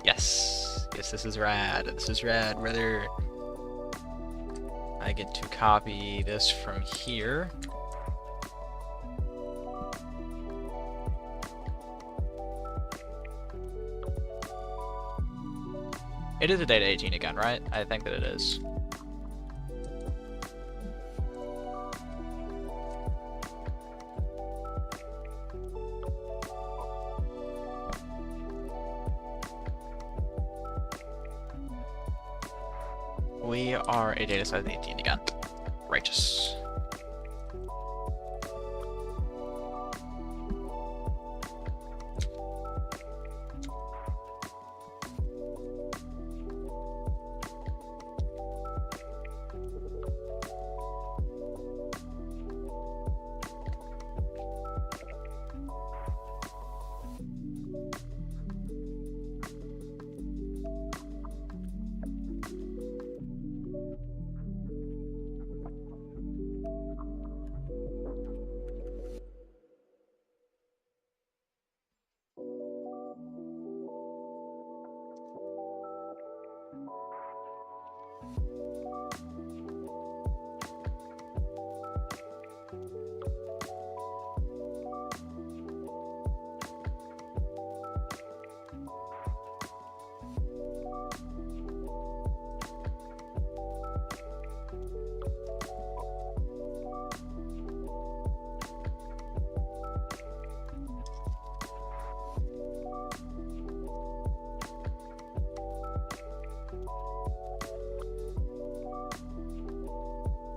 Speaker 1: Yes. Yes, this is rad. This is rad, brother. I get to copy this from here. It is a data 18 again, right? I think that it is. We are a data size 18 again. Righteous.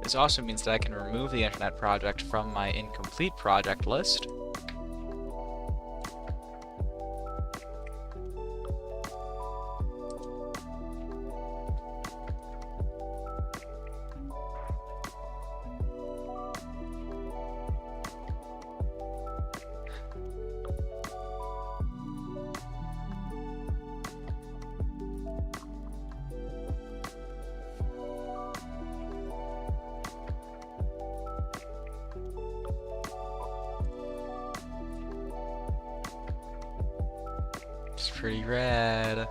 Speaker 1: This also means that I can remove the internet project from my incomplete project list. It's pretty rad.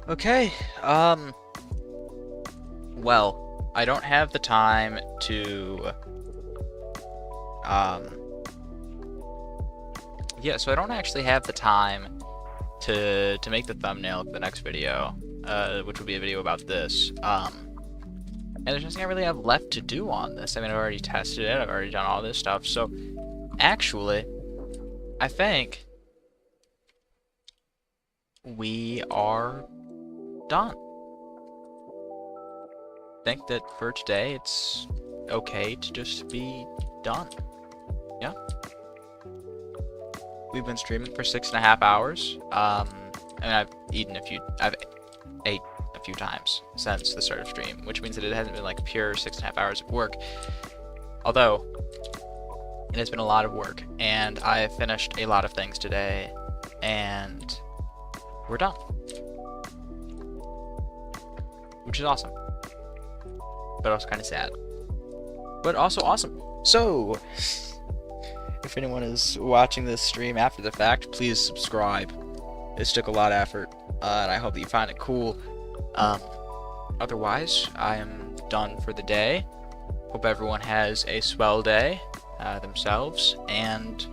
Speaker 1: Okay, well, I don't have the time to, yeah, so I don't actually have the time to make the thumbnail for the next video, which will be a video about this, and there's nothing I really have left to do on this. I mean, I've already tested it, I've already done all this stuff, so, actually, I think we are done. I think that for today, it's okay to just be done. Yeah. We've been streaming for 6.5 hours. I mean, I've ate a few times since the start of stream, which means that it hasn't been like pure 6.5 hours of work. Although, it has been a lot of work, and I finished a lot of things today, and we're done. Which is awesome. But also kind of sad. But also awesome. So, if anyone is watching this stream after the fact, please subscribe. This took a lot of effort, and I hope that you find it cool. Otherwise, I am done for the day. Hope everyone has a swell day themselves, and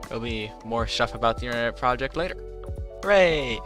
Speaker 1: there'll be more stuff about the internet project later. Hooray!